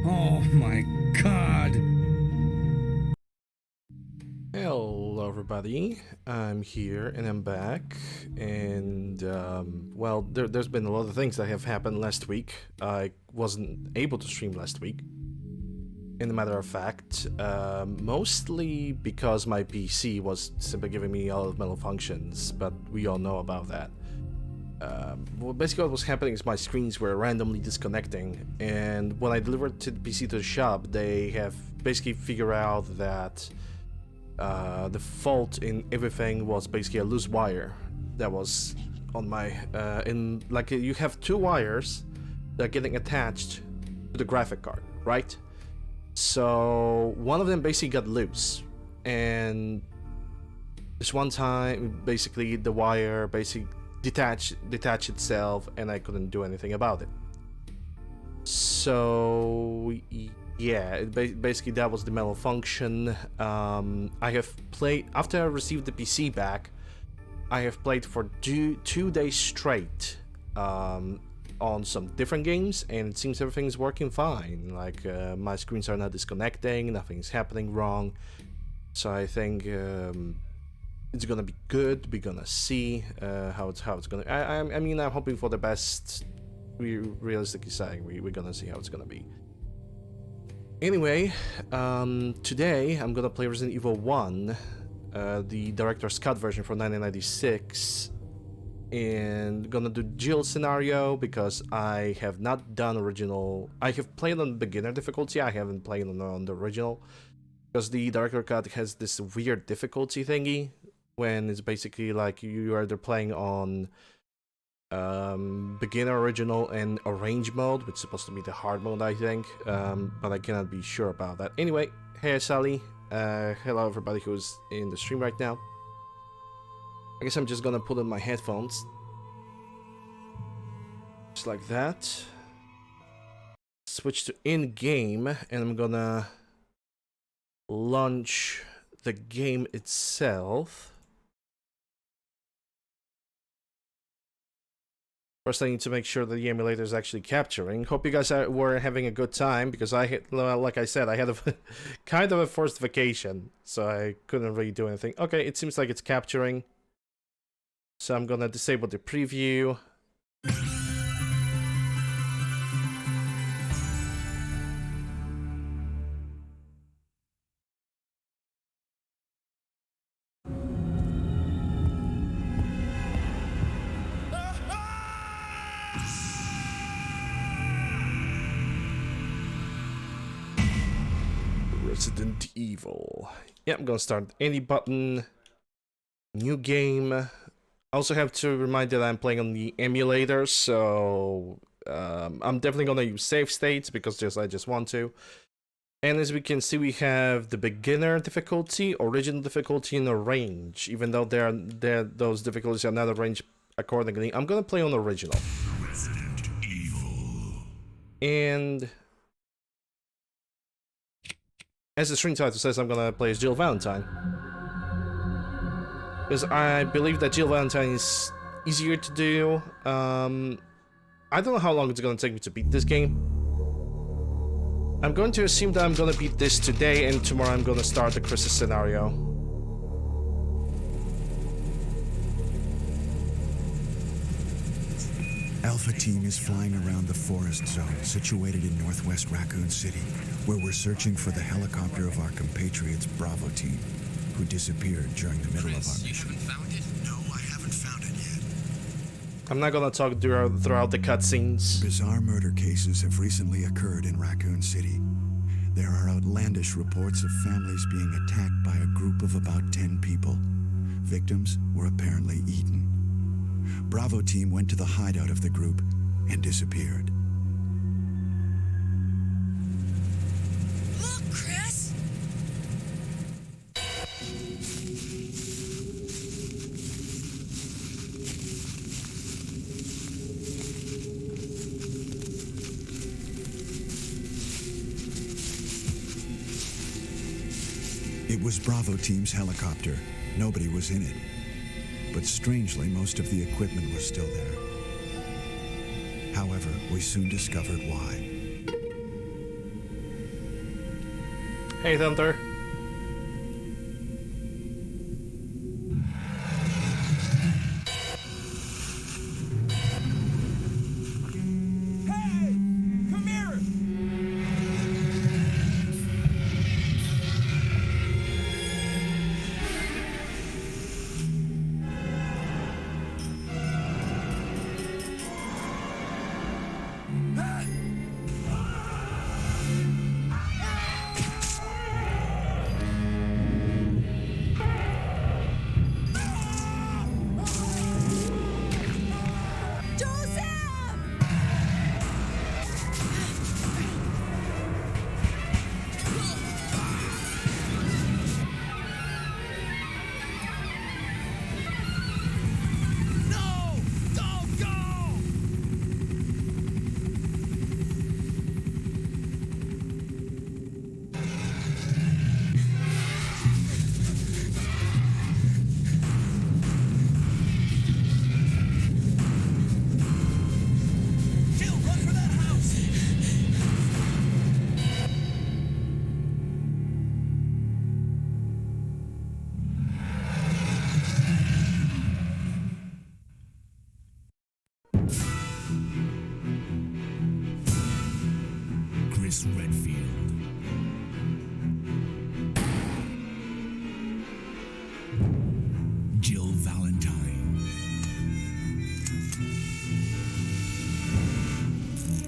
Oh my god. Hello everybody, I'm here and I'm back, and well, there's been a lot of things that have happened last week. I wasn't able to stream last week, in a matter of fact, mostly because my PC was simply giving me all of malfunctions, but we all know about that. Well, basically what was happening is my screens were randomly disconnecting, and when I delivered the PC to the shop, they have basically figured out that the fault in everything was basically a loose wire that was on my you have two wires that are getting attached to the graphic card, right? So one of them basically got loose, and this one time basically the wire basically detached itself, and I couldn't do anything about it. So yeah, basically that was the malfunction. I have played, after I received the PC back, I have played for 2 days straight on some different games, and it seems everything's working fine. Like my screens are not disconnecting, nothing's happening wrong. So I think it's gonna be good. We're gonna see how it's gonna. I mean, I'm hoping for the best. We realistically saying we're gonna see how it's gonna be. Anyway, today I'm gonna play Resident Evil 1, the director's cut version from 1996, and gonna do Jill scenario because I have not done original. I have played on beginner difficulty. I haven't played on the original because the director cut has this weird difficulty thingy when it's basically like you are either playing on beginner, original, and arrange mode, which is supposed to be the hard mode, I think, but I cannot be sure about that. Anyway, hey Sally, hello everybody who's in the stream right now. I guess I'm just gonna put on my headphones, just like that. Switch to in-game, and I'm gonna launch the game itself. First, I need to make sure that the emulator is actually capturing. Hope you guys were having a good time, because like I said, I had a kind of a forced vacation, so I couldn't really do anything. Okay, it seems like it's capturing. So I'm gonna disable the preview. Resident Evil. Yeah, I'm gonna start any button. New game. I also have to remind that I'm playing on the emulator, so I'm definitely gonna use save states because I just want to. And as we can see, we have the beginner difficulty, original difficulty, and arrange. Even though those difficulties are not arranged accordingly, I'm gonna play on original. Resident Evil. And as the screen title says, I'm gonna play as Jill Valentine. Because I believe that Jill Valentine is easier to do. I don't know how long it's gonna take me to beat this game. I'm going to assume that I'm gonna beat this today, and tomorrow I'm gonna start the Chris's scenario. Alpha Team is flying around the forest zone situated in northwest Raccoon City, where we're searching for the helicopter of our compatriots Bravo Team, who disappeared during the middle of our mission. You haven't found it? No, I haven't found it yet. I'm not gonna talk throughout the cutscenes. Bizarre murder cases have recently occurred in Raccoon City. There are outlandish reports of families being attacked by a group of about 10 people. Victims were apparently eaten. Bravo Team went to the hideout of the group and disappeared. Look, Chris! It was Bravo Team's helicopter. Nobody was in it. But strangely, most of the equipment was still there. However, we soon discovered why. Hey, Thunder. Chris Redfield. Jill Valentine.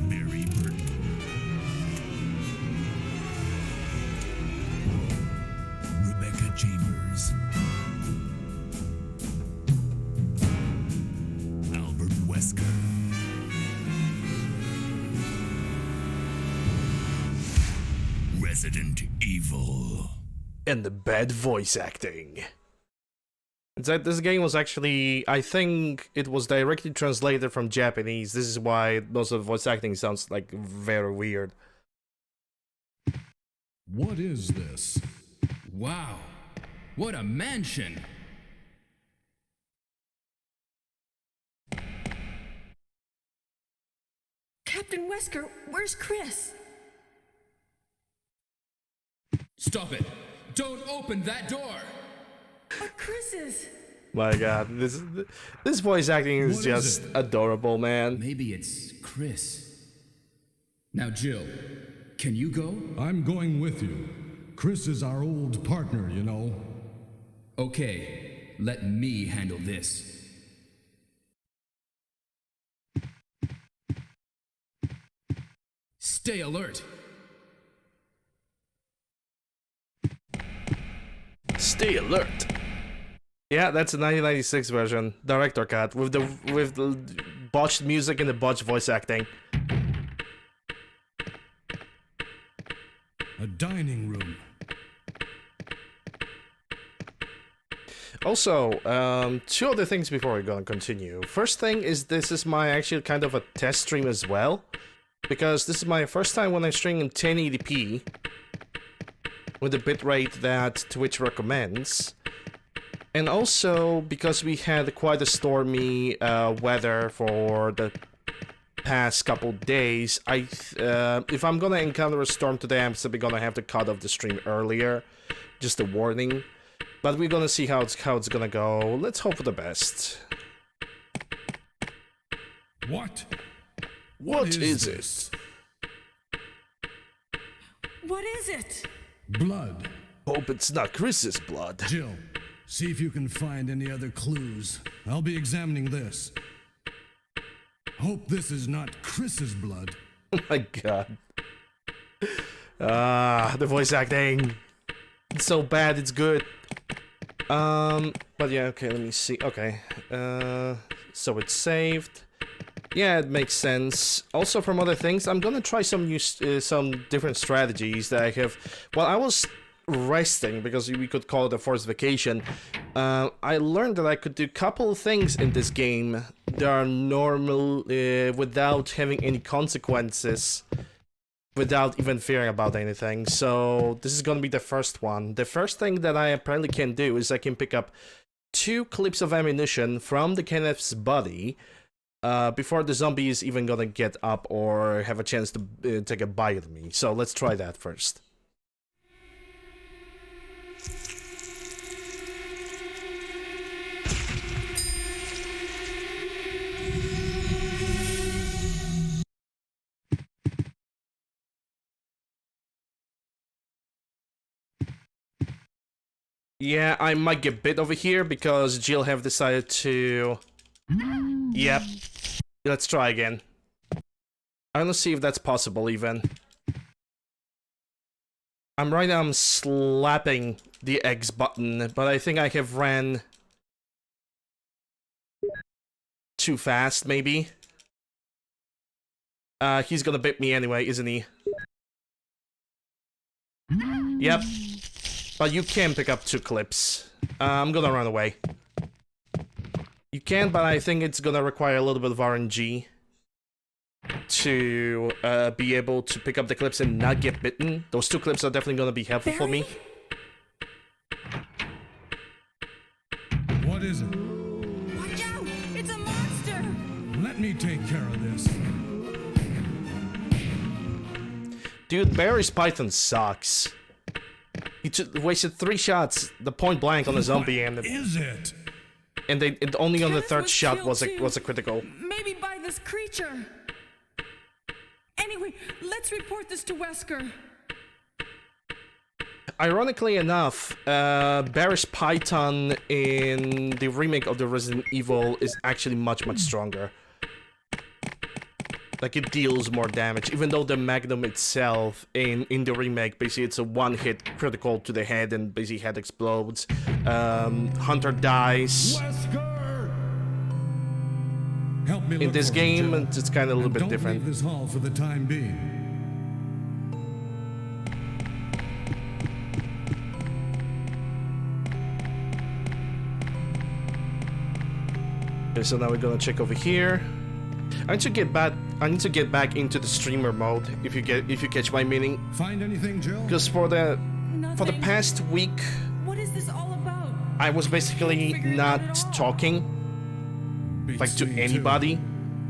Barry Burton. Rebecca Chambers. Albert Wesker. Resident Evil. And the bad voice acting. This game was actually, I think it was directly translated from Japanese. This is why most of the voice acting sounds like very weird. What is this? Wow, what a mansion! Captain Wesker, where's Chris? Stop it! Don't open that door! But Chris is... My god, this voice acting is What just is it? adorable, man. Maybe it's Chris. Now, Jill, can you go? I'm going with you. Chris is our old partner, you know. Okay, let me handle this. Stay alert! Stay alert. Yeah, that's a 1996 version, director cut, with the botched music and the botched voice acting. A dining room. Also, two other things before we're gonna continue. First thing is, this is my actually kind of a test stream as well, because this is my first time when I'm streaming in 1080p with the bitrate that Twitch recommends. And also, because we had quite a stormy weather for the past couple days, if I'm gonna encounter a storm today, I'm simply gonna have to cut off the stream earlier. Just a warning. But we're gonna see how it's gonna go. Let's hope for the best. What? What is this? What is it? Blood. Hope it's not Chris's blood. Jill, see if you can find any other clues. I'll be examining this. Hope this is not Chris's blood. Oh my god. The voice acting. It's so bad, it's good. But yeah, okay, let me see. Okay. So it's saved. Yeah, it makes sense. Also, from other things, I'm gonna try some new, some different strategies that I have. While I was resting, because we could call it a forced vacation, I learned that I could do a couple of things in this game that are normal, without having any consequences, without even fearing about anything. So this is gonna be the first one. The first thing that I apparently can do is I can pick up 2 clips of ammunition from the Kenneth's body before the zombie is even gonna get up or have a chance to take a bite of me. So let's try that first. Yeah, I might get bit over here because Jill have decided to... Yep. Let's try again. I wanna see if that's possible even. Right now I'm slapping the X button, but I think I have ran too fast, maybe. He's gonna bit me anyway, isn't he? Yep. But you can pick up 2 clips. I'm gonna run away. You can, but I think it's gonna require a little bit of RNG to be able to pick up the clips and not get bitten. Those 2 clips are definitely gonna be helpful for me. What is it? Watch out! It's a monster! Let me take care of this. Dude, Barry's Python sucks. He wasted 3 shots, the point blank on a zombie, and Is it? only on the Kenneth 3rd was shot killed was a too. critical. Maybe by this creature. Anyway, let's report this to Wesker. Ironically enough, Barry's Python in the remake of the Resident Evil is actually much stronger. Like, it deals more damage, even though the Magnum itself in the remake, basically it's a 1-hit critical to the head and basically head explodes. Hunter dies. Wesker! Help me In look this for him, game, Jill. it's kind of a little And bit don't different. leave this hall for the time being. Okay, so now we're gonna check over here. I need to get back into the streamer mode, if you catch my meaning. Find anything, Jill? Because for the Nothing. past week, What is this all about? I was basically Figuring not out at all. talking Beats like to me, too. anybody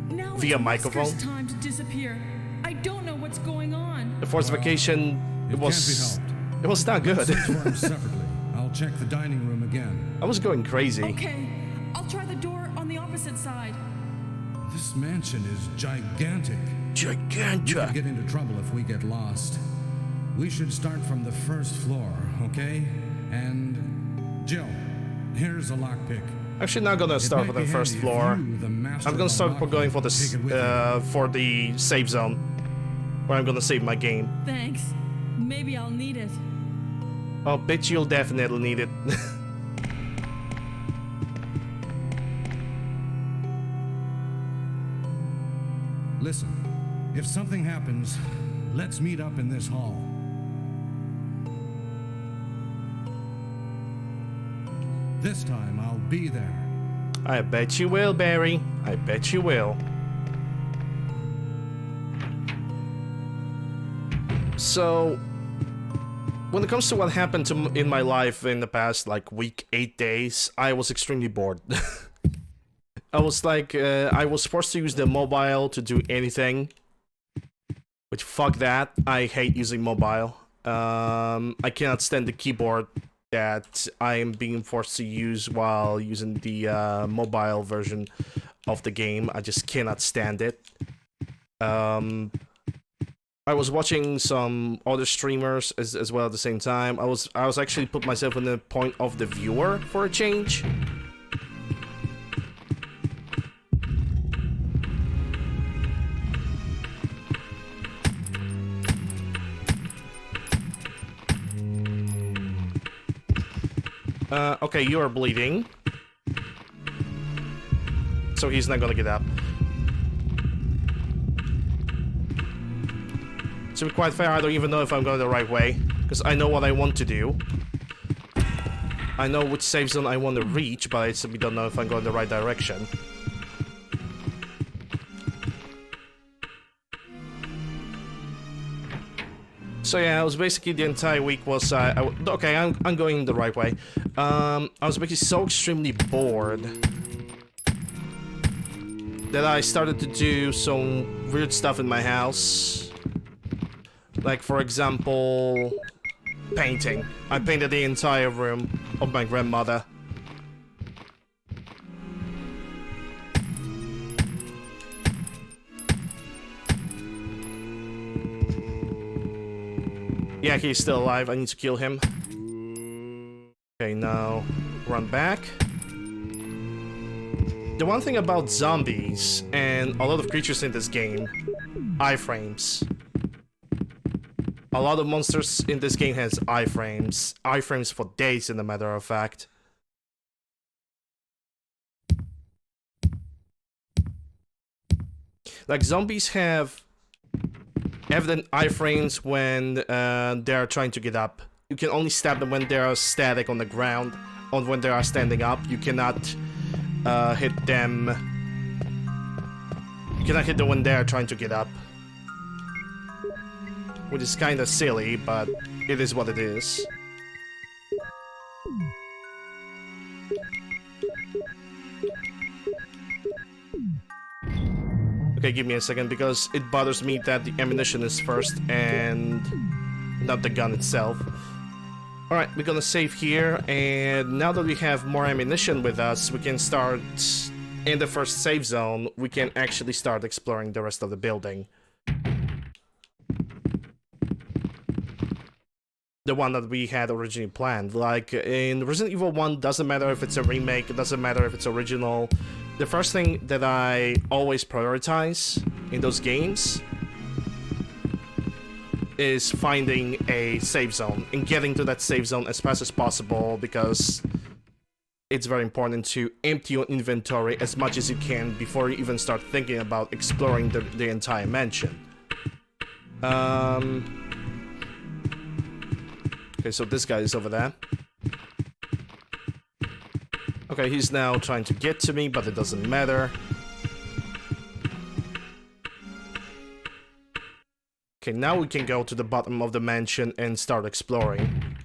Now via it's microphone. Wesker's time to disappear. I don't know what's going on. The Force Vacation, It it was can't be helped. it was not good. Search for him separately. I'll check the dining room again. I was going crazy. Okay, I'll try the door on the opposite side. This mansion is gigantic. We could Gigantic. get into trouble if we get lost. We should start from the first floor, okay? And Jill, here's a lockpick. Actually, not gonna start It for might the be first handy if floor. you, the master I'm gonna of start unlocking, going for take it with you. for the save zone, where I'm gonna save my game. Thanks. Maybe I'll need it. Oh, bitch, you'll definitely need it. Listen, if something happens, let's meet up in this hall. This time I'll be there. I bet you will, Barry. I bet you will. So, when it comes to what happened in my life in the past, like, week, 8 days, I was extremely bored. I was like, I was forced to use the mobile to do anything. Which, fuck that. I hate using mobile. I cannot stand the keyboard that I am being forced to use while using the mobile version of the game. I just cannot stand it. I was watching some other streamers as well at the same time. I was actually put myself in the point of the viewer for a change. Okay, you are bleeding. So he's not gonna get up. To be quite fair, I don't even know if I'm going the right way, because I know what I want to do. I know which safe zone I want to reach, but I simply don't know if I'm going the right direction. So yeah, I was basically the entire week was okay. I'm going the right way. I was basically so extremely bored that I started to do some weird stuff in my house. Like, for example, painting. I painted the entire room of my grandmother. Yeah, he's still alive. I need to kill him. Okay, now run back. The one thing about zombies and a lot of creatures in this game, iframes. A lot of monsters in this game has iframes. Iframes for days, in a matter of fact. Like, zombies have evident iframes when they're trying to get up. You can only stab them when they are static on the ground, or when they are standing up. You cannot hit them. You cannot hit them when they are trying to get up. Which is kind of silly, but it is what it is. Okay, give me a second, because it bothers me that the ammunition is first and not the gun itself. Alright, we're gonna save here, and now that we have more ammunition with us, we can start in the first save zone. We can actually start exploring the rest of the building. The one that we had originally planned. Like, in Resident Evil 1, doesn't matter if it's a remake, it doesn't matter if it's original. The first thing that I always prioritize in those games is finding a save zone and getting to that save zone as fast as possible, because it's very important to empty your inventory as much as you can before you even start thinking about exploring the entire mansion. Okay, so this guy is over there. Okay, he's now trying to get to me, but it doesn't matter. Okay, now we can go to the bottom of the mansion and start exploring.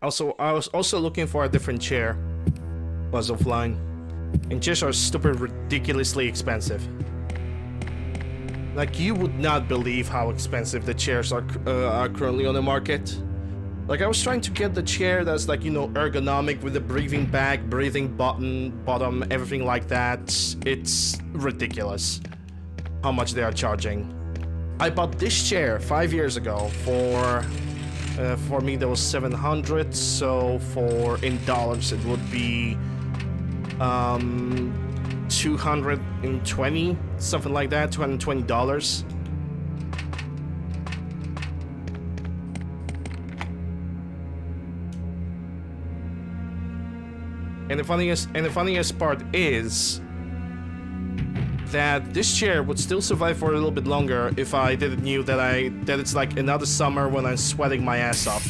Also, I was also looking for a different chair. Was offline. And chairs are stupid, ridiculously expensive. Like, you would not believe how expensive the chairs are currently on the market. Like, I was trying to get the chair that's, like, you know, ergonomic with the breathing back, breathing bottom, everything like that. It's ridiculous how much they are charging. I bought this chair 5 years ago for me that was $700, so in dollars it would be 220, something like that, $220. And the funniest part is that this chair would still survive for a little bit longer if I didn't knew that it's like another summer when I'm sweating my ass off.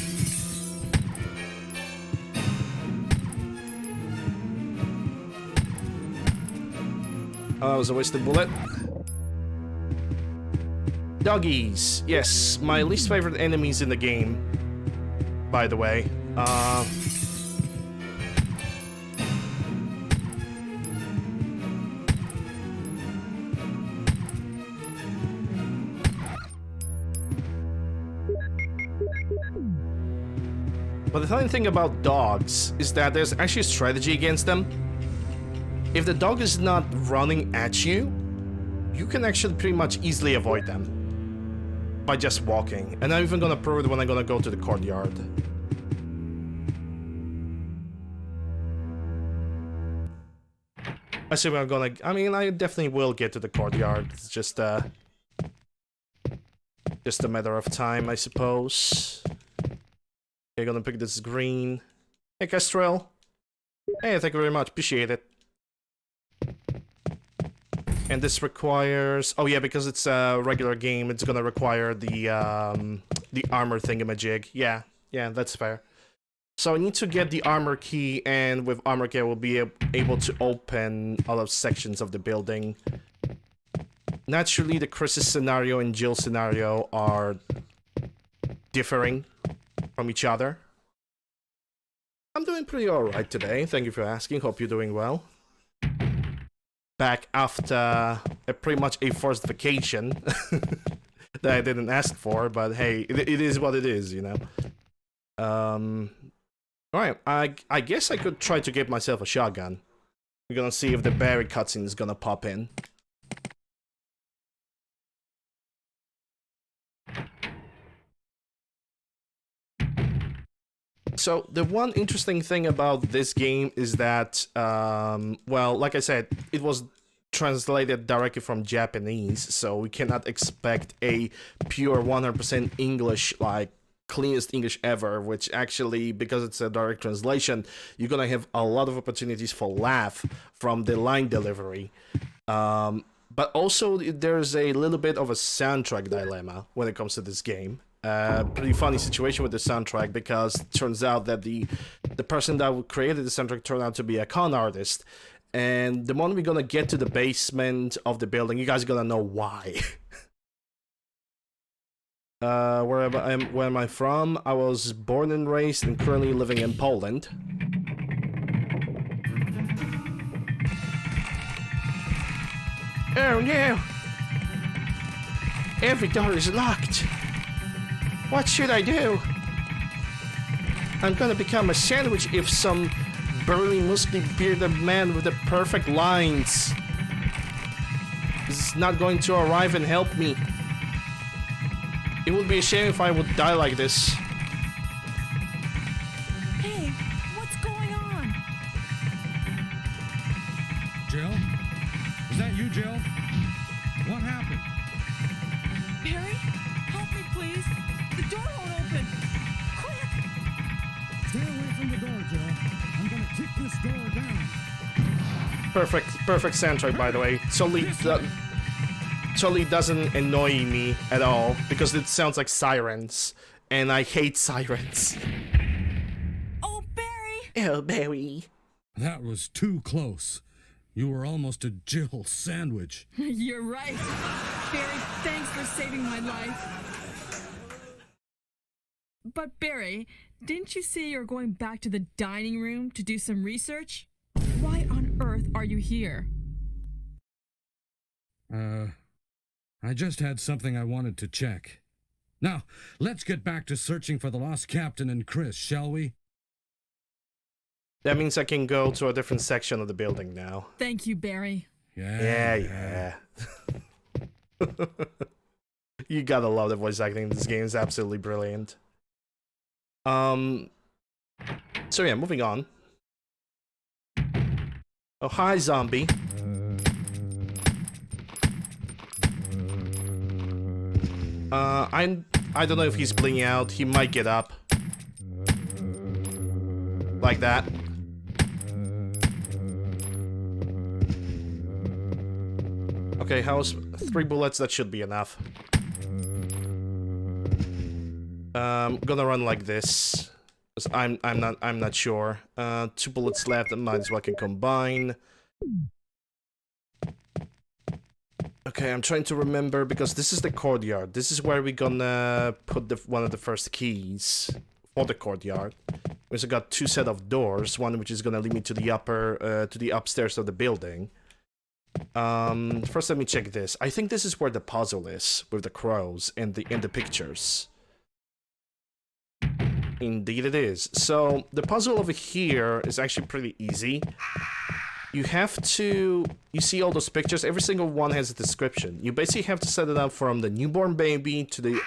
Oh, that was a wasted bullet. Doggies. Yes, my least favorite enemies in the game, by the way. But the funny thing about dogs is that there's actually a strategy against them. If the dog is not running at you, you can actually pretty much easily avoid them by just walking. And I'm even gonna prove it when I'm gonna go to the courtyard. I assume I'm gonna... I mean, I definitely will get to the courtyard. It's just a matter of time, I suppose. Okay, gonna pick this green. Hey, Kestrel. Hey, thank you very much. Appreciate it. And this requires... Oh yeah, because it's a regular game, it's gonna require the armor thingamajig. Yeah, that's fair. So I need to get the armor key, and with armor key I will be able to open all of sections of the building. Naturally, the Chris's scenario and Jill's scenario are differing from each other. I'm doing pretty alright today, thank you for asking, hope you're doing well. Back after pretty much a forced vacation that I didn't ask for, but hey, it is what it is, you know. Alright, I guess I could try to get myself a shotgun. We're gonna see if the Barry cutscene is gonna pop in. So, the one interesting thing about this game is that, well, like I said, it was translated directly from Japanese, so we cannot expect a pure 100% English, like, cleanest English ever, which actually, because it's a direct translation, you're gonna have a lot of opportunities for laugh from the line delivery. But also, there's a little bit of a soundtrack dilemma when it comes to this game. Pretty funny situation with the soundtrack, because it turns out that the person that created the soundtrack turned out to be a con artist, and the moment we're gonna get to the basement of the building, you guys are gonna know why. Where am I from? I was born and raised and currently living in Poland. Oh no! Every door is locked. What should I do? I'm gonna become a sandwich if some burly, muscly, bearded man with the perfect lines is not going to arrive and help me. It would be a shame if I would die like this. Hey, what's going on? Jill? Is that you, Jill? What happened? Barry, help me, please. The door won't open. Quick! Stay away from the door, Jill. I'm gonna kick this door down. Perfect soundtrack, by the way. Totally doesn't annoy me at all, because it sounds like sirens, and I hate sirens. Oh, Barry! Oh, Barry. That was too close. You were almost a Jill sandwich. You're right. Barry, thanks for saving my life. But Barry, didn't you say you're going back to the dining room to do some research? Why on earth are you here? I just had something I wanted to check. Now, let's get back to searching for the lost captain and Chris, shall we? That means I can go to a different section of the building now. Thank you, Barry. Yeah. You gotta love the voice acting in this game. It's absolutely brilliant. So yeah, moving on. Oh, hi, zombie. I don't know if he's bleeding out. He might get up. Like that. Okay, how's 3 bullets? That should be enough. Gonna run like this. 'Cause I'm not sure. 2 bullets left, I might as well can combine. Okay, I'm trying to remember, because this is the courtyard. This is where we're gonna put one of the first keys for the courtyard. We also got 2 set of doors, one which is gonna lead me to the upstairs of the building. First let me check this. I think this is where the puzzle is, with the crows in the pictures. Indeed it is. So, the puzzle over here is actually pretty easy. You have to... You see all those pictures? Every single one has a description. You basically have to set it up from the newborn baby to the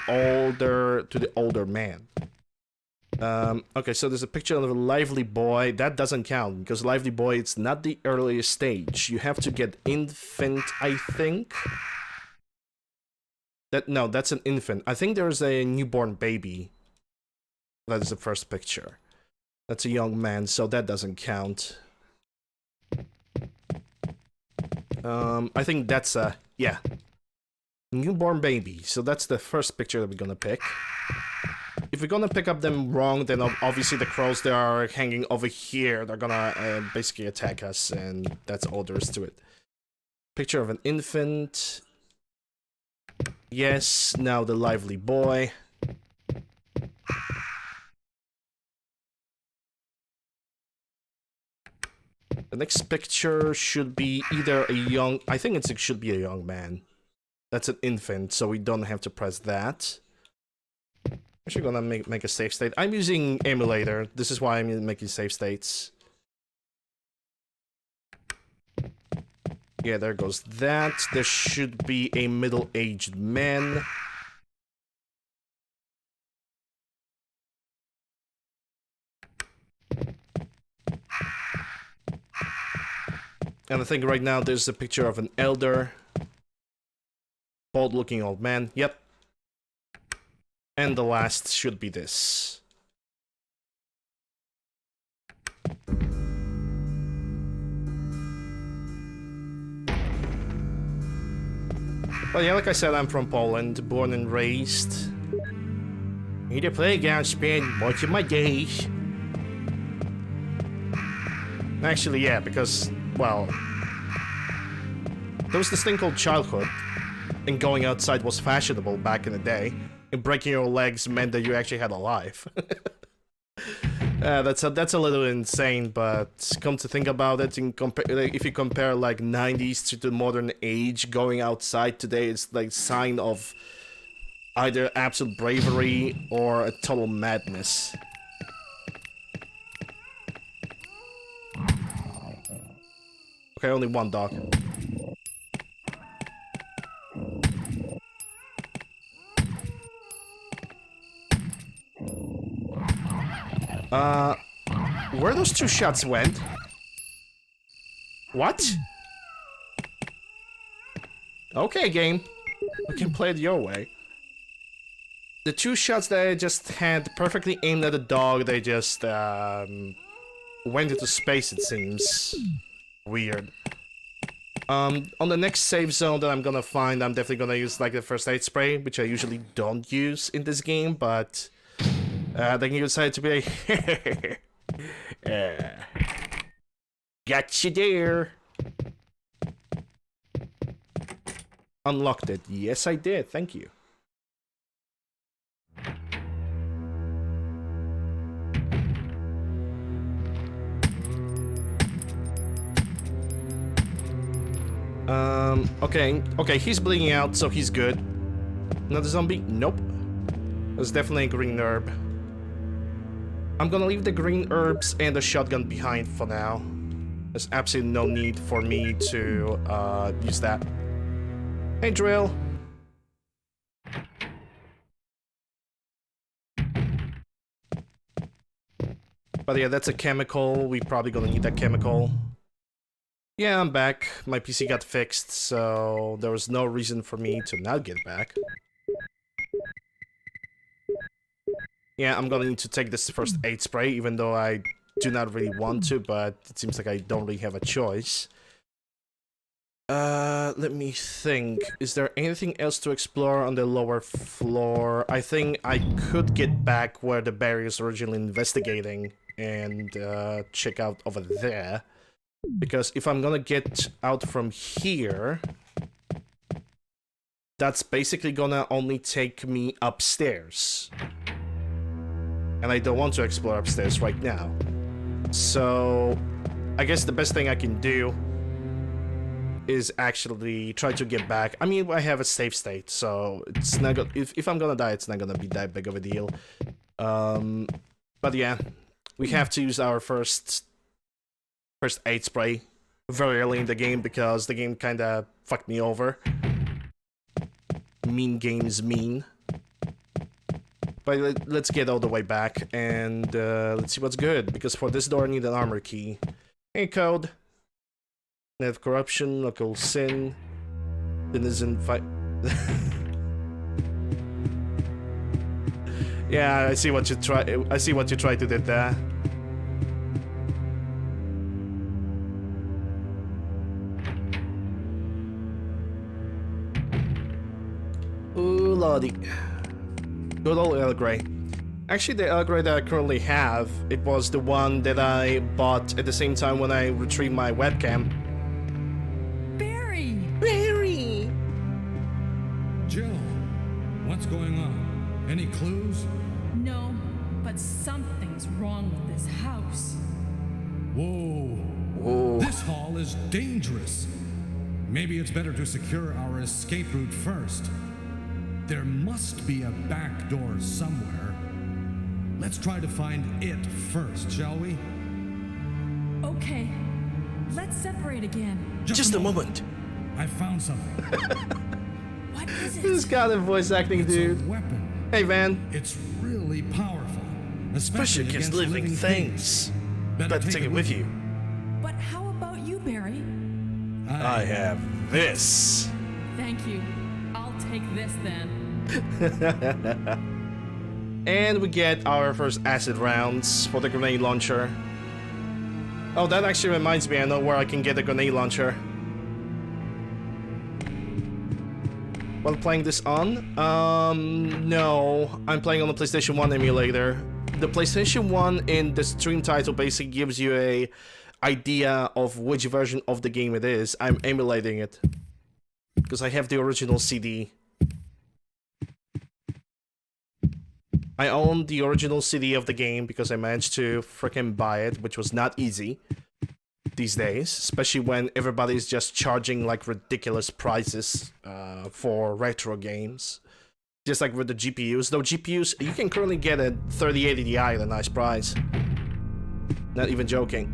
older man. Okay, so there's a picture of a lively boy. That doesn't count, because lively boy, it's not the earliest stage. You have to get infant, I think. No, that's an infant. I think there's a newborn baby. That is the first picture. That's a young man, so that doesn't count. I think that's a... yeah. Newborn baby. So that's the first picture that we're gonna pick. If we're gonna pick up them wrong, then obviously the crows that are hanging over here, they're gonna basically attack us, and that's all there is to it. Picture of an infant. Yes, now the lively boy. The next picture should be either a young... I think it should be a young man. That's an infant, so we don't have to press that. Actually gonna make a save state. I'm using emulator. This is why I'm making save states. Yeah, there goes that. There should be a middle-aged man. And I think right now there's a picture of an elder. Bald-looking old man. Yep. And the last should be this. But yeah, like I said, I'm from Poland, born and raised. In the playground, spend much of my days. Actually, yeah, because, well, there was this thing called childhood, and going outside was fashionable back in the day, and breaking your legs meant that you actually had a life. That's a little insane, but come to think about it, if you compare like 90s to the modern age, going outside today is like sign of either absolute bravery or a total madness. Okay, only one dog. Where those two shots went? What? Okay, game. We can play it your way. The two shots that I just had perfectly aimed at the dog, they just, went into space, it seems. Weird. On the next save zone that I'm gonna find, I'm definitely gonna use, like, the first aid spray, which I usually don't use in this game, but... then you decide to be like, got you there. Unlocked it. Yes, I did. Thank you. Okay, he's bleeding out, so he's good. Another zombie? Nope. There's definitely a green herb. I'm gonna leave the green herbs and the shotgun behind for now. There's absolutely no need for me to use that. Hey, Drill. But yeah, that's a chemical. We're probably gonna need that chemical. Yeah, I'm back. My PC got fixed, so there was no reason for me to not get back. Yeah, I'm gonna need to take this first aid spray, even though I do not really want to, but it seems like I don't really have a choice. Let me think. Is there anything else to explore on the lower floor? I think I could get back where the barrier's originally investigating and check out over there. Because if I'm gonna get out from here, that's basically gonna only take me upstairs. And I don't want to explore upstairs right now. So, I guess the best thing I can do is actually try to get back. I mean, I have a save state, so it's not gonna, if I'm gonna die, it's not gonna be that big of a deal. But yeah, we have to use our first aid spray very early in the game because the game kinda fucked me over. Mean games mean. But let's get all the way back and let's see what's good, because for this door I need an armor key. Hey, code. Net of corruption, local sin, denizen fight. Yeah, I see what you try. I see what you tried to do there. Ooh, lordy. Good old Earl Grey. Actually, the Earl Grey that I currently have, it was the one that I bought at the same time when I retrieved my webcam. Barry! Barry! Jill, what's going on? Any clues? No, but something's wrong with this house. Whoa. Whoa. This hall is dangerous. Maybe it's better to secure our escape route first. There must be a back door somewhere. Let's try to find it first, shall we? Okay, let's separate again. Just a moment. I found something. What is it? This kind of voice acting, It's dude. a weapon. Hey, man. It's really powerful, Especially against living things. Better take it with you. But how about you, Barry? I have this. Thank you. I'll take this then. And we get our first acid rounds for the grenade launcher. Oh, that actually reminds me, I know where I can get a grenade launcher. While playing this on? No. I'm playing on the PlayStation 1 emulator. The PlayStation 1 in the stream title basically gives you a idea of which version of the game it is. I'm emulating it. Because I have the original CD. I own the original CD of the game because I managed to freaking buy it, which was not easy these days, especially when everybody's just charging like ridiculous prices for retro games. Just like with the GPUs. Though GPUs, you can currently get a 3080 Ti at a nice price. Not even joking.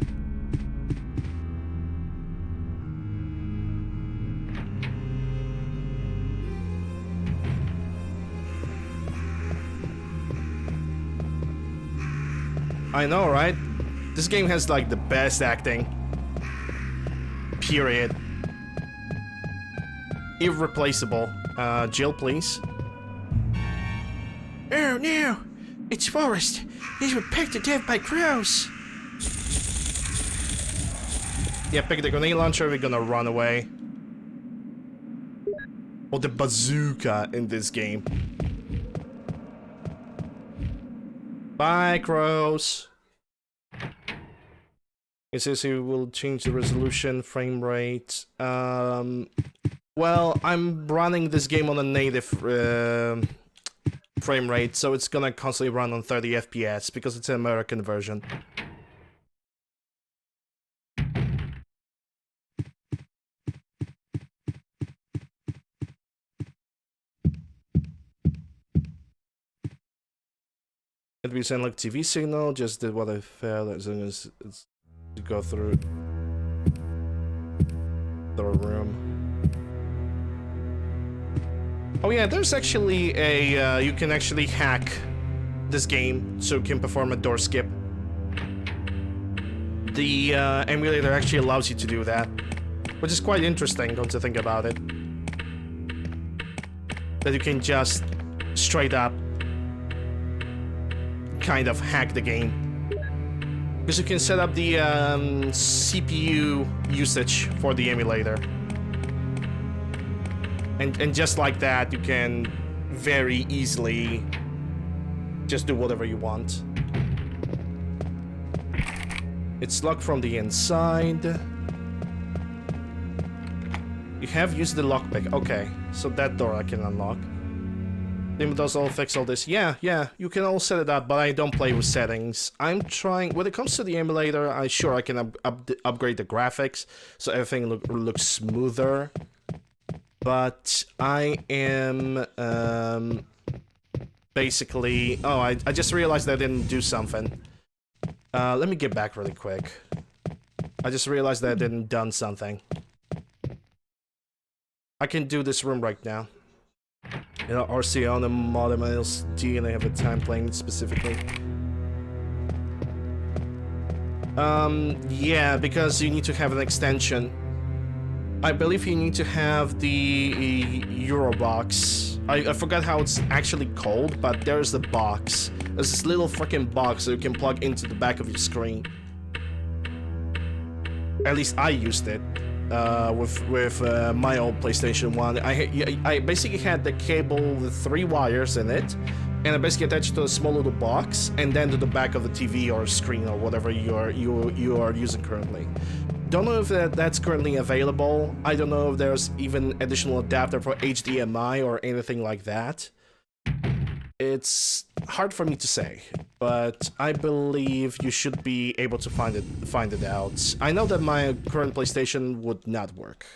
I know, right? This game has like the best acting. Period. Irreplaceable. Jill, please. Oh no! It's Forrest! He's been pecked to death by crows! Yeah, pick the grenade launcher, we're gonna run away. Or the bazooka in this game. Bye, crows! It says he will change the resolution, frame rate. Well, I'm running this game on a native frame rate, so it's gonna constantly run on 30 FPS because it's an American version. It we send like TV signal, just did what I felt as soon as it's to go through the room. Oh yeah, there's actually a you can actually hack this game so you can perform a door skip. The emulator actually allows you to do that, which is quite interesting, don't you think about it? That you can just straight up kind of hack the game. Because you can set up the CPU usage for the emulator. And just like that, you can very easily just do whatever you want. It's locked from the inside. You have used the lockpick. Okay, so that door I can unlock. Does all fix all this? Yeah, you can all set it up, but I don't play with settings. I'm trying, when it comes to the emulator, I can upgrade the graphics so everything looks smoother. But I am basically, oh, I just realized I didn't do something. Let me get back really quick. I just realized that I didn't done something. I can do this room right now. You know, RC on the modem LSD, and I have a time playing specifically. Yeah, because you need to have an extension. I believe you need to have the Eurobox. I forgot how it's actually called, but there's the box. There's this little freaking box that you can plug into the back of your screen. At least I used it. With my old PlayStation 1. I basically had the cable with 3 wires in it, and I basically attached it to a small little box, and then to the back of the TV or screen or whatever you are using currently. Don't know if that's currently available. I don't know if there's even additional adapter for HDMI or anything like that. It's hard for me to say, but I believe you should be able to find it out. I know that my current PlayStation would not work.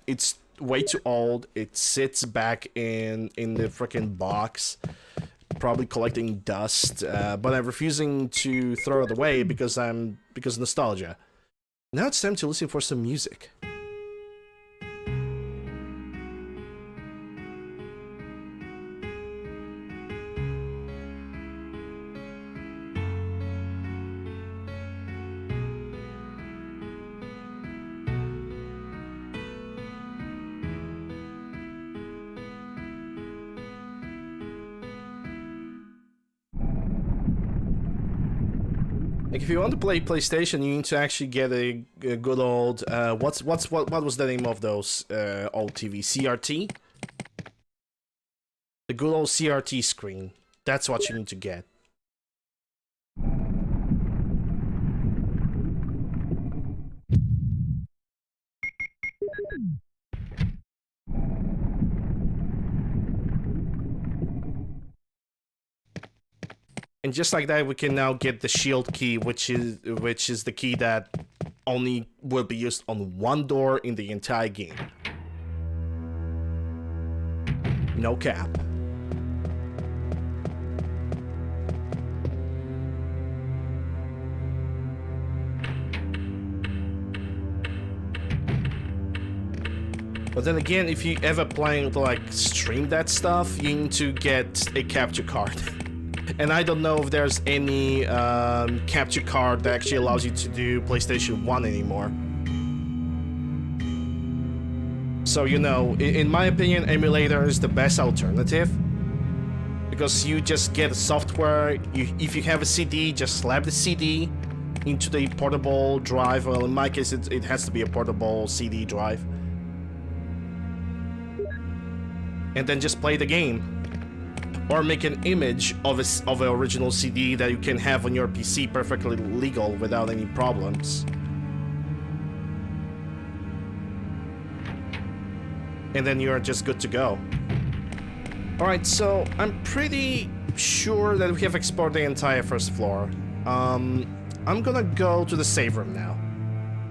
It's way too old. It sits back in the freaking box. probably collecting dust, but I'm refusing to throw it away because nostalgia. Now it's time to listen for some music. Like, if you want to play PlayStation, you need to actually get a good old what was the name of those old TV? CRT? The good old CRT screen. That's what you need to get. And just like that, we can now get the shield key, which is the key that only will be used on one door in the entire game. No cap. But then again, if you ever plan to like stream that stuff, you need to get a capture card. And I don't know if there's any capture card that actually allows you to do PlayStation 1 anymore. So, you know, in my opinion, emulator is the best alternative. Because you just get software, if you have a CD, just slap the CD into the portable drive. Well, in my case, it has to be a portable CD drive. And then just play the game. Or make an image of an original CD that you can have on your PC perfectly legal without any problems. And then you're just good to go. Alright, so I'm pretty sure that we have explored the entire first floor. I'm gonna go to the save room now.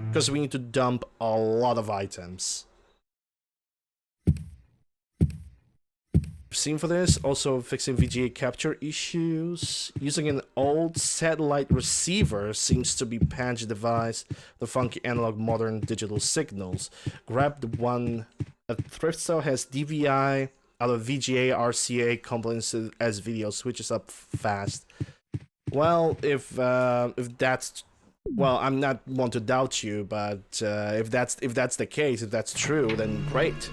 Because we need to dump a lot of items. Seen for this, also fixing VGA capture issues. Using an old satellite receiver seems to be patched device. The funky analog modern digital signals. Grab the one at thrift store has DVI out of VGA RCA components as video switches up fast. Well, if that's, well, I'm not one to doubt you, but if that's the case, if that's true, then great.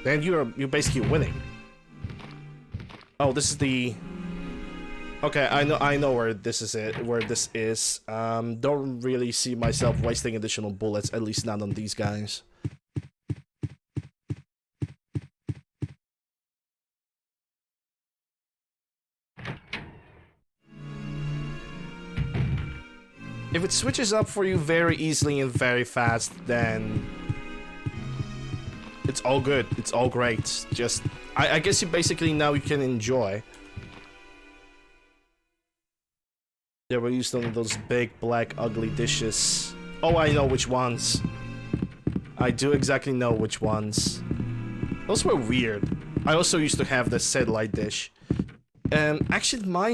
Then you're basically winning. Oh, this is the... Okay, I know where this is. Don't really see myself wasting additional bullets, at least not on these guys. If it switches up for you very easily and very fast, then it's all good. It's all great. Just, I guess you basically now you can enjoy. They were used on those big, black, ugly dishes. Oh, I know which ones. I do exactly know which ones. Those were weird. I also used to have the satellite dish. Actually, I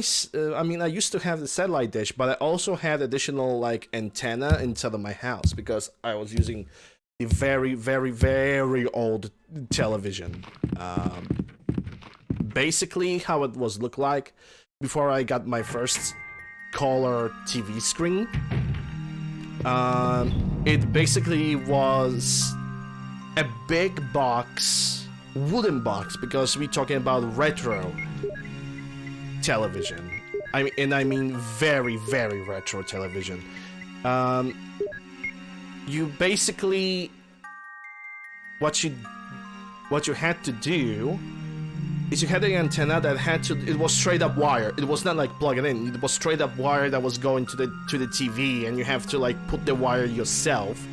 used to have the satellite dish, but I also had additional, like, antenna inside of my house because I was using the very, very, very old television. Basically, how it was look like before I got my first color TV screen. It basically was a big box, wooden box, because we're talking about retro television. I mean very, very retro television. You basically, what you had to do is you had an antenna that it was straight up wire. It was not like plug it in. It was straight up wire that was going to the TV, and you have to like put the wire yourself.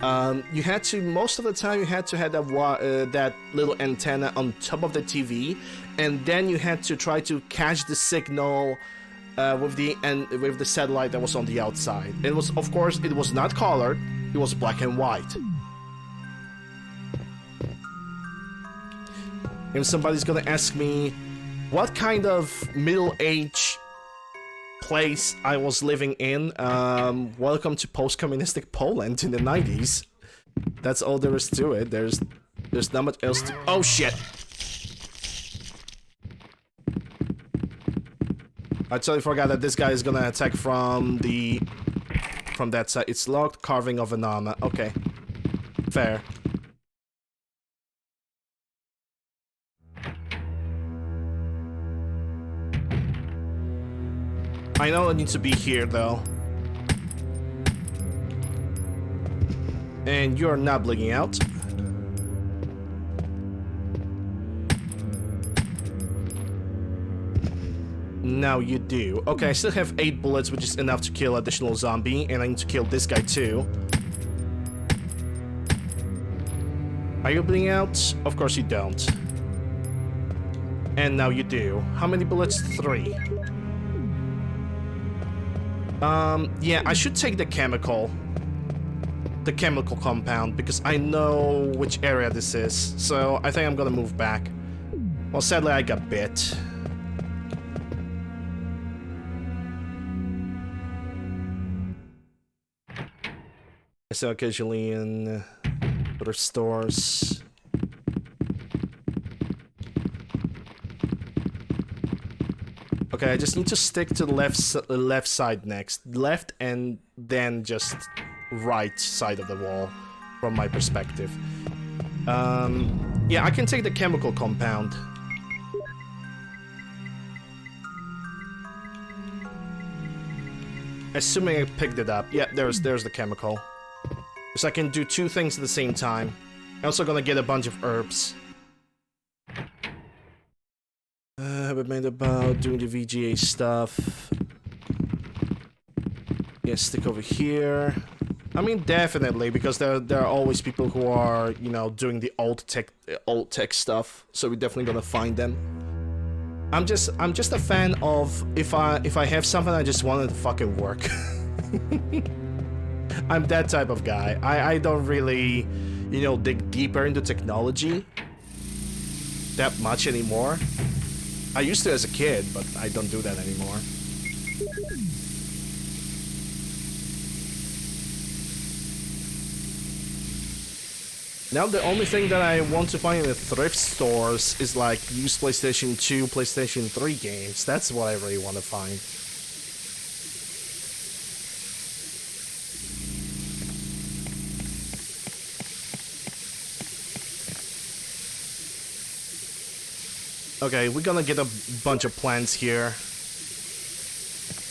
You had to, most of the time, you had to have that little antenna on top of the TV, and then you had to try to catch the signal with the satellite that was on the outside. It was, of course, it was not colored. It was black and white. If somebody's gonna ask me, what kind of middle-aged place I was living in. Welcome to post-communistic Poland in the 90s. That's all there is to it. There's not much else to— oh shit! I totally forgot that this guy is gonna attack from that side. It's locked, carving of an armor. Okay. Fair. I know I need to be here, though. And you're not bleeding out. Now you do. Okay, I still have 8 bullets, which is enough to kill additional zombie, and I need to kill this guy too. Are you bleeding out? Of course you don't. And now you do. How many bullets? 3. Yeah, I should take the chemical compound, because I know which area this is, so I think I'm gonna move back. Well, sadly I got bit. I saw occasionally in other stores. Okay, I just need to stick to the left side next. Left and then just right side of the wall from my perspective. Yeah, I can take the chemical compound. Assuming I picked it up. Yeah, there's the chemical. So I can do 2 things at the same time. I'm also gonna get a bunch of herbs. Have I made about doing the VGA stuff? Yeah, stick over here. I mean, definitely, because there are always people who are, you know, doing the old tech stuff. So we're definitely gonna find them. I'm just a fan of if I have something, I just want it to fucking work. I'm that type of guy. I don't really, you know, dig deeper into technology that much anymore. I used to as a kid, but I don't do that anymore. Now the only thing that I want to find in the thrift stores is like used PlayStation 2, PlayStation 3 games. That's what I really want to find. Okay, we're gonna get a bunch of plants here.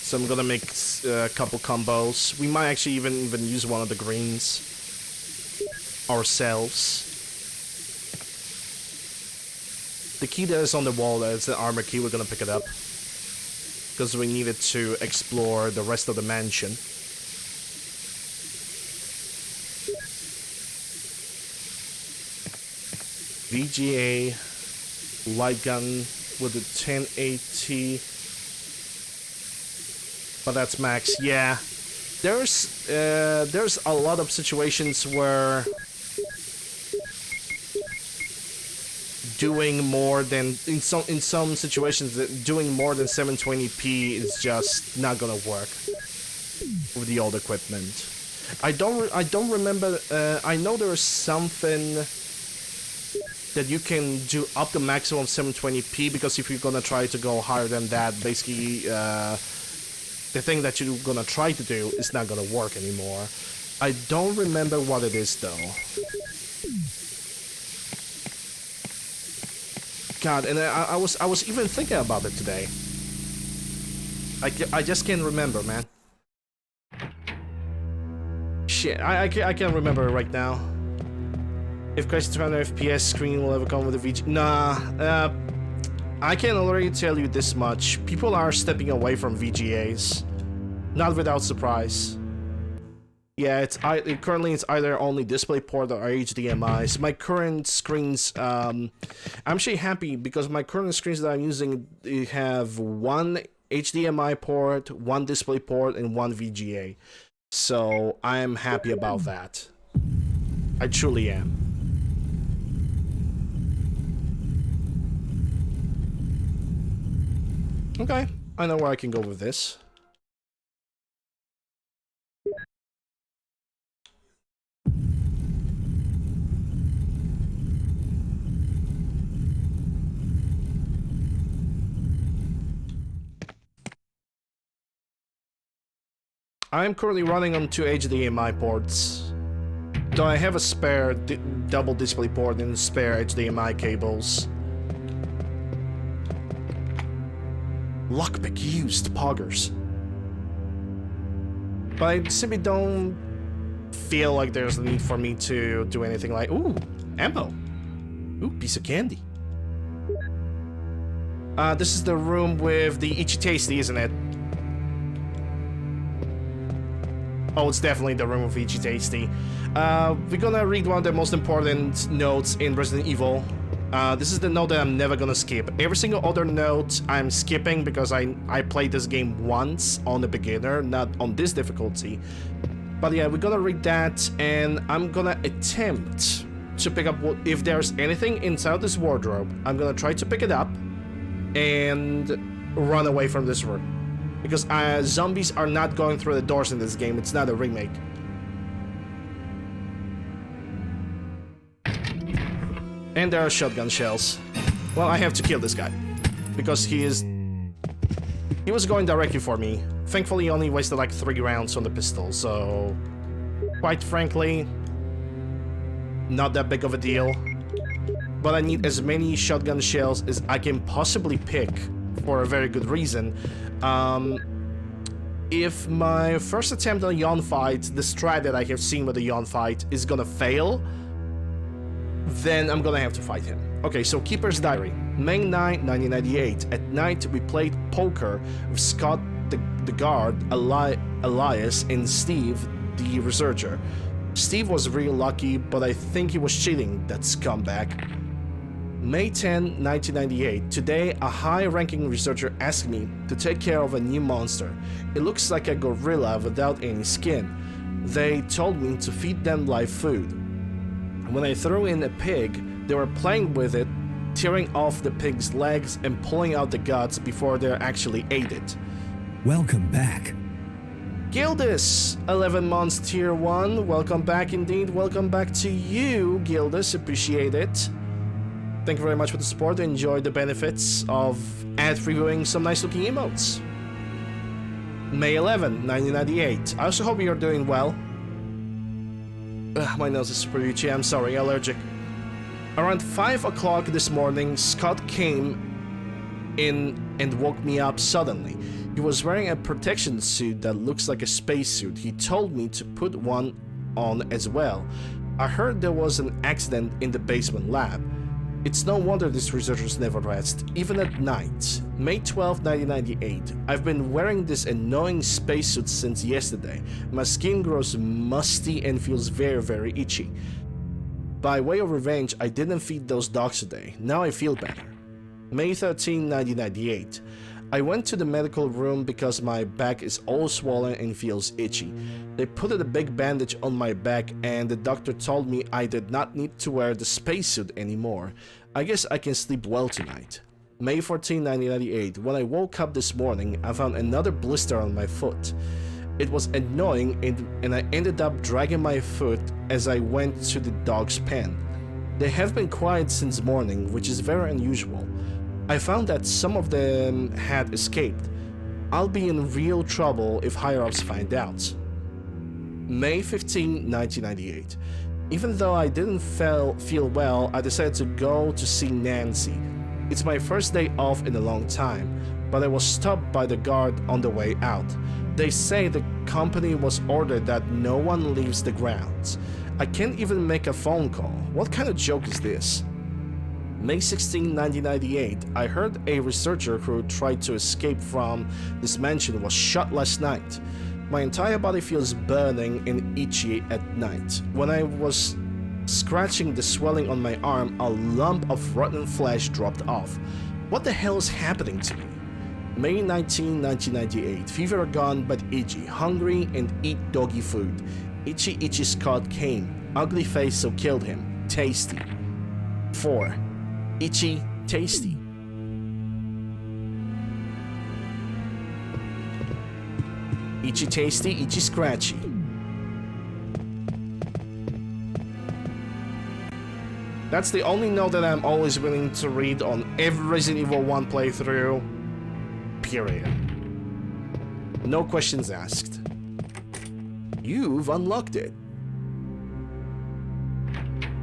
So I'm gonna make a couple combos. We might actually even use one of the greens ourselves. The key that is on the wall, that's the armor key, we're gonna pick it up. Because we need it to explore the rest of the mansion. VGA light gun with the 1080, but that's max. Yeah, there's a lot of situations where doing more than in some situations that doing more than 720p is just not gonna work with the old equipment. I don't remember. I know there is something that you can do up to maximum 720p, because if you're gonna try to go higher than that, basically the thing that you're gonna try to do is not gonna work anymore. I don't remember what it is though. God, and I was even thinking about it today. I just can't remember, man. Shit, I can't remember it right now. If Crisis 200 FPS screen will ever come with a VG... Nah, I can already tell you this much. People are stepping away from VGAs. Not without surprise. Yeah, currently it's either only DisplayPort or HDMI. So my current screens, I'm actually happy because my current screens that I'm using have 1 HDMI port, 1 DisplayPort, and 1 VGA. So I'm happy about that. I truly am. Okay, I know where I can go with this. I'm currently running on 2 HDMI ports, though I have a spare double display port and spare HDMI cables. Lockpick used, poggers. But I simply don't feel like there's a need for me to do anything like... Ooh, ammo. Ooh, piece of candy. This is the room with the Itchy Tasty, isn't it? Oh, it's definitely the room of Itchy Tasty. We're gonna read one of the most important notes in Resident Evil. This is the note that I'm never gonna skip. Every single other note I'm skipping because I played this game once on the beginner, not on this difficulty. But yeah, we're gonna read that, and I'm gonna attempt to pick up if there's anything inside this wardrobe. I'm gonna try to pick it up and run away from this room. Because zombies are not going through the doors in this game, it's not a remake. And there are shotgun shells. Well, I have to kill this guy. Because he was going directly for me. Thankfully, he only wasted like 3 rounds on the pistol, so... Quite frankly, not that big of a deal. But I need as many shotgun shells as I can possibly pick for a very good reason. If my first attempt on a yawn fight, the strat that I have seen with the yawn fight, is gonna fail, then I'm gonna have to fight him. Okay, so Keeper's Diary. May 9, 1998. At night, we played poker with Scott the guard, Elias, and Steve the researcher. Steve was real lucky, but I think he was cheating, that scumbag. May 10, 1998. Today, a high-ranking researcher asked me to take care of a new monster. It looks like a gorilla without any skin. They told me to feed them live food. When I threw in a pig, they were playing with it, tearing off the pig's legs and pulling out the guts before they actually ate it. Welcome back. Gildus, 11 months tier 1. Welcome back indeed. Welcome back to you, Gildus. Appreciate it. Thank you very much for the support. Enjoy the benefits of ad-reviewing some nice looking emotes. May 11, 1998. I also hope you're doing well. My nose is super itchy. I'm sorry, allergic. Around 5 o'clock this morning, Scott came in and woke me up suddenly. He was wearing a protection suit that looks like a spacesuit. He told me to put one on as well. I heard there was an accident in the basement lab. It's no wonder these researchers never rest, even at night. May 12, 1998. I've been wearing this annoying spacesuit since yesterday. My skin grows musty and feels very, very itchy. By way of revenge, I didn't feed those dogs today. Now I feel better. May 13, 1998. I went to the medical room because my back is all swollen and feels itchy. They put a big bandage on my back and the doctor told me I did not need to wear the spacesuit anymore. I guess I can sleep well tonight. May 14, 1998. When I woke up this morning, I found another blister on my foot. It was annoying and I ended up dragging my foot as I went to the dog's pen. They have been quiet since morning, which is very unusual. I found that some of them had escaped. I'll be in real trouble if higher-ups find out. May 15, 1998. Even though I didn't feel well, I decided to go to see Nancy. It's my first day off in a long time, but I was stopped by the guard on the way out. They say the company was ordered that no one leaves the grounds. I can't even make a phone call. What kind of joke is this? May 16, 1998. I heard a researcher who tried to escape from this mansion was shot last night. My entire body feels burning and itchy at night. When I was scratching the swelling on my arm, a lump of rotten flesh dropped off. What the hell is happening to me? May 19, 1998. Fever gone but itchy. Hungry and eat doggy food. Itchy Scott came. Ugly face so killed him. Tasty. 4. Itchy, tasty. Itchy tasty, itchy scratchy. That's the only note that I'm always willing to read on every Resident Evil 1 playthrough. Period. No questions asked. You've unlocked it.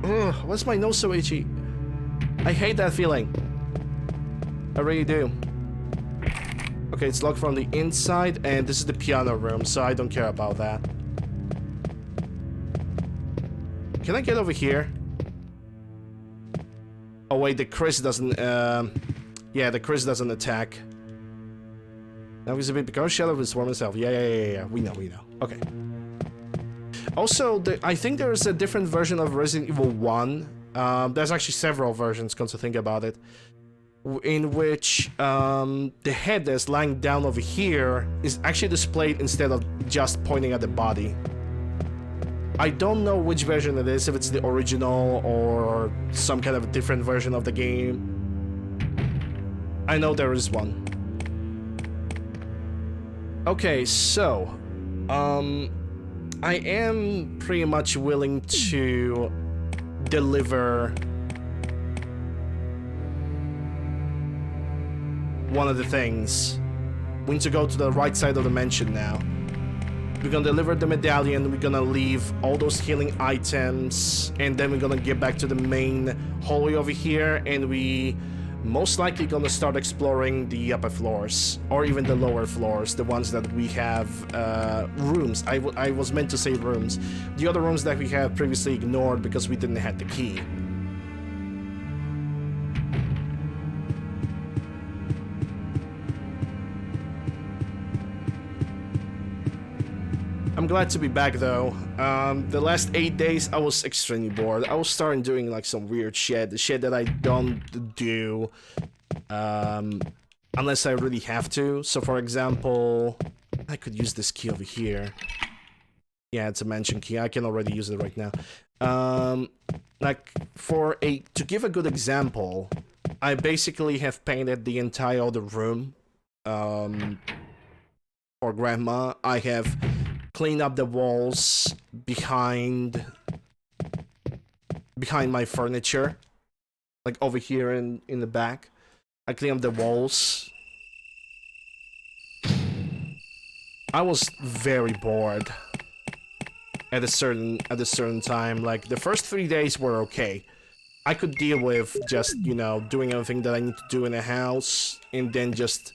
Ugh, why's my nose so itchy? I hate that feeling. I really do. Okay, it's locked from the inside, and this is the piano room, so I don't care about that. Can I get over here? Oh wait, the Chris doesn't, yeah, the Chris doesn't attack. Now he's a bit become a shadow of his former self. Yeah. We know. Okay. Also, I think there's a different version of Resident Evil 1. There's actually several versions, come to think about it. In which the head that's lying down over here is actually displayed instead of just pointing at the body. I don't know which version it is, if it's the original or some kind of a different version of the game. I know there is one. Okay, so I am pretty much willing to deliver one of the things. We need to go to the right side of the mansion now. We're gonna deliver the medallion, we're gonna leave all those healing items, and then we're gonna get back to the main hallway over here, and we most likely gonna start exploring the upper floors, or even the lower floors, the ones that we have rooms. I was meant to say rooms. The other rooms that we have previously ignored because we didn't have the key. I'm glad to be back though. The last 8 days I was extremely bored. I was starting doing like some weird shit, the shit that I don't do unless I really have to. So for example, I could use this key over here. Yeah, it's a mansion key. I can already use it right now. Like to give a good example, I basically have painted the entire other room for Grandma. I have clean up the walls behind my furniture, like over here in the back. I clean up the walls. I was very bored at a certain time. Like the first 3 days were okay. I could deal with just, you know, doing everything that I need to do in the house, and then just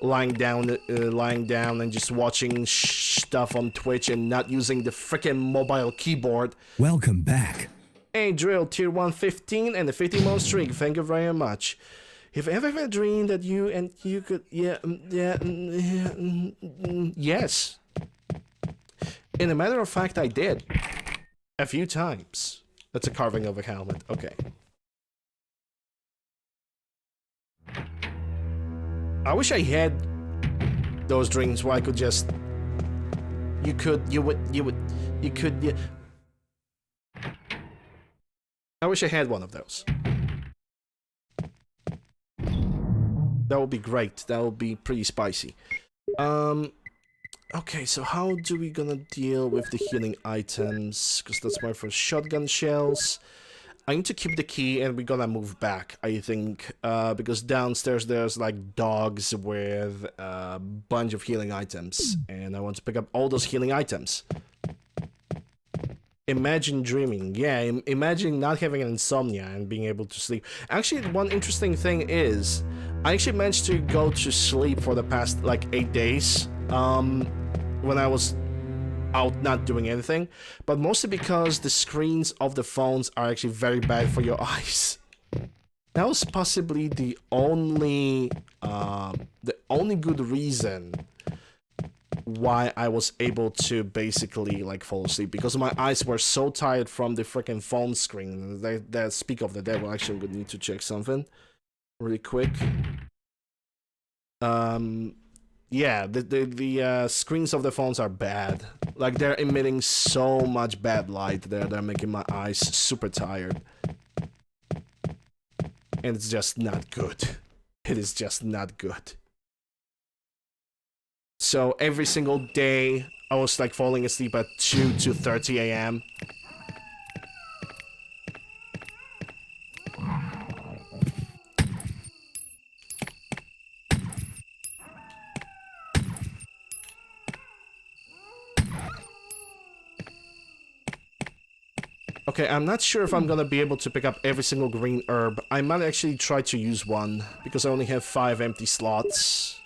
lying down and just watching stuff on Twitch and not using the freaking mobile keyboard. Welcome back. Hey, Drill, tier 115 and the 50-month streak. Thank you very much. Have you ever had a dream that you could... Yes. In a matter of fact, I did. A few times. That's a carving of a helmet. Okay. I wish I had those dreams where I could just... I wish I had one of those. That would be great. That would be pretty spicy. Okay, so how do we gonna deal with the healing items? Because that's my first shotgun shells. I need to keep the key and we're gonna move back, I think, because downstairs there's like dogs with a bunch of healing items, and I want to pick up all those healing items. Imagine dreaming. Yeah, imagine not having an insomnia and being able to sleep. Actually, one interesting thing is, I actually managed to go to sleep for the past like 8 days, when I was out not doing anything, but mostly because the screens of the phones are actually very bad for your eyes. That was possibly the only good reason why I was able to basically like fall asleep, because my eyes were so tired from the freaking phone screen. That speak of the devil, actually I'm gonna need to check something really quick. Yeah, the screens of the phones are bad. Like, they're emitting so much bad light there. They're making my eyes super tired. And it's just not good. It is just not good. So every single day, I was like falling asleep at 2:30 a.m. Okay, I'm not sure if I'm gonna be able to pick up every single green herb. I might actually try to use one, because I only have 5 empty slots.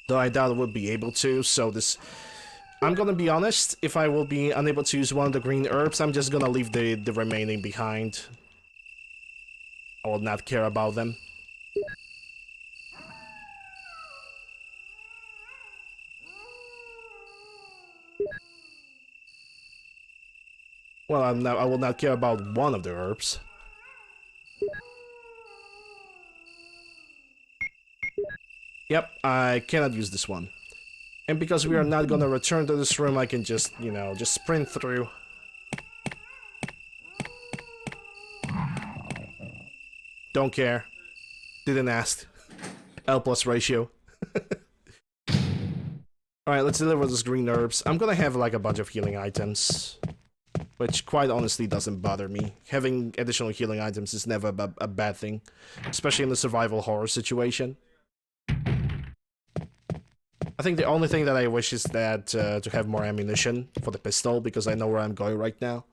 Though I doubt I would be able to, so this... I'm gonna be honest, if I will be unable to use one of the green herbs, I'm just gonna leave the remaining behind. I will not care about them. Well, I will not care about one of the herbs. Yep, I cannot use this one. And because we are not gonna return to this room, I can just, you know, just sprint through. Don't care. Didn't ask. L plus ratio. Alright, let's deliver those green herbs. I'm gonna have like a bunch of healing items. Which quite honestly doesn't bother me. Having additional healing items is never a bad thing. Especially in the survival horror situation. I think the only thing that I wish is that to have more ammunition for the pistol, because I know where I'm going right now.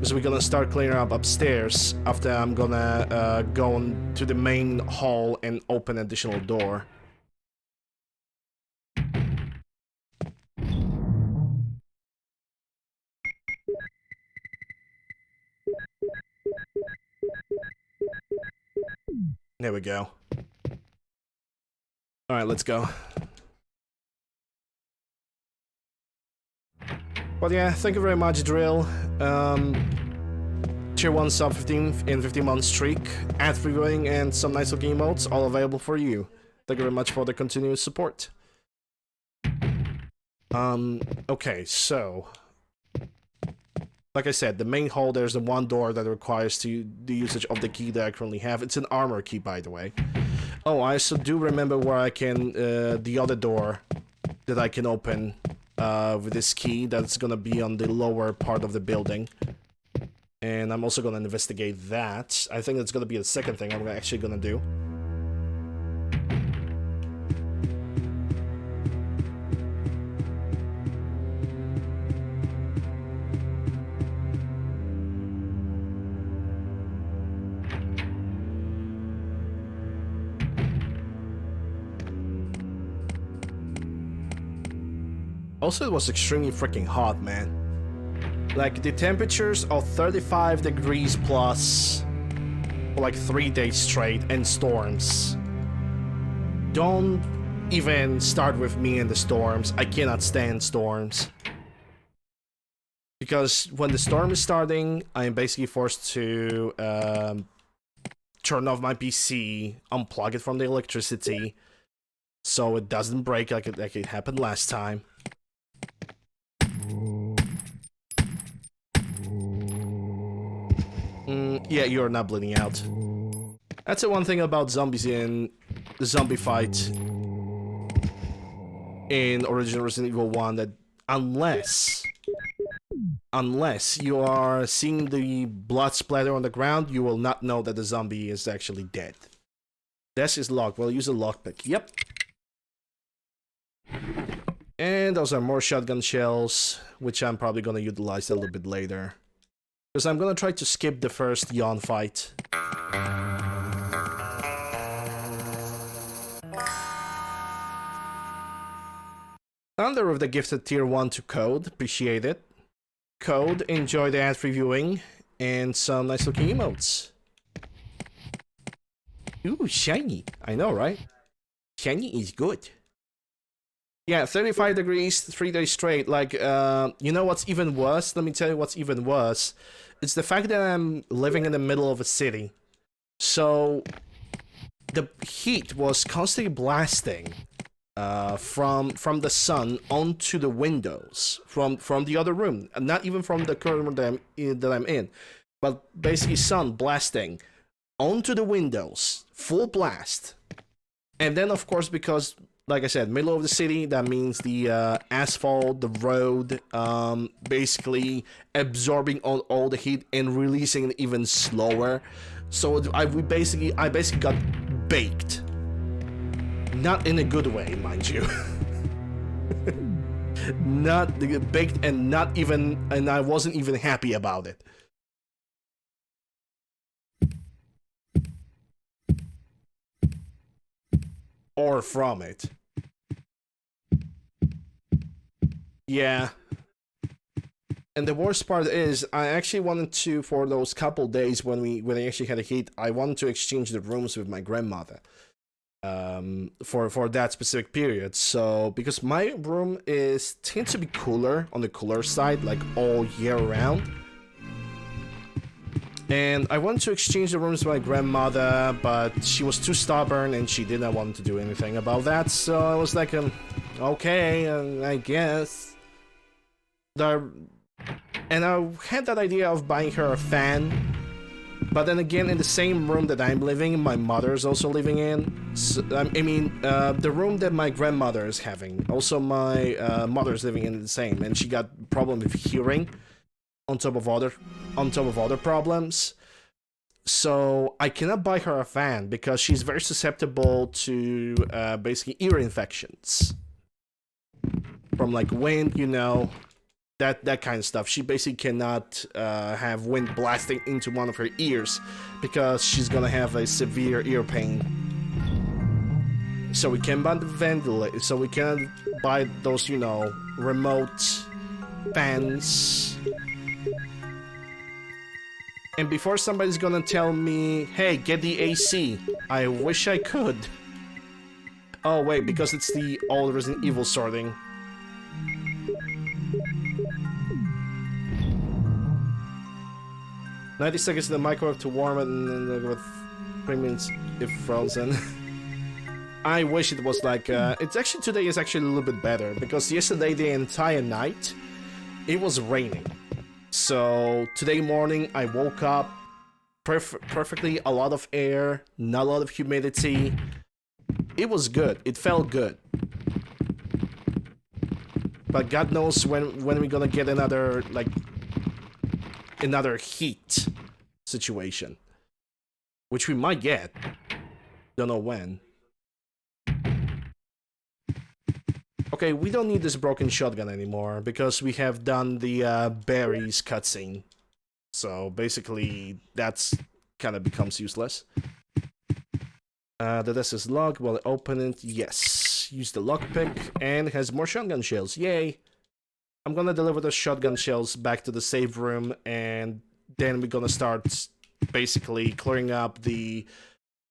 So we're gonna start clearing up upstairs after I'm gonna go on to the main hall and open an additional door. There we go. Alright, let's go. But yeah, thank you very much, Drill. Tier 1 sub 15 in 15-month streak, ad reviewing, and some nice looking emotes, all available for you. Thank you very much for the continuous support. Okay, so... Like I said, the main hall, there's the one door that requires the usage of the key that I currently have. It's an armor key, by the way. Oh, I also do remember where I can, the other door that I can open with this key. That's gonna be on the lower part of the building. And I'm also gonna investigate that. I think that's gonna be the second thing I'm actually gonna do. Also, it was extremely freaking hot, man. Like, the temperatures of 35 degrees plus for like 3 days straight, and storms. Don't even start with me and the storms. I cannot stand storms. Because when the storm is starting, I am basically forced to turn off my PC, unplug it from the electricity, so it doesn't break like it happened last time. Yeah, you're not bleeding out. That's the one thing about zombies in the zombie fight in original Resident Evil 1, that unless you are seeing the blood splatter on the ground, you will not know that the zombie is actually dead. Desk is locked. Well, use a lockpick. Yep. And those are more shotgun shells, which I'm probably gonna utilize a little bit later. Because I'm gonna try to skip the first yawn fight. Thunder with the gifted tier 1 to Code, appreciate it. Code, enjoy the ad reviewing, and some nice looking emotes. Ooh, shiny. I know, right? Shiny is good. Yeah, 35 degrees, 3 days straight. Like, you know what's even worse? Let me tell you what's even worse. It's the fact that I'm living in the middle of a city. So, the heat was constantly blasting from the sun onto the windows from the other room. Not even from the current room that I'm in, but but basically sun blasting onto the windows, full blast. And then, of course, because, like I said, middle of the city, that means the asphalt, the road, basically absorbing all the heat and releasing it even slower. So I basically got baked. Not in a good way, mind you. Not baked, and I wasn't even happy about it. Or from it. Yeah. And the worst part is, I actually wanted to, for those couple days when I actually had a heat, I wanted to exchange the rooms with my grandmother. For that specific period. So, because my room tends to be cooler, on the cooler side, like all year round. And I wanted to exchange the rooms with my grandmother, but she was too stubborn and she didn't want to do anything about that. So I was like, okay, I guess. And I had that idea of buying her a fan. But then again, in the same room that I'm living in, my mother's also living in. So, the room that my grandmother is having. Also, my mother's living in the same, and she got problem with hearing, on top of other problems. So I cannot buy her a fan because she's very susceptible to basically ear infections from like wind, that kind of stuff. She basically cannot have wind blasting into one of her ears because she's gonna have a severe ear pain. So we can buy the ventilator. So we can buy those, remote fans. And before somebody's gonna tell me, hey, get the AC, I wish I could. Oh wait, because it's the old Resident Evil sorting. 90 seconds in the microwave to warm it, and then with 3 minutes if frozen. I wish it was like, today is actually a little bit better, because yesterday the entire night, it was raining. So, today morning I woke up, perfectly, a lot of air, not a lot of humidity. It was good, it felt good. But God knows when we're gonna get another heat situation, which we might get. Don't know when. Okay, we don't need this broken shotgun anymore because we have done the berries cutscene. So basically, that's kind of becomes useless. The desk is locked. Will I open it? Yes. Use the lockpick, and it has more shotgun shells. Yay! I'm gonna deliver the shotgun shells back to the save room, and then we're gonna start basically clearing up the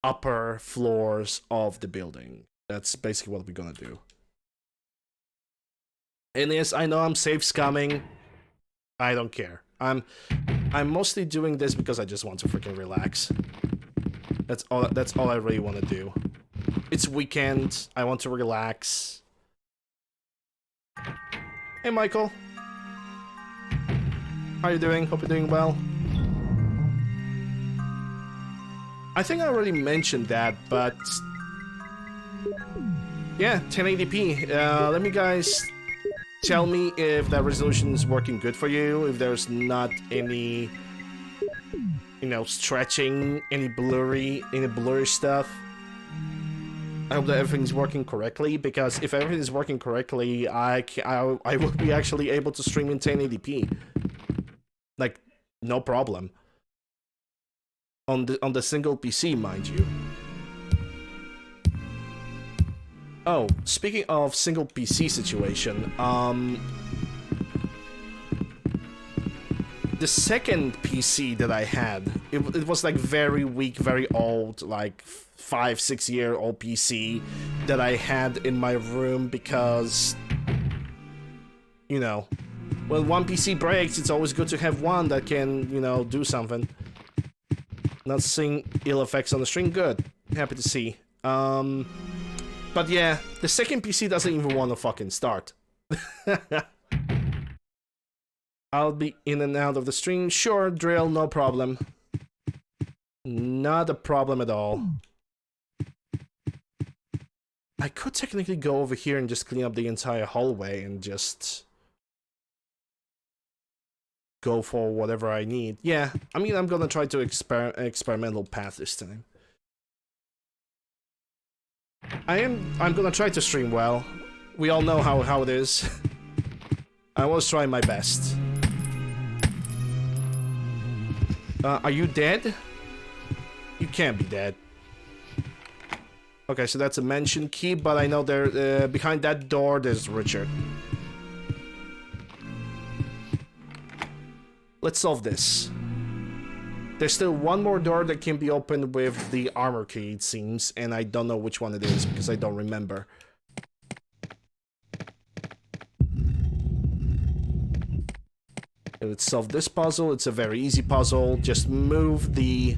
upper floors of the building. That's basically what we're gonna do. And yes, I know I'm save scumming. I don't care. I'm mostly doing this because I just want to freaking relax. That's all I really want to do. It's weekend. I want to relax. Hey, Michael. How are you doing? Hope you're doing well. I think I already mentioned that, but yeah, 1080p. Let me guys tell me if that resolution is working good for you. If there's not any, stretching, any blurry stuff. I hope that everything's working correctly, because if everything is working correctly, I will be actually able to stream in 1080p. Like, no problem. On the single PC, mind you. Oh, speaking of single PC situation, the second PC that I had, it was like very weak, very old, like 5-6-year-old PC that I had in my room because, when one PC breaks, it's always good to have one that can, do something. Not seeing ill effects on the stream, good. Happy to see. But yeah, the second PC doesn't even want to fucking start. I'll be in and out of the stream. Sure, Drill, no problem. Not a problem at all. I could technically go over here and just clean up the entire hallway and just go for whatever I need. Yeah, I mean, I'm gonna try to experimental path this time. I'm gonna try to stream well. We all know how it is. I was trying my best. Are you dead? You can't be dead. Okay, so that's a mention key, but I know there behind that door there's Richard. Let's solve this. There's still one more door that can be opened with the armor key, it seems, and I don't know which one it is because I don't remember. Let's solve this puzzle. It's a very easy puzzle. Just move the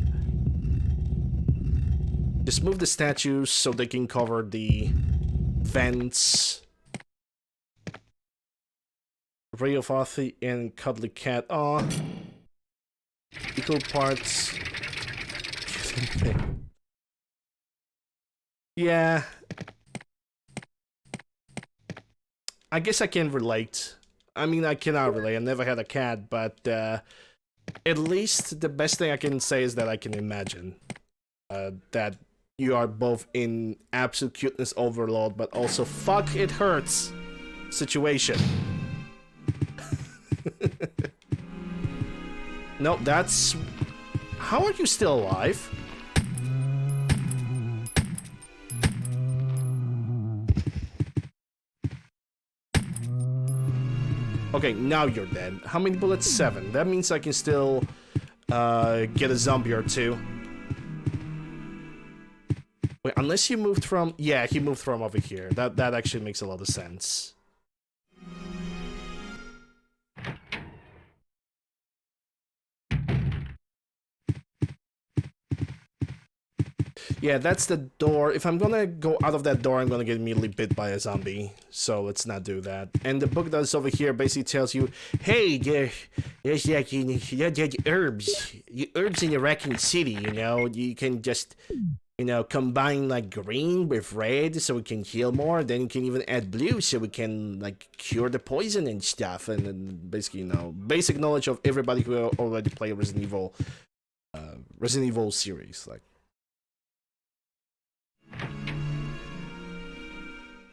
statues so they can cover the vents. Ray of Arthi and Cuddly Cat. Aw. Equal parts. Yeah. I guess I can relate. I mean, I cannot relate. I never had a cat, but at least the best thing I can say is that I can imagine that you are both in absolute cuteness overload, but also fuck it hurts situation. No, that's... How are you still alive? Okay, now you're dead. How many bullets? 7. That means I can still get a zombie or 2. Wait, unless he moved from... Yeah, he moved from over here. That actually makes a lot of sense. Yeah, that's the door. If I'm gonna go out of that door, I'm gonna get immediately bit by a zombie. So let's not do that. And the book that's over here basically tells you, hey, there's like herbs. Herbs in the Raccoon City, you know. You can just, you know, combine like green with red so we can heal more. Then you can even add blue so we can like cure the poison and stuff. And then basically, you know, basic knowledge of everybody who already played Resident Evil series, like.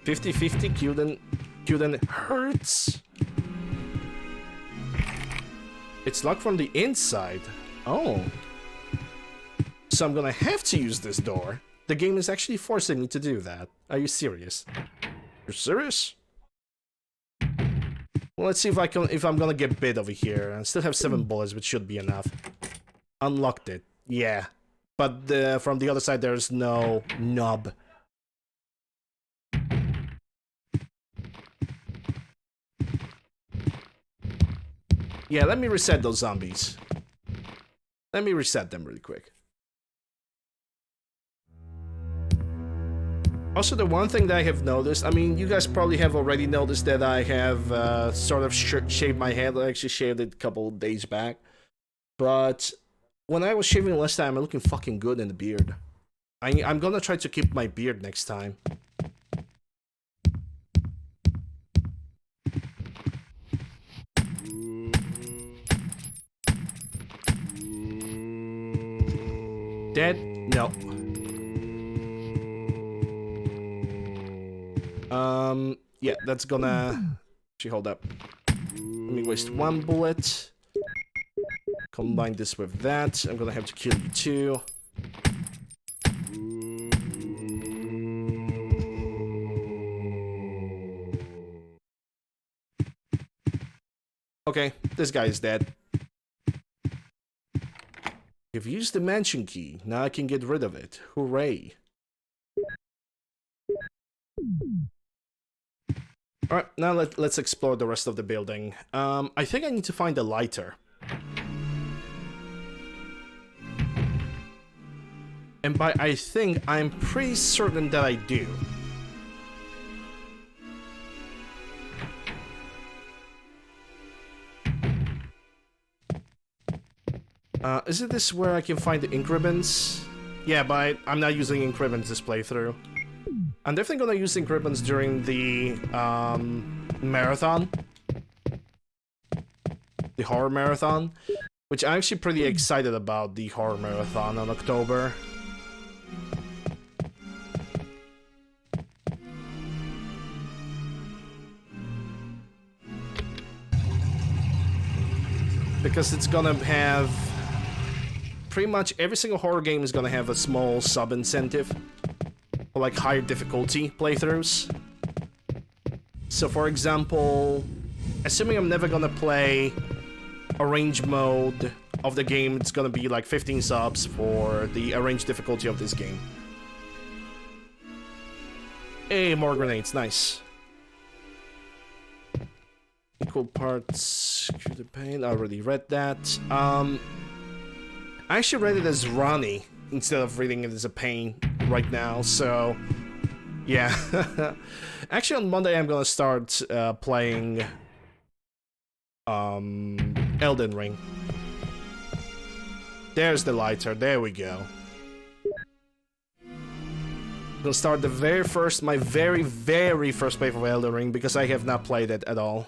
50-50, Kyuden hurts. It's locked from the inside. Oh. So I'm gonna have to use this door. The game is actually forcing me to do that. Are you serious? You're serious? Well, let's see if I'm gonna get bit over here. I still have 7 bullets, which should be enough. Unlocked it. Yeah. But from the other side, there's no knob. Yeah, let me reset those zombies. Let me reset them really quick. Also, the one thing that I have noticed, I mean, you guys probably have already noticed that I have sort of shaved my head. I actually shaved it a couple of days back. But when I was shaving last time, I'm looking fucking good in the beard. I'm gonna try to keep my beard next time. Dead? No. Yeah, that's gonna... Actually, hold up. Let me waste 1 bullet. Combine this with that. I'm gonna have to kill you too. Okay, this guy is dead. You've used the mansion key. Now I can get rid of it. Hooray. Alright, now let's explore the rest of the building. I think I need to find a lighter. And by I think, I'm pretty certain that I do. Is it this where I can find the ink ribbons? Yeah, but I'm not using ink ribbons this playthrough. I'm definitely gonna use ink ribbons during the marathon. The horror marathon. Which I'm actually pretty excited about, the horror marathon in October. Because it's gonna have... Pretty much every single horror game is gonna have a small sub-incentive. For like higher difficulty playthroughs. So for example... Assuming I'm never gonna play arrange mode of the game, it's gonna be like 15 subs for the arranged difficulty of this game. Hey, more grenades, nice. Equal parts, cure the pain, I already read that. I actually read it as Ronnie instead of reading it as a pain right now, so yeah. Actually on Monday I'm gonna start playing Elden Ring. There's the lighter, there we go. I'm gonna start the my very first playthrough of Elden Ring because I have not played it at all.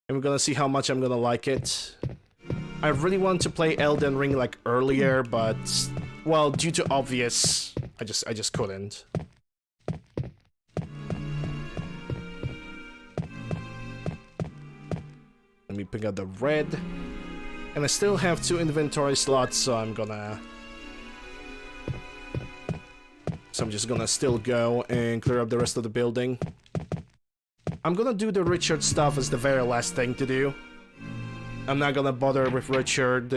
And we're gonna see how much I'm gonna like it. I really want to play Elden Ring like earlier, but well, due to obvious, I just couldn't. Let me pick up the red. And I still have 2 inventory slots, so I'm just gonna still go and clear up the rest of the building. I'm gonna do the Richard stuff as the very last thing to do. I'm not gonna bother with Richard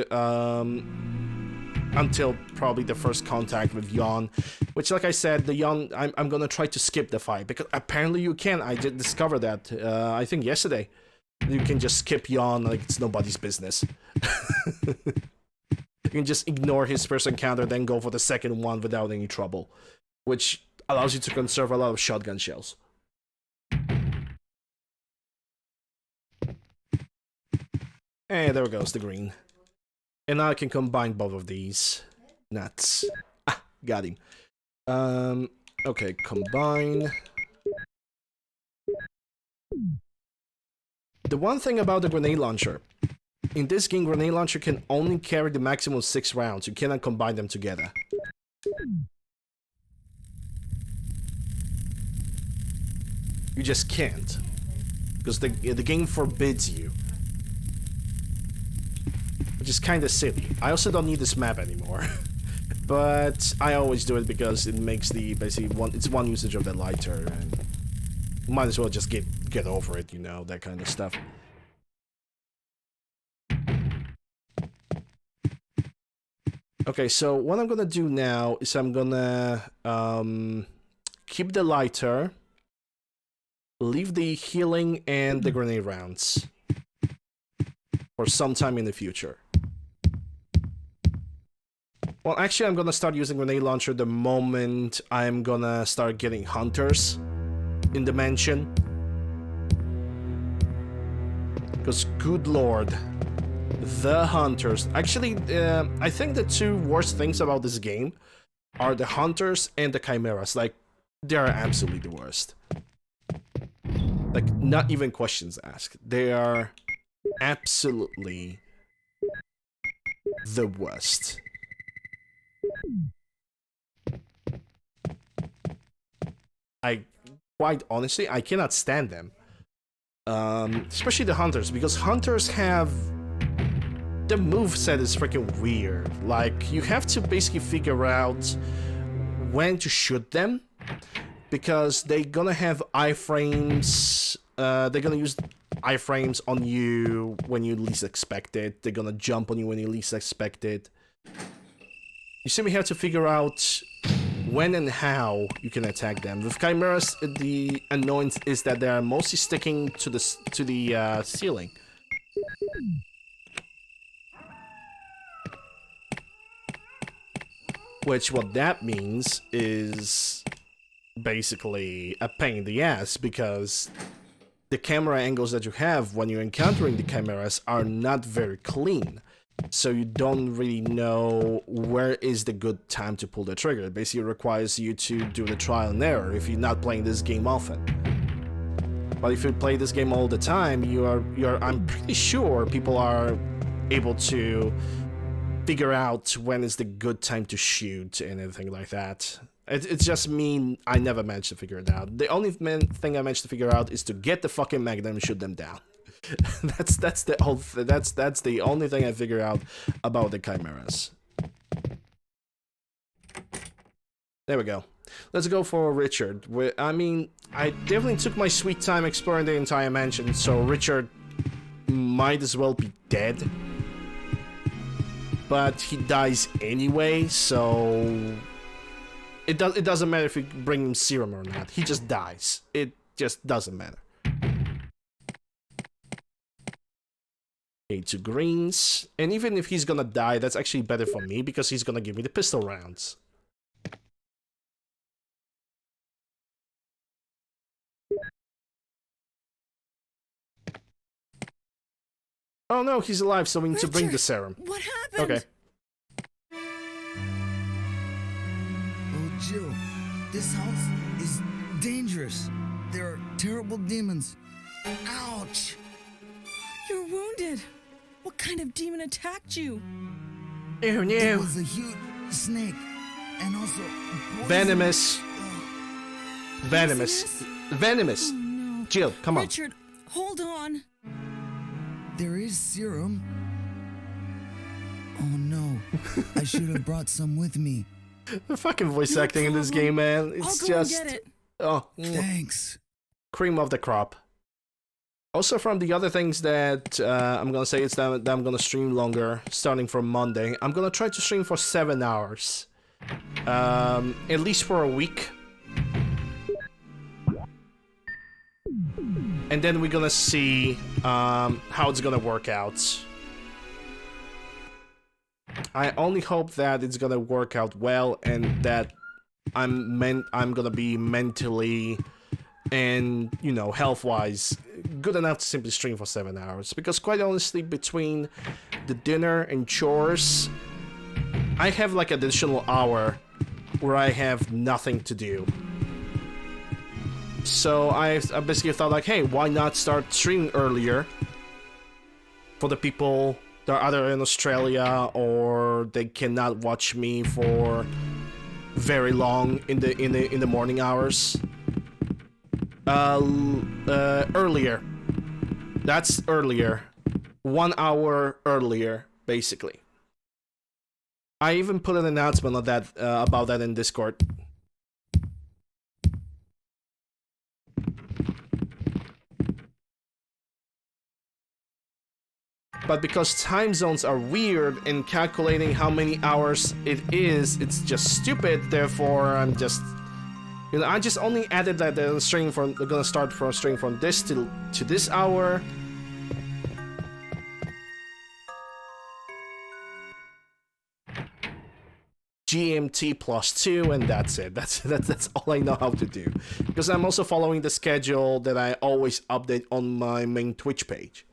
until probably the first contact with Jan. Which, like I said, the Jan, I'm gonna try to skip the fight, because apparently you can. I did discover that, I think yesterday. You can just skip Jan like it's nobody's business. You can just ignore his first encounter, then go for the second one without any trouble. Which allows you to conserve a lot of shotgun shells. And there goes the green. And now I can combine both of these. Nuts. Ah, got him. Okay, combine. The one thing about the grenade launcher. In this game, grenade launcher can only carry the maximum 6 rounds. You cannot combine them together. You just can't. Because the game forbids you. Which is kinda silly. I also don't need this map anymore. But I always do it because it makes the basically it's one usage of the lighter, and might as well just get over it, you know, that kind of stuff. Okay, so what I'm gonna do now is I'm gonna keep the lighter, leave the healing and the grenade rounds for some time in the future. Well, actually, I'm gonna start using grenade launcher the moment I'm gonna start getting hunters in the mansion. Because, good lord, the hunters. Actually, I think the 2 worst things about this game are the hunters and the chimeras. Like, they are absolutely the worst. Like, not even questions asked. They are absolutely the worst. Quite honestly, I cannot stand them. Especially the hunters, because hunters have... The moveset is freaking weird. Like, you have to basically figure out when to shoot them, because they're gonna have iframes. They're gonna use iframes on you when you least expect it. They're gonna jump on you when you least expect it. You simply have to figure out when and how you can attack them. With chimeras, the annoyance is that they are mostly sticking to the ceiling. Which, what that means is basically a pain in the ass, because the camera angles that you have when you're encountering the chimeras are not very clean. So you don't really know where is the good time to pull the trigger. It basically requires you to do the trial and error if you're not playing this game often. But if you play this game all the time, I'm pretty sure people are able to figure out when is the good time to shoot and everything like that. It's just me, I never managed to figure it out. The only thing I managed to figure out is to get the fucking Magnum and shoot them down. that's the only thing I figure out about the chimeras. There we go. Let's go for Richard. I mean, I definitely took my sweet time exploring the entire mansion, so Richard might as well be dead. But he dies anyway, so it doesn't matter if you bring him serum or not. He just dies. It just doesn't matter. Okay, 2 greens. And even if he's gonna die, that's actually better for me because he's gonna give me the pistol rounds. Oh no, he's alive, so we need to bring the serum. What happened? Okay. Oh, Jill, this house is dangerous. There are terrible demons. Ouch! You're wounded. What kind of demon attacked you? Oh It no. was a huge snake, and also poison. Venomous. Venomous. Poisonous? Venomous. Oh no. Jill, come on. Richard, hold on. There is serum. Oh no, I should have brought some with me. The fucking voice No acting in this problem. game, man. I'll It's go just and get it. oh, Thanks. cream of the crop. Also, from the other things that I'm gonna say is that I'm gonna stream longer, starting from Monday. I'm gonna try to stream for 7 hours, at least for a week, and then we're gonna see how it's gonna work out. I only hope that it's gonna work out well and that I'm gonna be mentally and, you know, health-wise good enough to simply stream for 7 hours. Because quite honestly, between the dinner and chores, I have like an additional hour where I have nothing to do. So I basically thought like, hey, why not start streaming earlier for the people that are either in Australia or they cannot watch me for very long in the morning hours. Earlier. That's earlier. 1 hour earlier, basically. I even put an announcement on that about that in Discord. But because time zones are weird and calculating how many hours it is, it's just stupid. Therefore, I'm just, you know, I just only added that the string from they're gonna start from string from this to this hour. GMT +2, and that's it. That's all I know how to do. Because I'm also following the schedule that I always update on my main Twitch page.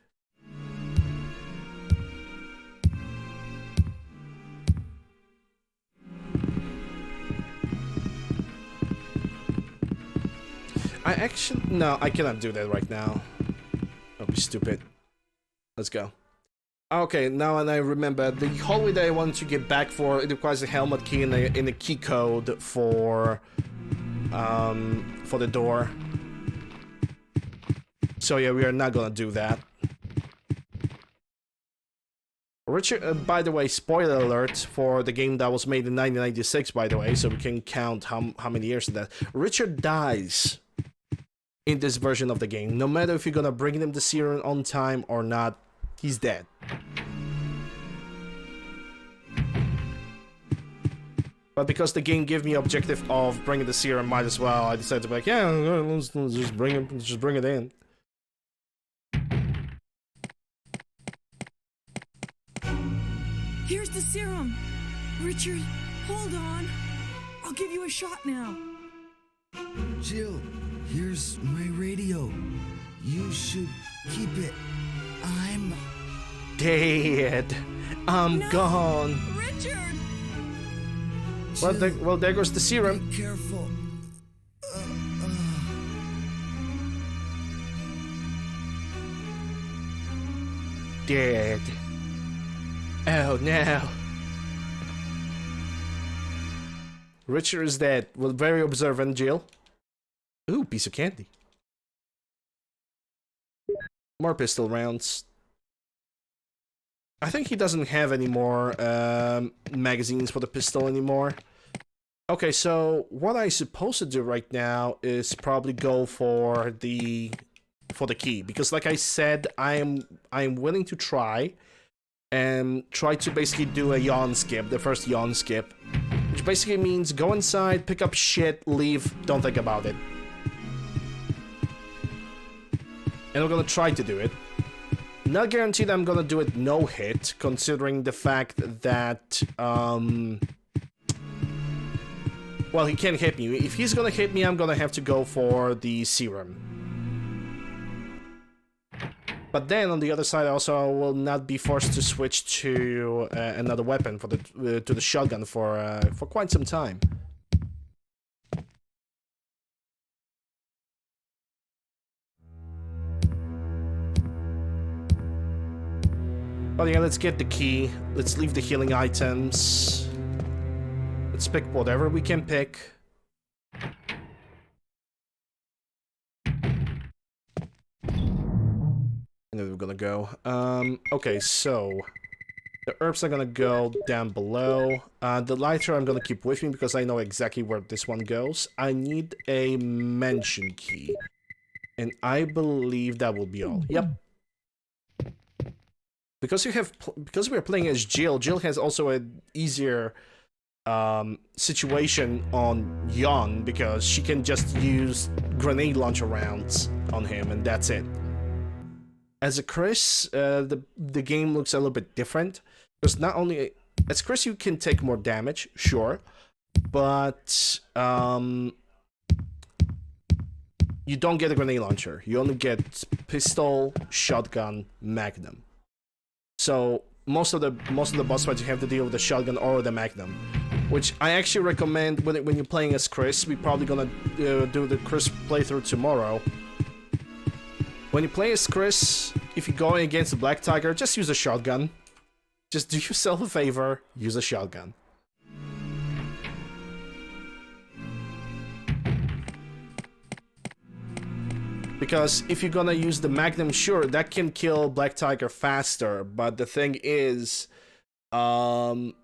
No, I cannot do that right now. That'll be stupid. Let's go. Okay, now and I remember the hallway that I want to get back for. It requires a helmet key and a key code for the door. So yeah, we are not gonna do that. Richard, by the way, spoiler alert for the game that was made in 1996. By the way, so we can count how many years of that. Richard dies in this version of the game. No matter if you're gonna bring him the serum on time or not, he's dead. But because the game gave me objective of bringing the serum, might as well. I decided to be like, yeah, let's just bring it in. Here's the serum. Richard, hold on. I'll give you a shot now. Jill, here's my radio. You should keep it. I'm Dead. I'm No! gone. Richard! Well, there goes the serum. Be careful. Dead. Oh no. Richard is dead. Well, very observant, Jill. Ooh, piece of candy. More pistol rounds. I think he doesn't have any more magazines for the pistol anymore. Okay, so what I'm supposed to do right now is probably go for the key, because like I said, I'm willing to try and try to basically do a yawn skip, the first yawn skip, which basically means go inside, pick up shit, leave, don't think about it. And I'm gonna try to do it. Not guaranteed I'm gonna do it no hit, considering the fact that well, he can't hit me. If he's gonna hit me, I'm gonna have to go for the serum. But then on the other side, also I will not be forced to switch to another weapon for the to the shotgun for quite some time. But yeah, let's get the key. Let's leave the healing items. Let's pick whatever we can pick. And then we're gonna go. Okay, so the herbs are gonna go down below. The lighter I'm gonna keep with me because I know exactly where this one goes. I need a mansion key. And I believe that will be all. Yep. Because we are playing as Jill, Jill has also an easier situation on Jan because she can just use grenade launcher rounds on him and that's it. As a Chris, the game looks a little bit different because not only as Chris you can take more damage, sure, but you don't get a grenade launcher. You only get pistol, shotgun, magnum. So most of the boss fights you have to deal with the shotgun or the magnum, which I actually recommend when you're playing as Chris. We're probably gonna do the Chris playthrough tomorrow. When you play as Chris, if you're going against the Black Tiger, just use a shotgun. Just do yourself a favor, use a shotgun. Because if you're gonna use the Magnum, sure, that can kill Black Tiger faster, but the thing is, Black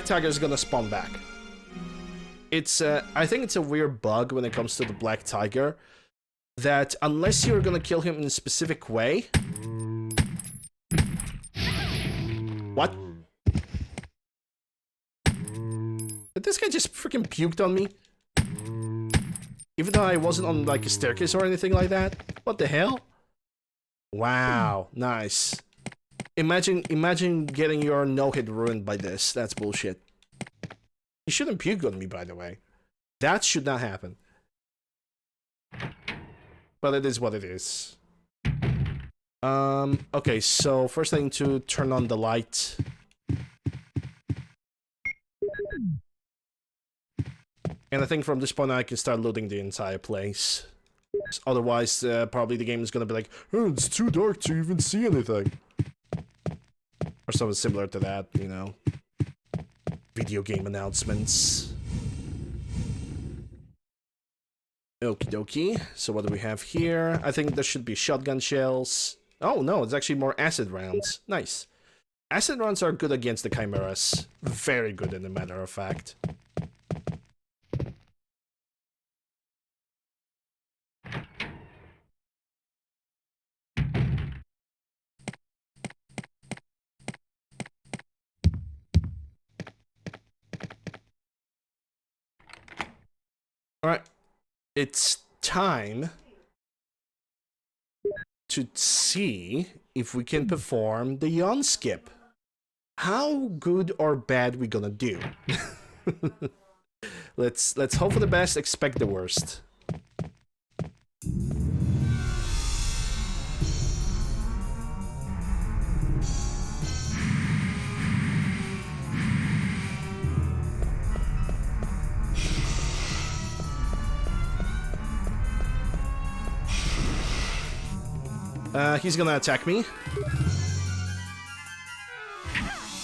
Tiger is gonna spawn back. It's, I think it's a weird bug when it comes to the Black Tiger, that unless you're gonna kill him in a specific way... What? Did this guy just freaking puked on me? Even though I wasn't on, like, a staircase or anything like that? What the hell? Wow, nice. Imagine getting your no-hit ruined by this. That's bullshit. You shouldn't puke on me, by the way. That should not happen. But it is what it is. Okay, so first I need to turn on the light. And I think from this point on I can start looting the entire place. Otherwise, probably the game is gonna be like, oh, it's too dark to even see anything. Or something similar to that, you know. Video game announcements. Okie dokie. So what do we have here? I think there should be shotgun shells. Oh no, it's actually more acid rounds. Nice. Acid rounds are good against the chimeras. Very good, in a matter of fact. Alright, it's time to see if we can perform the yawn skip. How good or bad we gonna do? Let's hope for the best, expect the worst. He's gonna attack me.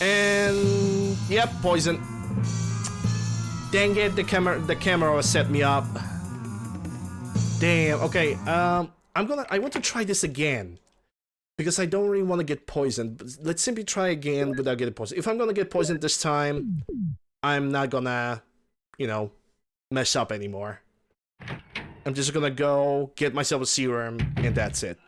And yep, poison. Dang it, the camera set me up. Damn. Okay. I want to try this again because I don't really want to get poisoned. But let's simply try again without getting poisoned. If I'm gonna get poisoned this time, I'm not gonna, you know, mess up anymore. I'm just gonna go get myself a serum and that's it.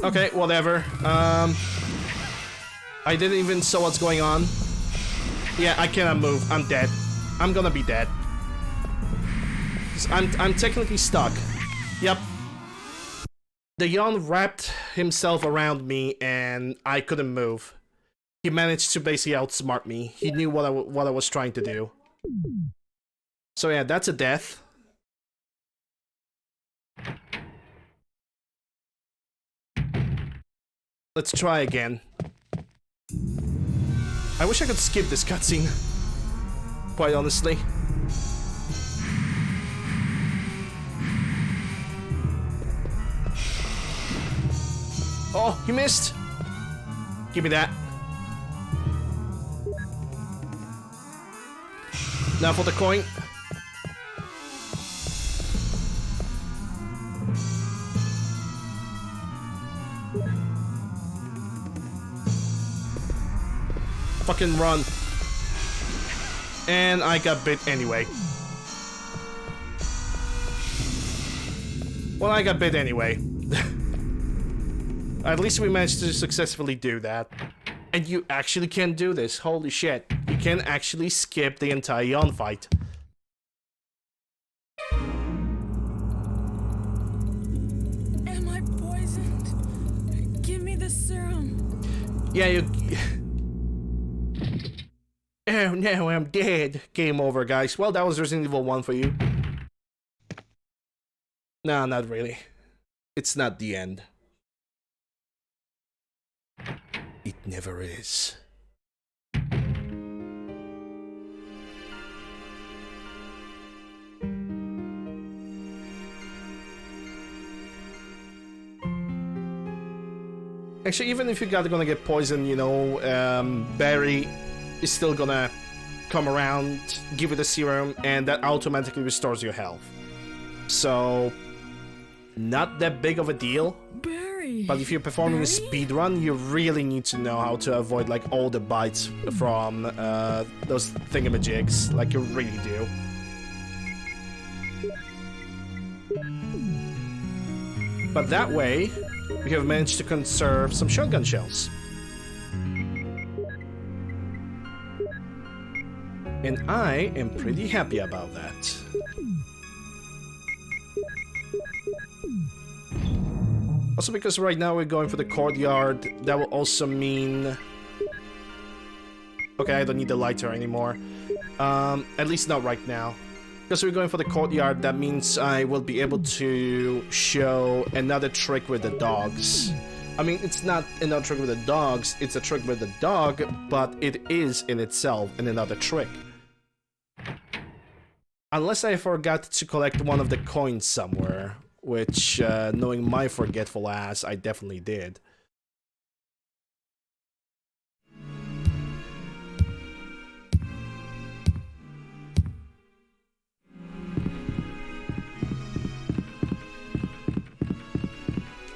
Okay, whatever. I didn't even saw what's going on. Yeah, I cannot move. I'm dead. I'm gonna be dead. I'm technically stuck. Yep. The yawn wrapped himself around me and I couldn't move. He managed to basically outsmart me. He knew what I was trying to do. So yeah, that's a death. Let's try again. I wish I could skip this cutscene. Quite honestly. Oh, he missed! Give me that. Now for the coin. Fucking run. And I got bit anyway. Well, I got bit anyway. At least we managed to successfully do that. And you actually can do this. Holy shit. You can actually skip the entire yawn fight. Am I poisoned? Give me the serum. Yeah, you... Oh no, I'm dead. Game over, guys. Well, that was Resident Evil 1 for you. No, not really. It's not the end. It never is. Actually, even if you're gonna get poisoned, you know, Barry is still gonna come around, give it a serum, and that automatically restores your health. So, not that big of a deal. Barry. But if you're performing a speed run, you really need to know how to avoid like all the bites from those thingamajigs, like you really do. But that way, we have managed to conserve some shotgun shells. And I am pretty happy about that. Also, because right now we're going for the courtyard, that will also mean... Okay, I don't need the lighter anymore. At least not right now. Because we're going for the courtyard, that means I will be able to show another trick with the dogs. I mean, it's not another trick with the dogs, it's a trick with the dog, but it is in itself another trick. Unless I forgot to collect one of the coins somewhere, which, knowing my forgetful ass, I definitely did.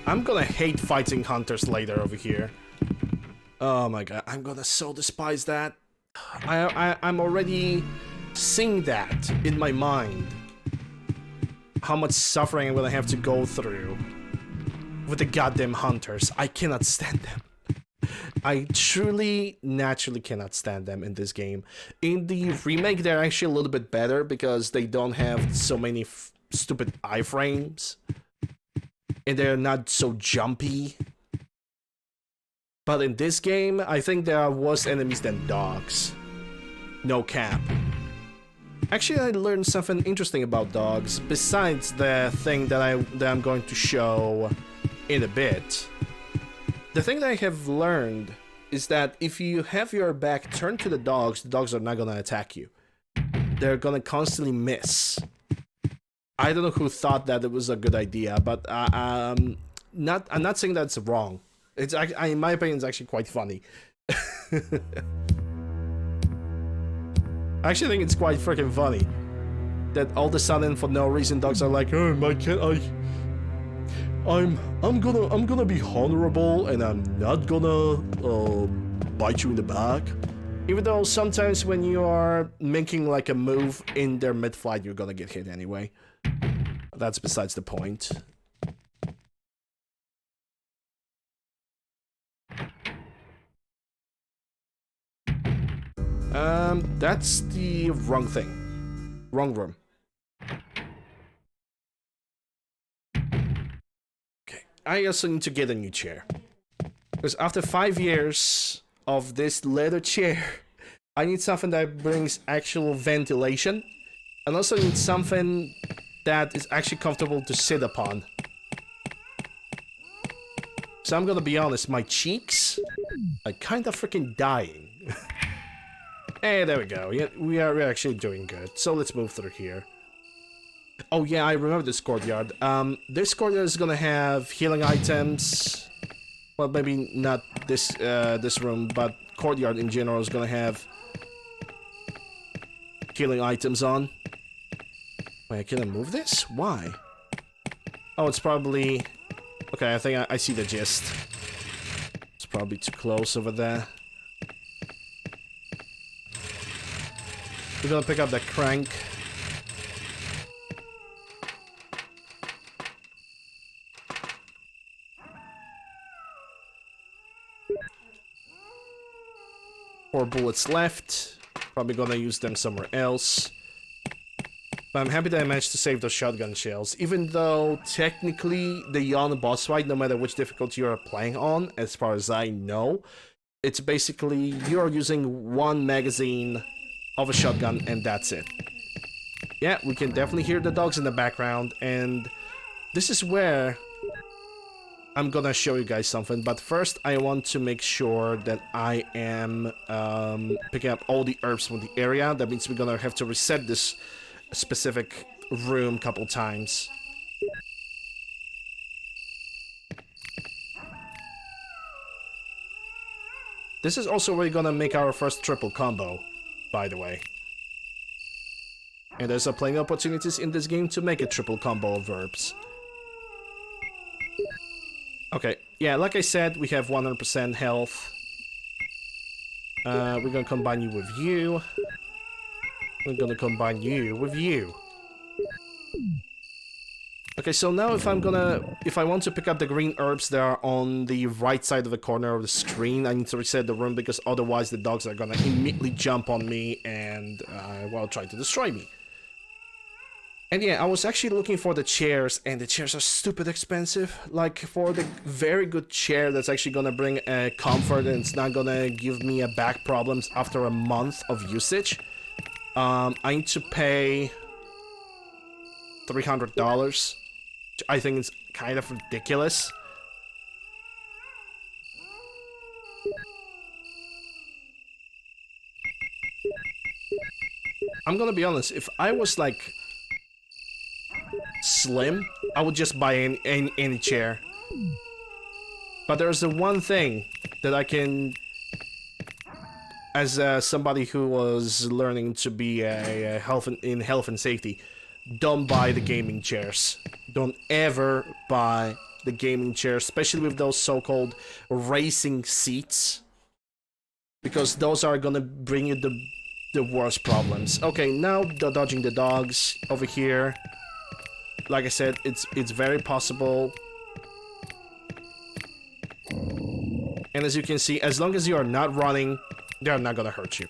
I'm gonna hate fighting hunters later over here. Oh my god, I'm gonna so despise that. I'm already seeing that in my mind. How much suffering I'm gonna have to go through with the goddamn hunters. I cannot stand them. I truly, naturally cannot stand them in this game. In the remake, they're actually a little bit better because they don't have so many stupid iframes. And they're not so jumpy. But in this game, I think there are worse enemies than dogs. No cap. Actually, I learned something interesting about dogs, besides the thing that I'm going to show in a bit. The thing that I have learned is that if you have your back turned to the dogs are not gonna attack you. They're gonna constantly miss. I don't know who thought that it was a good idea, but I'm not saying that's wrong. It's in my opinion, it's actually quite funny. I actually think it's quite freaking funny that all of a sudden, for no reason, dogs are like, "Oh, my cat, I'm gonna be honorable and I'm not gonna bite you in the back." Even though sometimes when you are making like a move in their mid-flight, you're gonna get hit anyway. That's besides the point. That's the wrong thing. Wrong room. Okay, I also need to get a new chair. Because after 5 years of this leather chair, I need something that brings actual ventilation. And also need something that is actually comfortable to sit upon. So I'm gonna be honest, my cheeks are kind of freaking dying. Hey, there we go. Yeah, we're actually doing good. So let's move through here. Oh yeah, I remember this courtyard. This courtyard is gonna have healing items. Well, maybe not this this room, but courtyard in general is gonna have healing items on. Wait, can I move this? Why? Oh, it's probably... Okay, I think I see the gist. It's probably too close over there. We're gonna pick up the crank. Four bullets left. Probably gonna use them somewhere else. But I'm happy that I managed to save those shotgun shells. Even though, technically, the Yawn boss fight, no matter which difficulty you're playing on, as far as I know, it's basically you're using one magazine of a shotgun and that's it. Yeah, we can definitely hear the dogs in the background, and this is where I'm gonna show you guys something. But first, I want to make sure that I am picking up all the herbs from the area. That means we're gonna have to reset this specific room a couple times. This is also where we're gonna make our first triple combo, by the way. And there's plenty of opportunities in this game to make a triple combo of herbs. Okay, yeah, like I said, we have 100% health. We're gonna combine you with you. We're gonna combine you with you. Okay, so now if I want to pick up the green herbs that are on the right side of the corner of the screen, I need to reset the room because otherwise the dogs are gonna immediately jump on me and, well, try to destroy me. And yeah, I was actually looking for the chairs, and the chairs are stupid expensive. Like, for the very good chair that's actually gonna bring comfort and it's not gonna give me back problems after a month of usage, I need to pay $300. I think it's kind of ridiculous. I'm gonna be honest, if I was like slim, I would just buy any chair. But there's the one thing that I can, as somebody who was learning to be a health and safety, don't buy the gaming chairs. Don't ever buy the gaming chairs, especially with those so-called racing seats, because those are gonna bring you the worst problems. Okay, now dodging the dogs over here. Like I said, it's very possible. And as you can see, as long as you are not running, they're not gonna hurt you.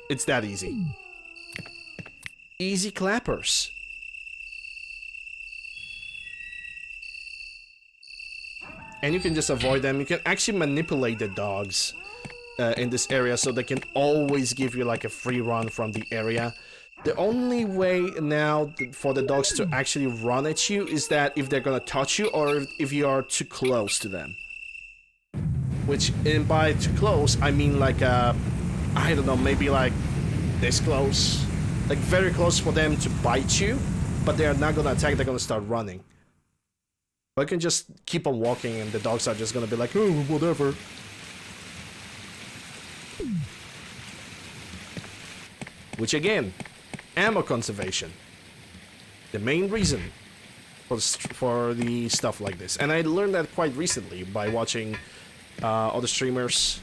It's that easy. Easy clappers. And you can just avoid them. You can actually manipulate the dogs in this area so they can always give you like a free run from the area. The only way now for the dogs to actually run at you is that if they're gonna touch you or if you are too close to them. Which, and by too close, I mean like, I don't know, maybe like this close. Like very close for them to bite you, but they're not gonna attack, they're gonna start running. But you can just keep on walking and the dogs are just gonna be like, oh, whatever. Which again, ammo conservation. The main reason for the stuff like this. And I learned that quite recently by watching other streamers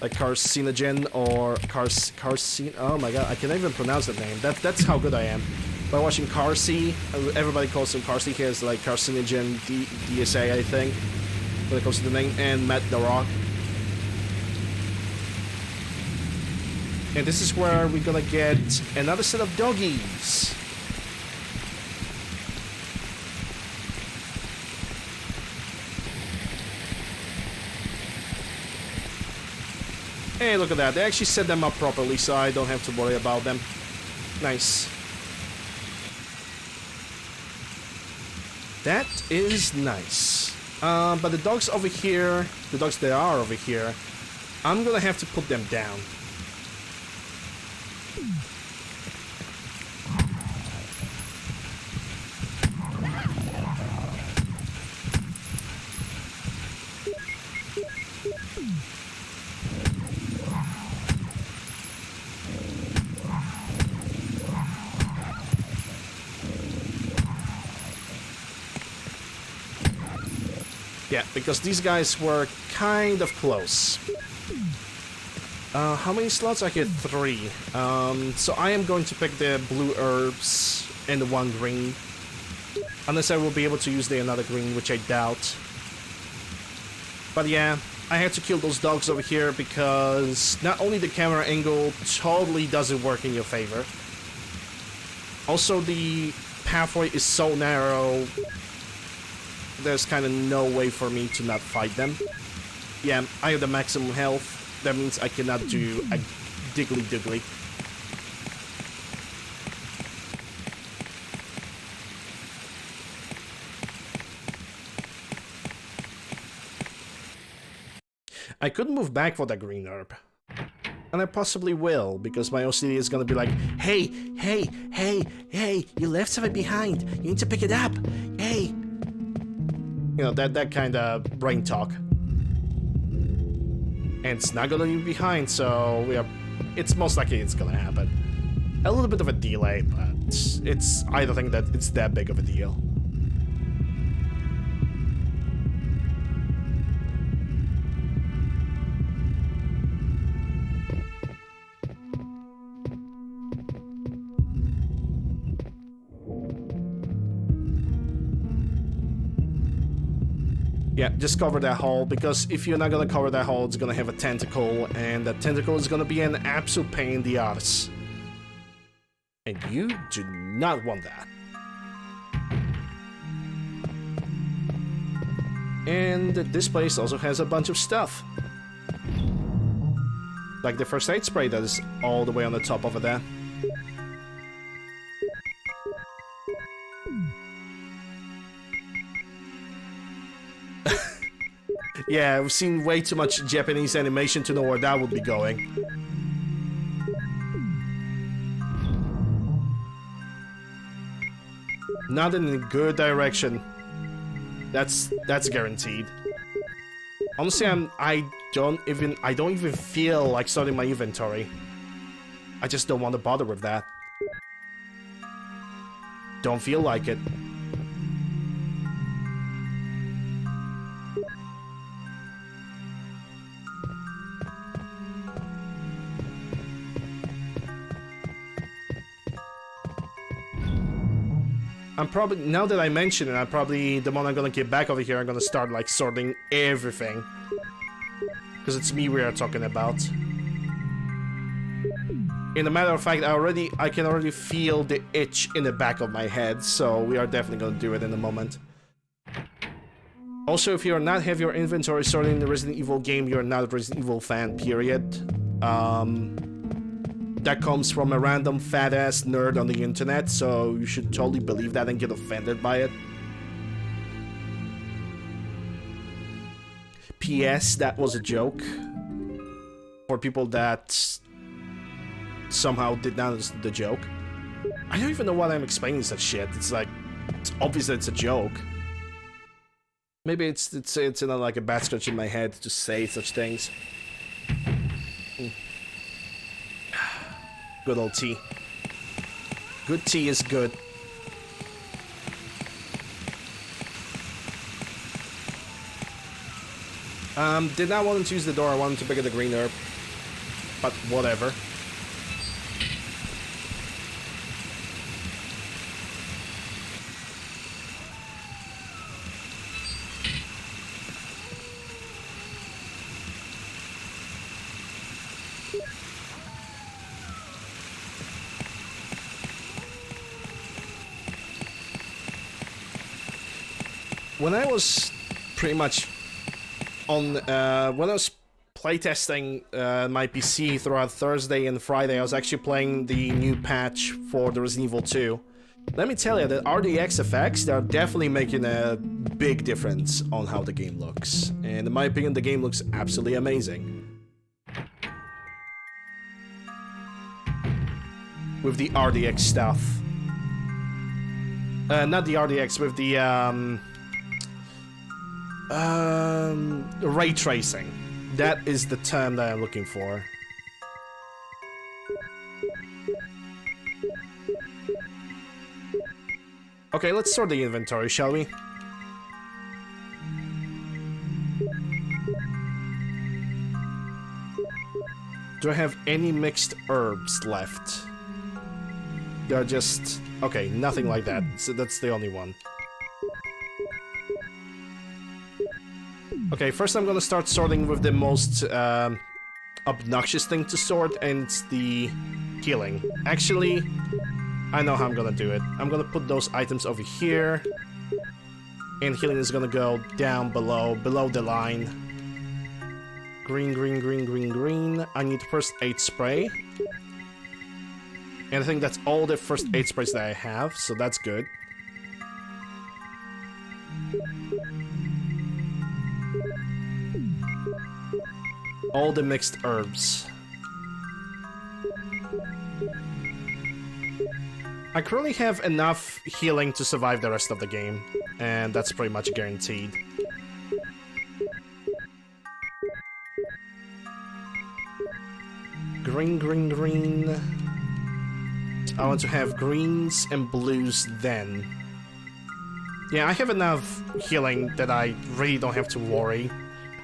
like Carcinogen or Carcin. Oh my god, I can't even pronounce the name. That's how good I am. By watching Carcy, everybody calls him Carcy. He has like Carcinogen DSA, I think, when it comes to the name, and Matt the Rock. And this is where we're gonna get another set of doggies. Hey, look at that. They actually set them up properly, so I don't have to worry about them. Nice. That is nice. But the dogs over here, the dogs that are over here, I'm gonna have to put them down. Yeah, because these guys were kind of close. How many slots? I get 3. So I am going to pick the blue herbs and the 1 green. Unless I will be able to use the another green, which I doubt. But yeah, I had to kill those dogs over here because not only the camera angle totally doesn't work in your favor. Also, the pathway is so narrow. There's kind of no way for me to not fight them. Yeah, I have the maximum health. That means I cannot do a diggly. I could move back for the green herb. And I possibly will, because my OCD is gonna be like, hey, you left something behind. You need to pick it up. Hey. You know, that kind of brain talk. And it's not gonna leave behind, so it's most likely it's gonna happen. A little bit of a delay, but I don't think that it's that big of a deal. Yeah, just cover that hole, because if you're not gonna cover that hole, it's gonna have a tentacle, and that tentacle is gonna be an absolute pain in the ass. And you do not want that. And this place also has a bunch of stuff. Like the first aid spray that is all the way on the top over there. Yeah, we've seen way too much Japanese animation to know where that would be going. Not in a good direction. That's guaranteed. Honestly, I don't even feel like starting my inventory. I just don't want to bother with that. Don't feel like it. I'm probably, now that I mention it, the moment I'm gonna get back over here, I'm gonna start like sorting everything. Because it's me we are talking about. In a matter of fact, I can already feel the itch in the back of my head, so we are definitely gonna do it in a moment. Also, if you are not have your inventory sorted in the Resident Evil game, you're not a Resident Evil fan, period. that comes from a random fat-ass nerd on the internet, so you should totally believe that and get offended by it. P.S. That was a joke. For people that somehow did not understand the joke. I don't even know why I'm explaining such shit. It's like, it's obvious that it's a joke. Maybe it's in a, like a bad scratch in my head to say such things. Good old tea. Good tea is good. Did not want to use the door, I wanted to pick up the green herb. But whatever. When I was pretty much on, when I was playtesting my PC throughout Thursday and Friday, I was actually playing the new patch for the Resident Evil 2. Let me tell you that RDX effects, they're definitely making a big difference on how the game looks. And in my opinion, the game looks absolutely amazing. With the RDX stuff. Not the RDX, with the, ray tracing. That is the term that I'm looking for. Okay, let's sort the inventory, shall we? Do I have any mixed herbs left? They're just... okay, nothing like that. So that's the only one. Okay, first I'm gonna start sorting with the most obnoxious thing to sort, and it's the healing. Actually, I know how I'm gonna do it. I'm gonna put those items over here, and healing is gonna go down below the line. Green, green, green, green, green. I need first aid spray. And I think that's all the first aid sprays that I have, so that's good. All the mixed herbs. I currently have enough healing to survive the rest of the game, and that's pretty much guaranteed. Green, green, green. I want to have greens and blues then. Yeah, I have enough healing that I really don't have to worry.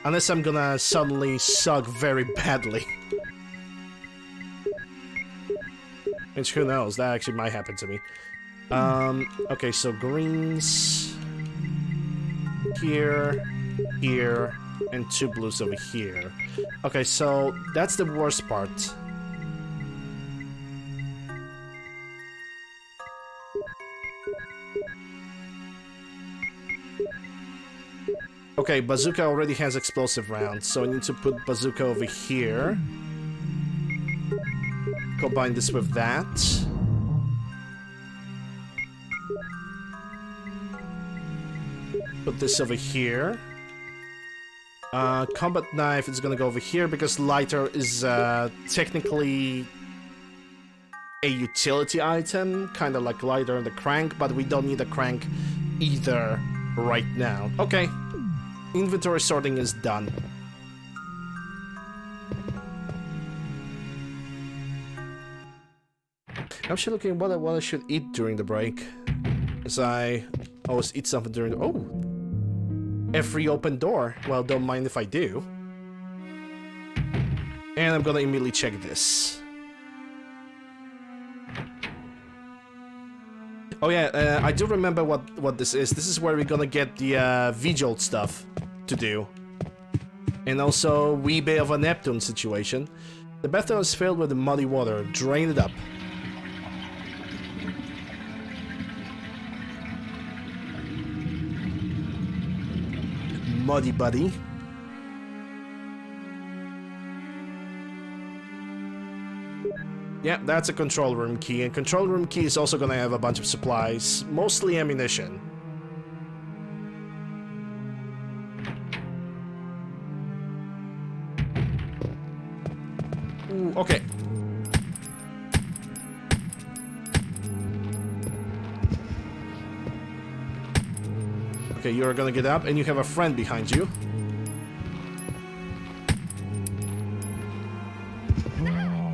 Unless I'm gonna suddenly suck very badly. Which, who knows, that actually might happen to me. Okay, so greens... here, here, and 2 blues over here. Okay, so that's the worst part. Okay, bazooka already has explosive rounds, so I need to put bazooka over here. Combine this with that. Put this over here. Combat knife is gonna go over here because lighter is technically a utility item, kind of like lighter and the crank, but we don't need a crank either right now. Okay. Inventory sorting is done. I'm actually looking at what I should eat during the break. As I always eat something during the... oh! A free open door. Well, don't mind if I do. And I'm gonna immediately check this. Oh yeah, I do remember what this is. This is where we're gonna get the Vigil stuff to do. And also, wee bit of a Neptune situation. The bathtub is filled with muddy water. Drain it up. Muddy buddy. Yeah, that's a control room key, and control room key is also gonna have a bunch of supplies, mostly ammunition. Ooh, okay. Okay, you're gonna get up, and you have a friend behind you.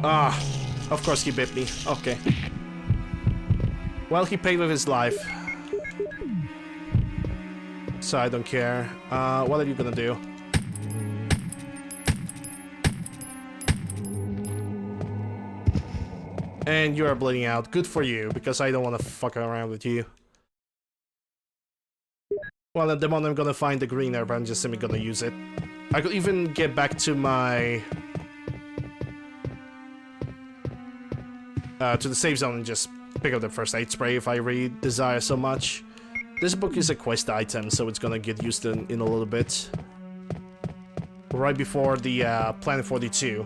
Ah, of course he bit me. Okay. Well, he paid with his life. So I don't care. What are you gonna do? And you are bleeding out. Good for you, because I don't want to fuck around with you. Well, at the moment I'm gonna find the green herb, I'm just simply gonna use it. I could even get back to my... to the save zone and just pick up the first aid spray if I really desire so much. This book is a quest item, so it's gonna get used in a little bit. Right before the Planet 42.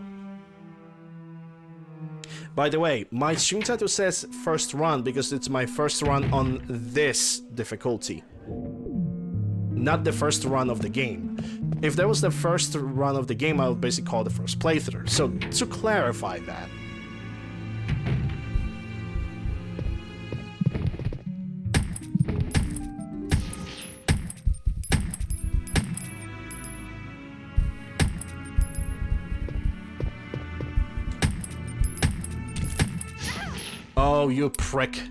By the way, my stream title says first run because it's my first run on this difficulty. Not the first run of the game. If that was the first run of the game, I would basically call it the first playthrough. So, to clarify that. Oh, you prick.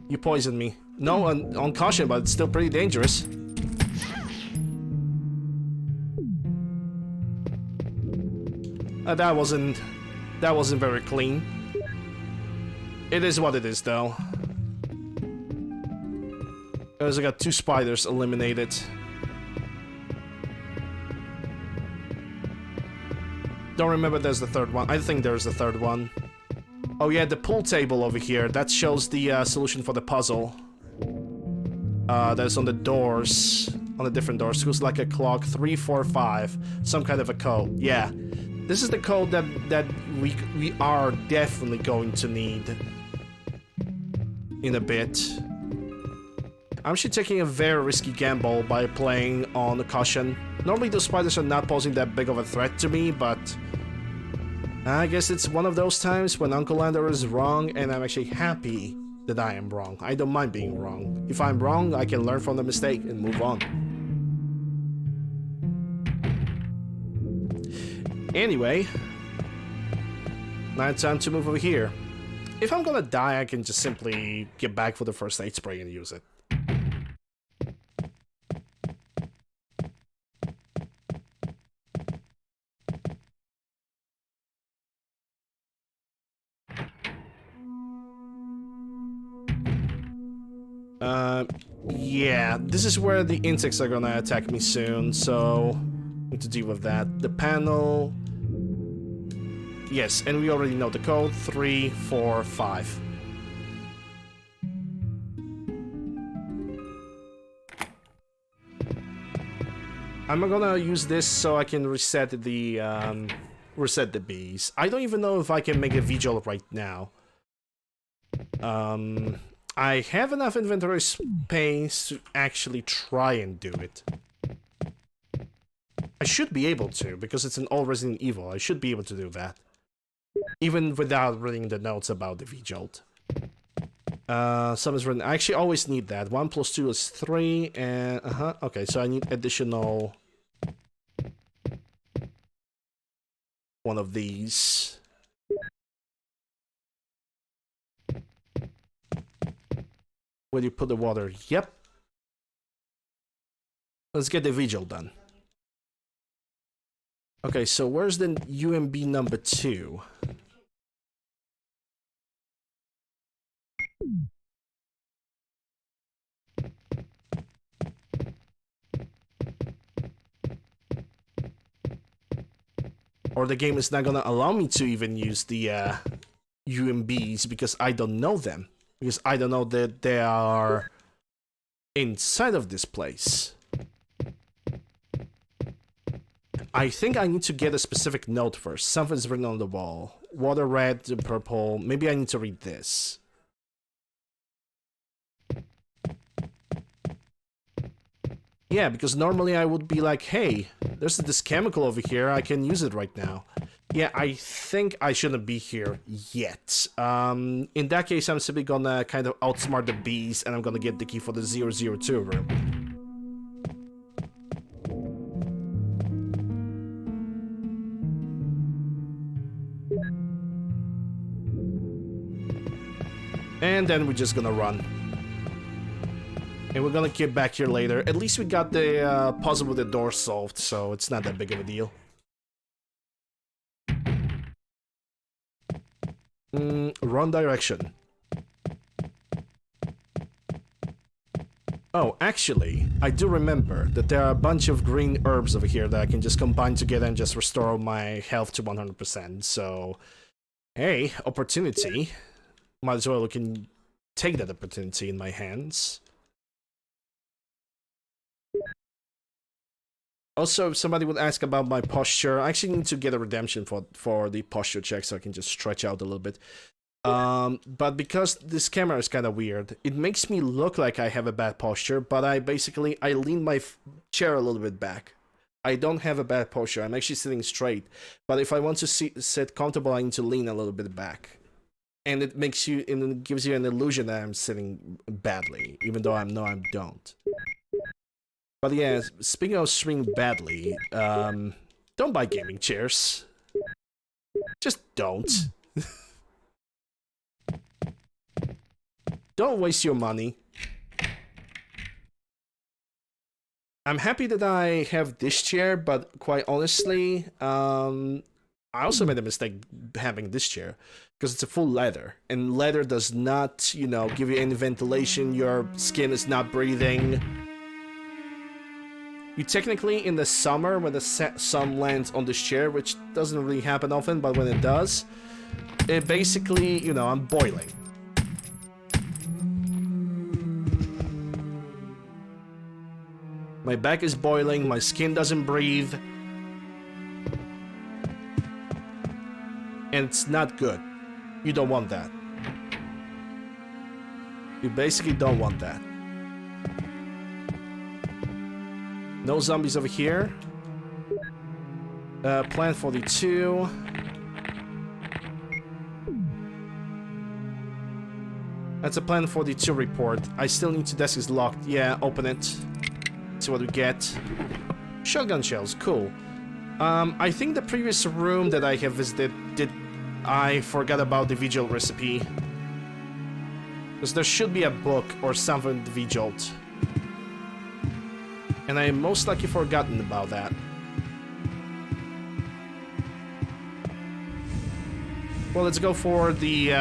You poisoned me. No, on caution, but it's still pretty dangerous. That wasn't very clean. It is what it is, though. I got 2 spiders eliminated. Don't remember there's the third one. I think there's the third one. Oh yeah, the pool table over here. That shows the solution for the puzzle. That's on the doors. On the different doors. It was like a clock. 3, 4, 5. Some kind of a code. Yeah. This is the code that we are definitely going to need in a bit. I'm actually taking a very risky gamble by playing on caution. Normally those spiders are not posing that big of a threat to me, but I guess it's one of those times when UncleLander is wrong and I'm actually happy that I am wrong. I don't mind being wrong. If I'm wrong, I can learn from the mistake and move on. Anyway, now it's time to move over here. If I'm gonna die, I can just simply get back for the first aid spray and use it. Yeah, this is where the insects are gonna attack me soon, so I need to deal with that. The panel... Yes, and we already know the code, 3, 4, 5. I'm gonna use this so I can reset the bees. I don't even know if I can make a vigil right now. I have enough inventory space to actually try and do it. I should be able to, because it's an old Resident Evil. I should be able to do that. Even without reading the notes about the vigil. Some is written. I actually always need that. 1 + 2 is 3, and okay, so I need additional one of these. Where do you put the water? Yep. Let's get the vigil done. Okay, so where's the UMB number 2? Or the game is not gonna allow me to even use the UMBs because I don't know them. Because I don't know that they are inside of this place. I think I need to get a specific note first. Something's written on the wall. Water red, purple. Maybe I need to read this. Yeah, because normally I would be like, hey, there's this chemical over here, I can use it right now. Yeah, I think I shouldn't be here yet. In that case, I'm simply gonna kind of outsmart the bees, and I'm gonna get the key for the 002 room. And then we're just gonna run. And we're gonna get back here later. At least we got the puzzle with the door solved, so it's not that big of a deal. Wrong direction. Oh, actually, I do remember that there are a bunch of green herbs over here that I can just combine together and just restore my health to 100%. So, hey, opportunity. Might as well we can take that opportunity in my hands. Also, if somebody would ask about my posture, I actually need to get a redemption for the posture check so I can just stretch out a little bit. But because this camera is kind of weird, it makes me look like I have a bad posture, but I lean my chair a little bit back. I don't have a bad posture, I'm actually sitting straight. But if I want to sit comfortable, I need to lean a little bit back. And it gives you an illusion that I'm sitting badly, even though I know I don't. But yeah, speaking of sitting badly, don't buy gaming chairs. Just don't. Don't waste your money. I'm happy that I have this chair, but quite honestly, I also made a mistake having this chair. Because it's a full leather, and leather does not, you know, give you any ventilation, your skin is not breathing. You technically, in the summer, when the sun lands on this chair, which doesn't really happen often, but when it does, it basically, you know, I'm boiling. My back is boiling, my skin doesn't breathe. And it's not good. You don't want that. You basically don't want that. No zombies over here. Plan 42. That's a Plan 42 report. I still need to desk is locked. Yeah, open it. See what we get. Shotgun shells, cool. I think the previous room that I have visited I forgot about the vigil recipe. Because there should be a book or something with vigiled. And I most likely forgotten about that. Well, let's go for the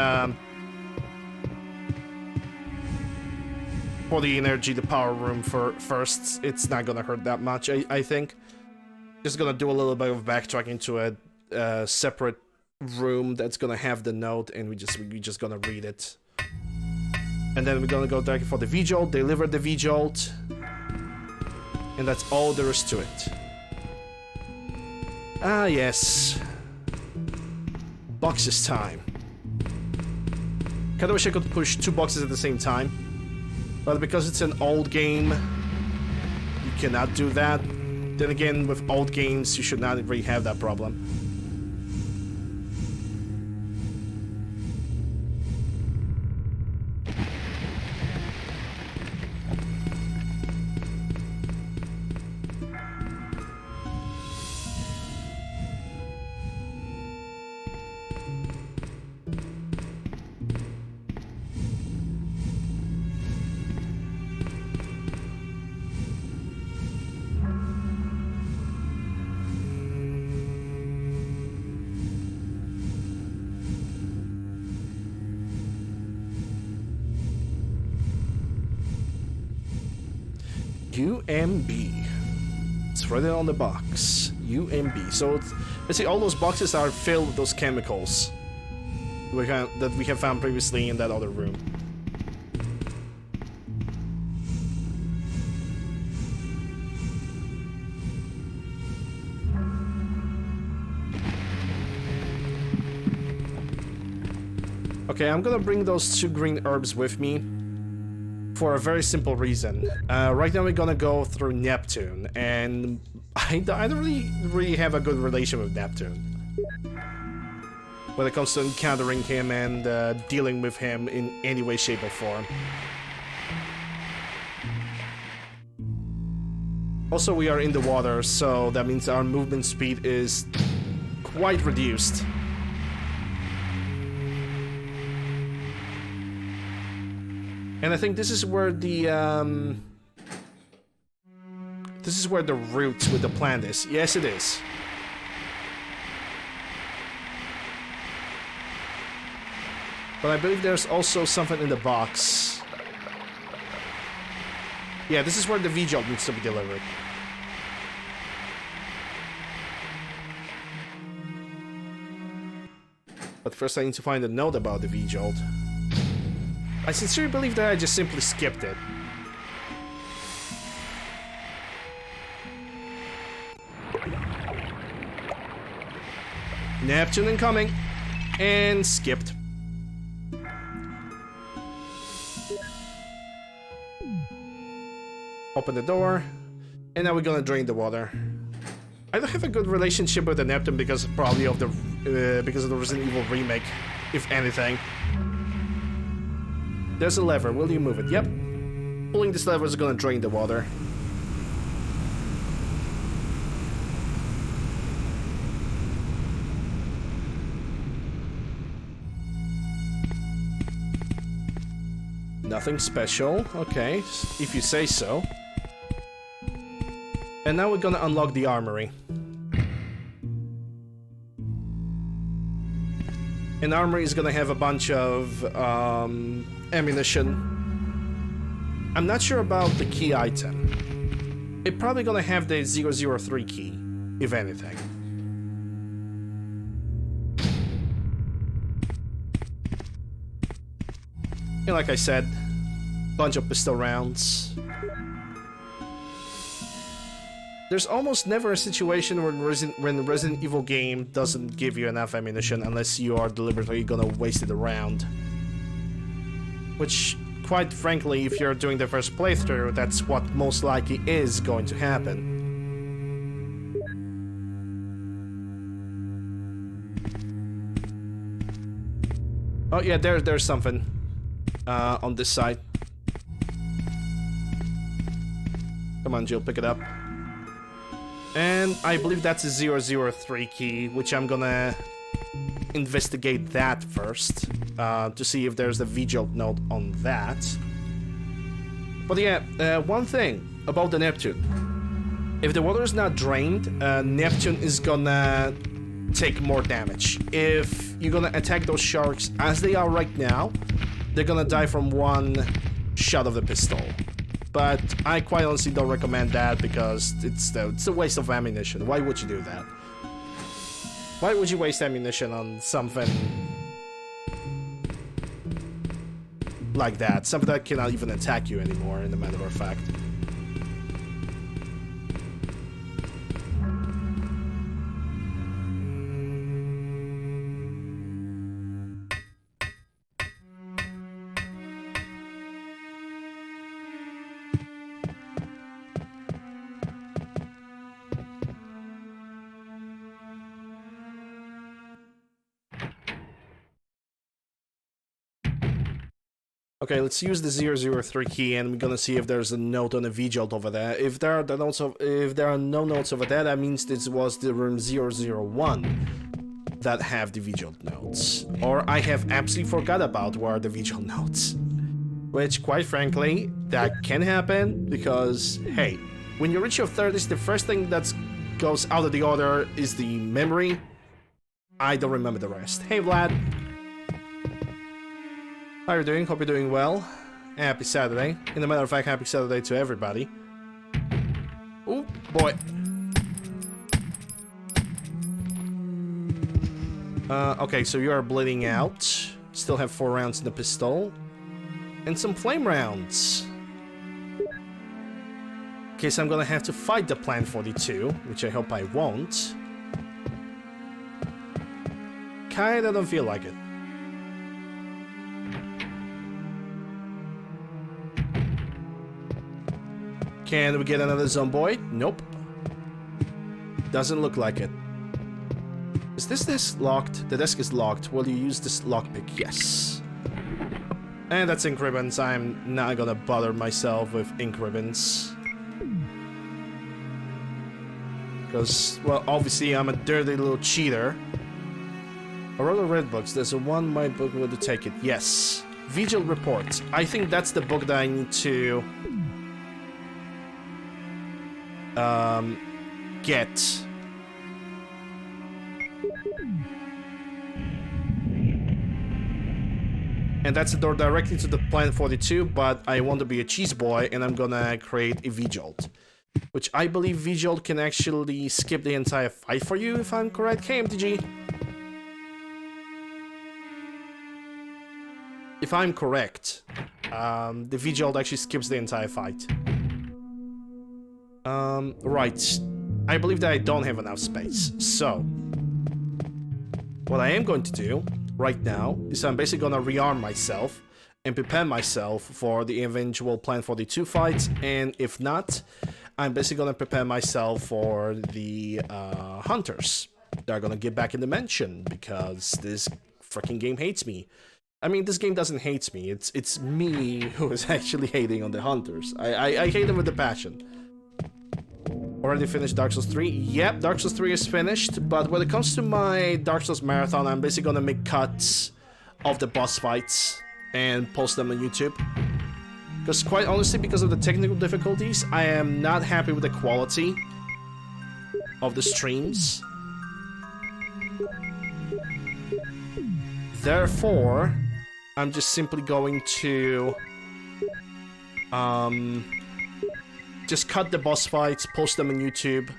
energy, the power room first. It's not gonna hurt that much, I think. Just gonna do a little bit of backtracking to a separate room that's gonna have the note, and we just gonna read it. And then we're gonna go directly for the vigil, deliver the vigil. And that's all there is to it. Ah, yes. Boxes time. Kinda wish I could push 2 boxes at the same time. But because it's an old game, you cannot do that. Then again, with old games, you should not really have that problem. UMB. It's right there on the box. UMB. So let's see, all those boxes are filled with those chemicals that we have found previously in that other room. Okay, I'm gonna bring those 2 green herbs with me for a very simple reason. Right now we're gonna go through Neptune, and I don't really have a good relation with Neptune when it comes to encountering him and dealing with him in any way, shape, or form. Also, we are in the water, so that means our movement speed is quite reduced. And I think this is where the route with the plant is. Yes, it is. But I believe there's also something in the box. Yeah, this is where the V-Jolt needs to be delivered. But first I need to find a note about the V-Jolt. I sincerely believe that I just simply skipped it. Neptune incoming. And skipped. Open the door. And now we're gonna drain the water. I don't have a good relationship with the Neptune because probably of the Resident Evil remake, if anything. There's a lever. Will you move it? Yep. Pulling this lever is gonna drain the water. Nothing special. Okay, if you say so. And now we're gonna unlock the armory. An armory is gonna have a bunch of ammunition. I'm not sure about the key item. It's probably gonna have the 003 key, if anything. And like I said, bunch of pistol rounds. There's almost never a situation when the Resident Evil game doesn't give you enough ammunition unless you are deliberately gonna waste it around. Which, quite frankly, if you're doing the first playthrough, that's what most likely is going to happen. Oh yeah, there's something on this side. Come on, Jill, pick it up. And I believe that's a 003 key, which I'm gonna investigate that first, to see if there's a V-Jolt note on that. But yeah, one thing about the Neptune. If the water is not drained, Neptune is gonna take more damage. If you're gonna attack those sharks as they are right now, they're gonna die from one shot of the pistol. But I quite honestly don't recommend that because it's a waste of ammunition. Why would you do that? Why would you waste ammunition on something like that? Something that cannot even attack you anymore, in a matter of fact. Okay, let's use the 003 key, and we're gonna see if there's a note on a V-Jolt over there. If there are no notes over there, that means this was the room 001 that have the V-Jolt notes. Or I have absolutely forgot about where are the V-Jolt notes. Which, quite frankly, that can happen because, hey, when you reach your 30s, the first thing that goes out of the order is the memory. I don't remember the rest. Hey, Vlad. How are you doing? Hope you're doing well. Happy Saturday. In a matter of fact, happy Saturday to everybody. Oh boy. Okay, so you are bleeding out. Still have 4 rounds in the pistol. And some flame rounds. Okay, so I'm gonna have to fight the Plant 42, which I hope I won't. Kinda don't feel like it. Can we get another zomboid? Nope. Doesn't look like it. Is this desk locked? The desk is locked. Will you use this lockpick? Yes. And that's ink ribbons. I'm not gonna bother myself with ink ribbons. Because, well, obviously I'm a dirty little cheater. A roll of red books. There's a one my book will take it. Yes. Vigil reports. I think that's the book that I need to get. And that's the door directly to the Planet 42, but I want to be a cheese boy and I'm gonna create a V-Jolt. Which I believe V-Jolt can actually skip the entire fight for you, if I'm correct. Hey, MTG. If I'm correct, the V-Jolt actually skips the entire fight. Right. I believe that I don't have enough space. So, what I am going to do right now is I'm basically gonna rearm myself and prepare myself for the eventual Planet 42 fights, and if not, I'm basically gonna prepare myself for the hunters. They're gonna get back in the mansion because this freaking game hates me. I mean, this game doesn't hate me. It's me who is actually hating on the hunters. I hate them with a passion. Already finished Dark Souls 3? Yep, Dark Souls 3 is finished, but when it comes to my Dark Souls marathon, I'm basically gonna make cuts of the boss fights and post them on YouTube. Because quite honestly, because of the technical difficulties, I am not happy with the quality of the streams. Therefore, I'm just simply going to just cut the boss fights, post them on YouTube.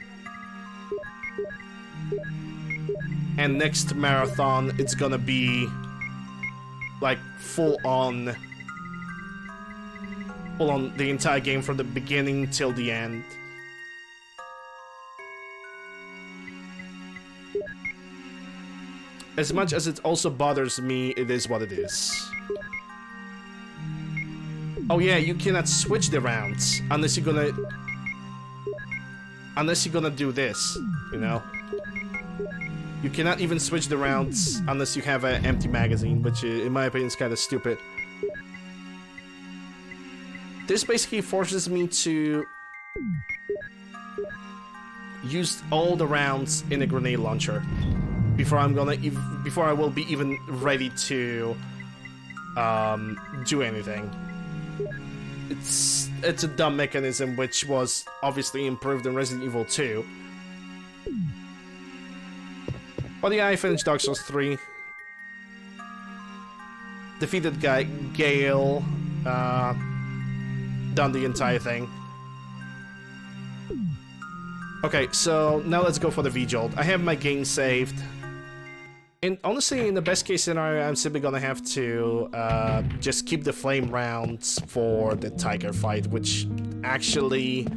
And next marathon, it's gonna be like full on the entire game from the beginning till the end. As much as it also bothers me, it is what it is. Oh yeah, you cannot switch the rounds unless you're gonna do this, you know? You cannot even switch the rounds unless you have an empty magazine, which in my opinion is kind of stupid. This basically forces me to use all the rounds in a grenade launcher before I will be even ready to do anything. It's a dumb mechanism which was obviously improved in Resident Evil 2. But yeah, I finished Dark Souls 3. Defeated Gale. Done the entire thing. Okay, so now let's go for the V-Jolt. I have my game saved. And honestly, in the best case scenario, I'm simply gonna have to just keep the flame rounds for the tiger fight, which actually,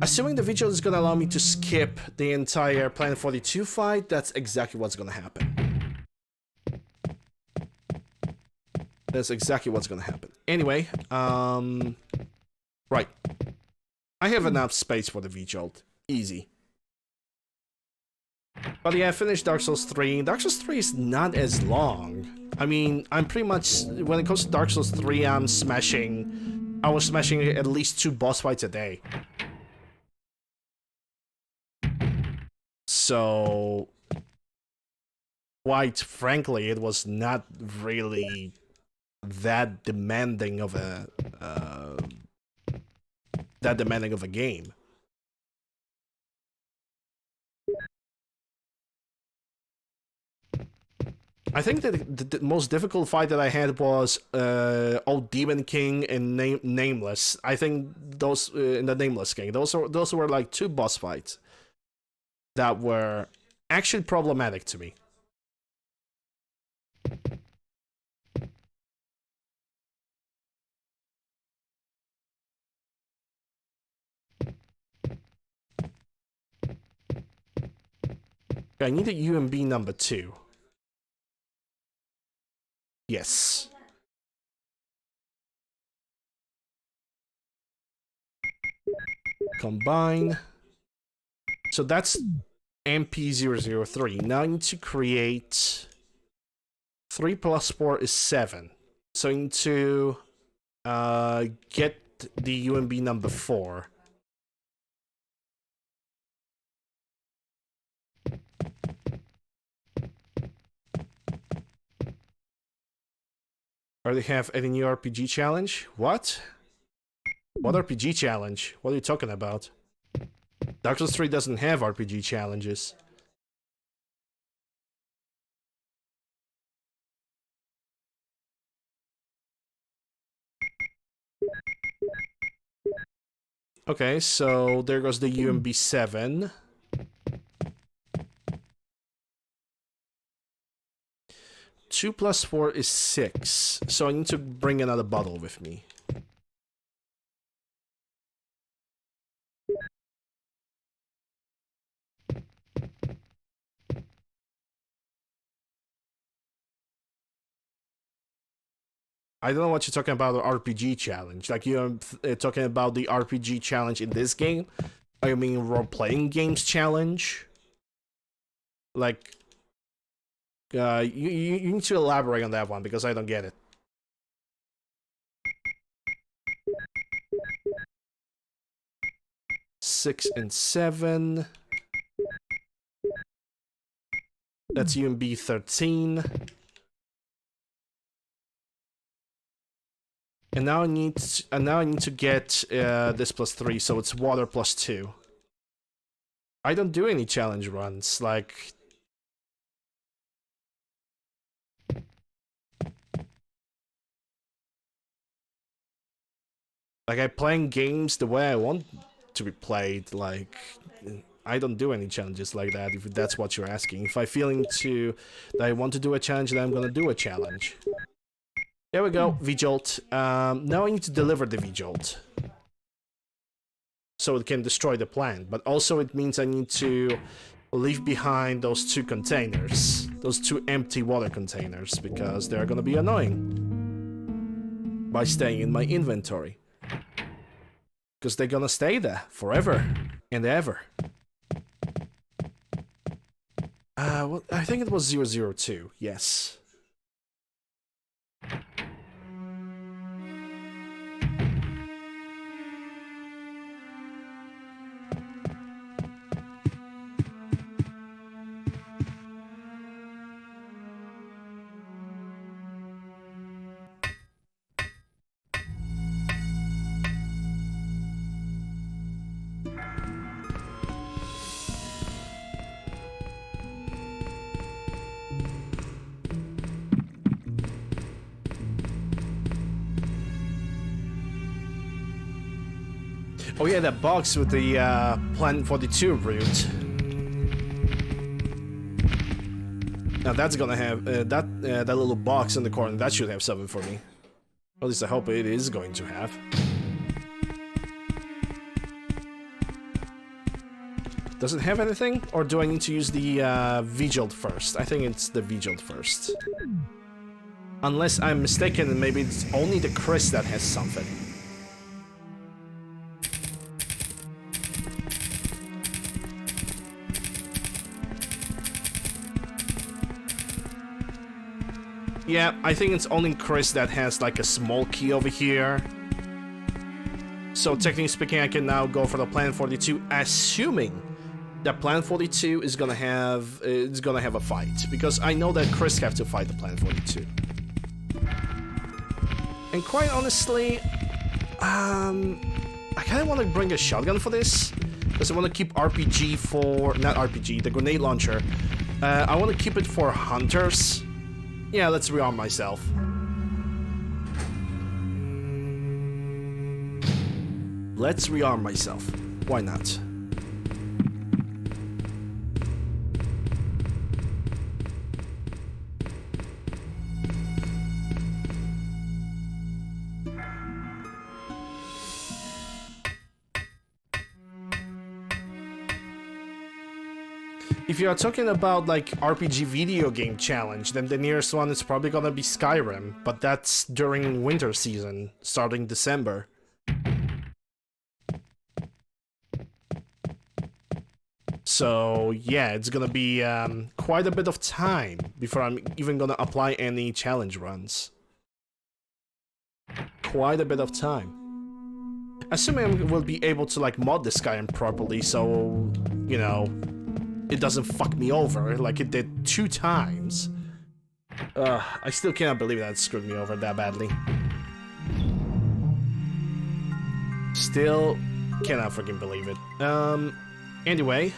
assuming the V-Jolt is gonna allow me to skip the entire Planet 42 fight, that's exactly what's gonna happen. That's exactly what's gonna happen. Anyway, right. I have enough space for the V-Jolt. Easy. But yeah, I finished Dark Souls 3. Dark Souls 3 is not as long. I mean, I'm pretty much, when it comes to Dark Souls 3, I was smashing at least 2 boss fights a day. So, quite frankly, it was not really that demanding of a game. I think that the most difficult fight that I had was Old Demon King and Nameless. I think those in the Nameless King. Those were like 2 boss fights that were actually problematic to me. I need a UMB number 2. Yes. Combine. So that's MP003. Now I need to create 3 plus 4 is 7. So I need to get the UMB number 4. Or they have any new RPG challenge? What? What RPG challenge? What are you talking about? Dark Souls 3 doesn't have RPG challenges. Okay, so there goes the UMB 7. Two plus 4 is 6, so I need to bring another bottle with me. I don't know what you're talking about, the RPG challenge. Like, you're talking about the RPG challenge in this game? I mean, role-playing games challenge? Like, you need to elaborate on that one, because I don't get it. Six and 7. That's UMB 13. And now I need to get this plus 3, so it's water plus 2. I don't do any challenge runs, like. Like, I'm playing games the way I want to be played, like. I don't do any challenges like that, if that's what you're asking. If I feel that I want to do a challenge, then I'm gonna do a challenge. There we go, V-Jolt. Now I need to deliver the V-Jolt. So it can destroy the plant. But also it means I need to leave behind those 2 containers. Those 2 empty water containers. Because they're gonna be annoying. By staying in my inventory. Because they're gonna stay there forever and ever. Well, I think it was 002, yes. Oh yeah, that box with the Plan 42 route. Now that's gonna have that little box in the corner. That should have something for me. At least I hope it is going to have. Does it have anything, or do I need to use the V-Jolt first? I think it's the V-Jolt first. Unless I'm mistaken, and maybe it's only the Chris that has something. Yeah, I think it's only Chris that has like a small key over here. So technically speaking, I can now go for the Plan 42, assuming that Plan 42 is gonna have a fight, because I know that Chris have to fight the Plan 42. And quite honestly, I kind of want to bring a shotgun for this, because I want to keep RPG for the grenade launcher. I want to keep it for hunters. Yeah, let's rearm myself. Let's rearm myself. Why not? If you are talking about like RPG video game challenge, then the nearest one is probably gonna be Skyrim, but that's during winter season, starting December. So yeah, it's gonna be quite a bit of time before I'm even gonna apply any challenge runs. Quite a bit of time. Assuming I will be able to like mod this guy properly, so you know it doesn't fuck me over like it did 2 times. I still cannot believe that it screwed me over that badly. Still cannot freaking believe it. Anyway.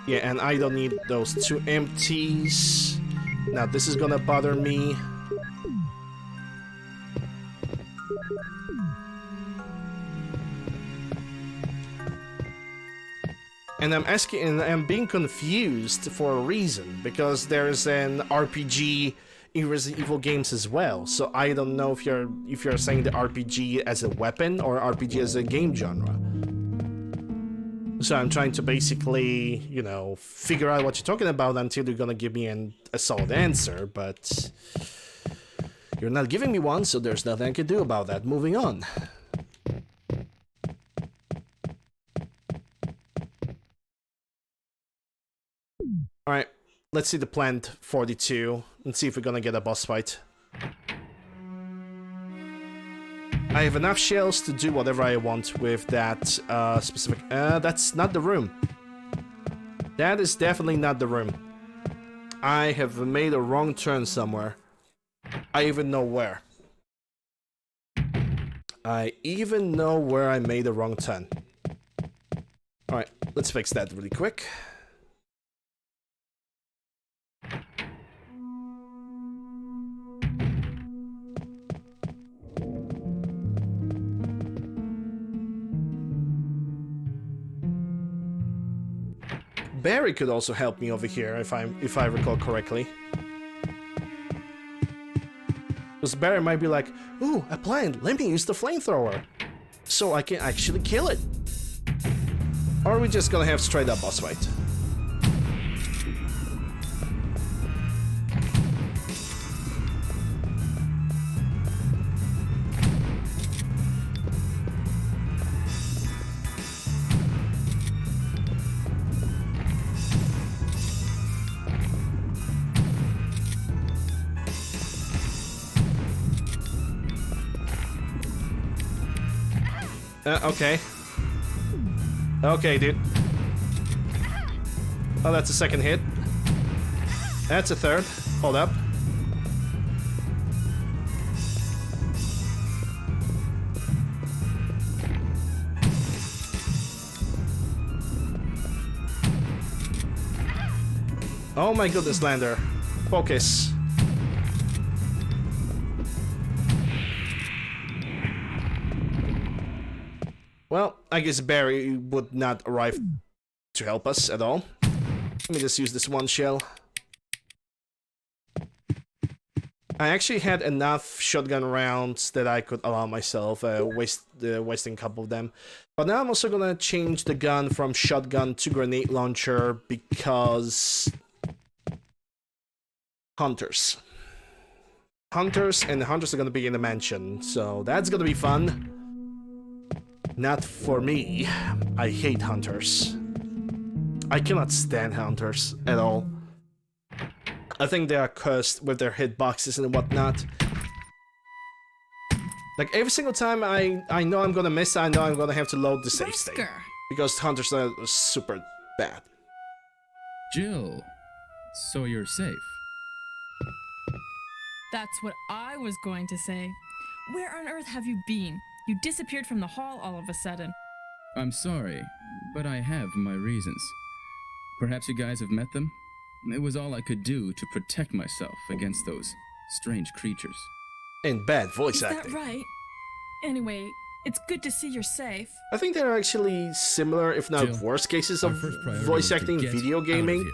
Yeah, and I don't need those 2 empties. Now this is gonna bother me. And I'm being confused for a reason, because there's an RPG in Resident Evil games as well. So I don't know if you're saying the RPG as a weapon or RPG as a game genre. So I'm trying to basically, you know, figure out what you're talking about until you're gonna give me a solid answer, but you're not giving me one, so there's nothing I can do about that. Moving on. Alright, let's see the Plant 42 and see if we're gonna get a boss fight. I have enough shells to do whatever I want with that specific... that's not the room. That is definitely not the room. I have made a wrong turn somewhere. I even know where. I even know where I made a wrong turn. Alright, let's fix that really quick. Barry could also help me over here if I recall correctly. Because Barry might be like, ooh, a plant, let me use the flamethrower so I can actually kill it. Or are we just gonna have straight up boss fight? Okay. Okay, dude. Oh, that's a second hit. That's a third. Hold up. Oh my goodness, Lander. Focus. Well, I guess Barry would not arrive to help us at all. Let me just use this one shell. I actually had enough shotgun rounds that I could allow myself wasting a couple of them. But now I'm also gonna change the gun from shotgun to grenade launcher because... Hunters. Hunters, and the hunters are gonna be in the mansion, so that's gonna be fun. Not for me. I hate hunters. I cannot stand hunters at all. I think they are cursed with their hitboxes and whatnot. Like every single time I know I'm gonna miss, I know I'm gonna have to load the save state. Because hunters are super bad. Jill, so you're safe. That's what I was going to say. Where on earth have you been? You disappeared from the hall all of a sudden. I'm sorry, but I have my reasons. Perhaps you guys have met them? It was all I could do to protect myself against those strange creatures. And bad voice Is acting. that right? Anyway, it's good to see you're safe. I think they're actually similar, if not Jill, worse cases our of first priority voice is to acting in get video out of gaming. here.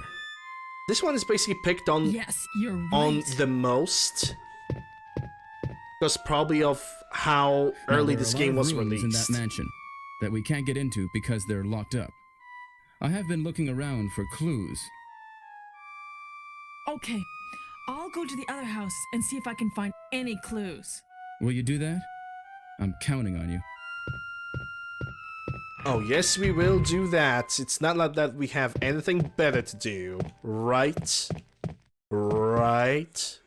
This one is basically picked on Yes, you're right. on the most. Because probably of how Now, early there this are a game lot of was rooms released. in that mansion that we can't get into because they're locked up. I have been looking around for clues. Okay, I'll go to the other house and see if I can find any clues. Will you do that? I'm counting on you. Oh, yes, we will do that. It's not like that we have anything better to do. Right? Right?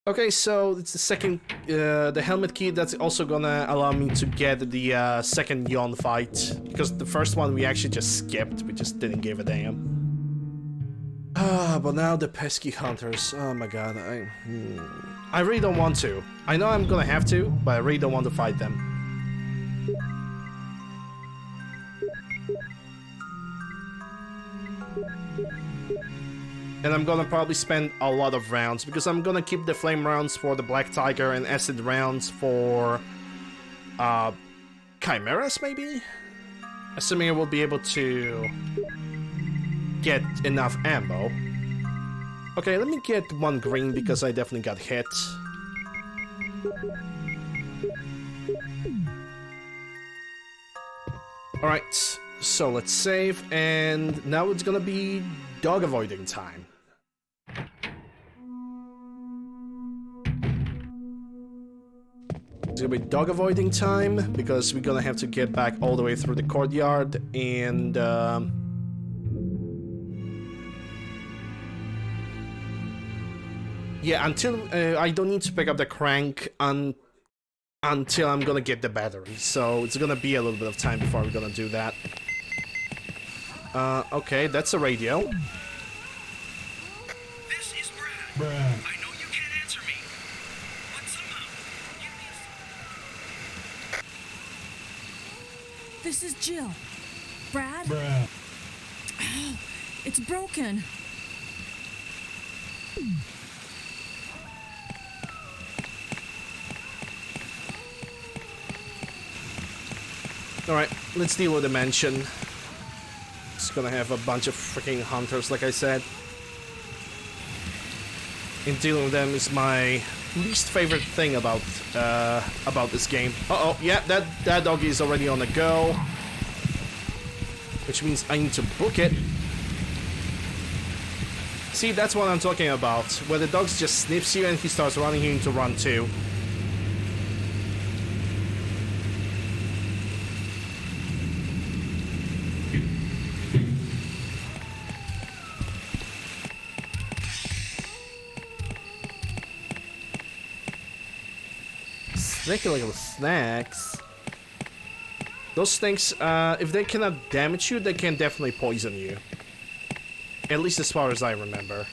Okay, so it's the second, the helmet key that's also gonna allow me to get the second Yawn fight. Because the first one we actually just skipped, we just didn't give a damn. Ah, but now the pesky hunters. Oh my god, I really don't want to. I know I'm gonna have to, but I really don't want to fight them. And I'm gonna probably spend a lot of rounds, because I'm gonna keep the flame rounds for the Black Tiger and acid rounds for chimeras, maybe? Assuming I will be able to get enough ammo. Okay, let me get one green because I definitely got hit. Alright, so let's save, and now it's gonna be dog avoiding time. It's gonna be dog avoiding time because we're gonna have to get back all the way through the courtyard, and yeah, until I don't need to pick up the crank until I'm gonna get the battery, so it's gonna be a little bit of time before we're gonna do that. Okay, that's a radio. This is Brad. I know you can't answer me, but somehow give me a... This is Jill. Brad? Oh, it's broken. Alright, let's deal with the mansion. It's gonna have a bunch of freaking hunters, like I said. And dealing with them is my least favorite thing about this game. Uh-oh, yeah, that doggy is already on the go. Which means I need to book it. See, that's what I'm talking about. Where the dog just sniffs you and he starts running, you need to run too. Snaky little snacks. Those snakes, if they cannot damage you, they can definitely poison you. At least as far as I remember.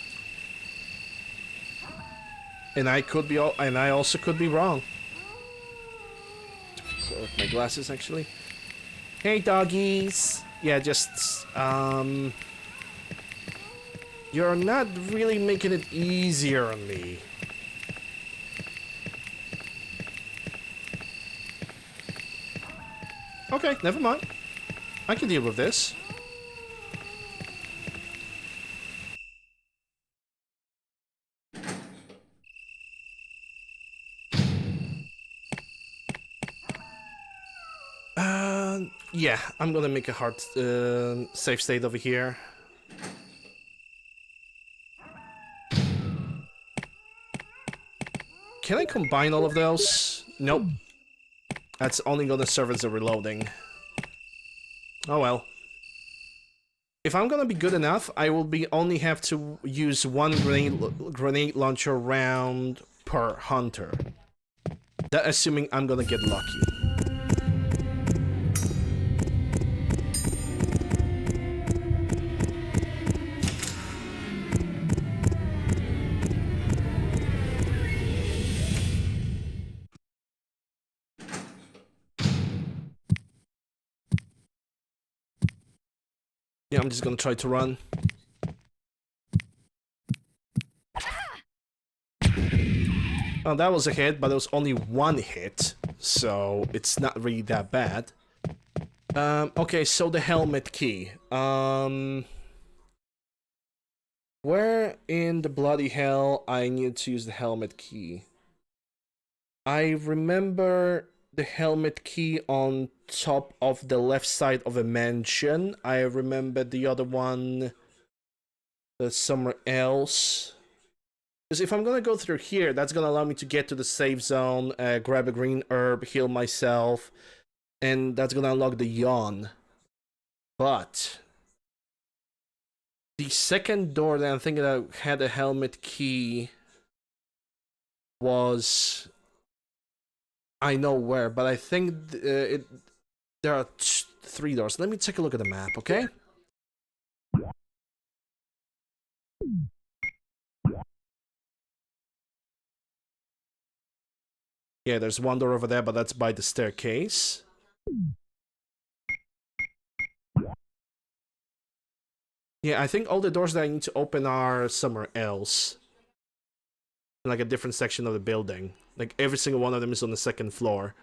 And I also could be wrong. Put my glasses, actually. Hey, doggies. Yeah, just you're not really making it easier on me. Okay, never mind. I can deal with this. Yeah, I'm gonna make a hard safe state over here. Can I combine all of those? Nope. That's only gonna serve as a reloading. Oh well. If I'm gonna be good enough, I will only have to use one grenade launcher round per hunter. That assuming I'm gonna get lucky. Yeah, I'm just gonna try to run. Oh, that was a hit, but it was only one hit, so it's not really that bad. Okay, so the helmet key. Where in the bloody hell I need to use the helmet key? I remember the helmet key on top of the left side of a mansion. I remember the other one somewhere else. Because if I'm gonna go through here, that's gonna allow me to get to the safe zone, grab a green herb, heal myself, and that's gonna unlock the yawn. But the second door that I'm thinking that had a helmet key was, I know where, but I think there are 3 doors. Let me take a look at the map, okay? Yeah, there's 1 door over there, but that's by the staircase. Yeah, I think all the doors that I need to open are somewhere else. In like a different section of the building. Like every single one of them is on the 2nd floor.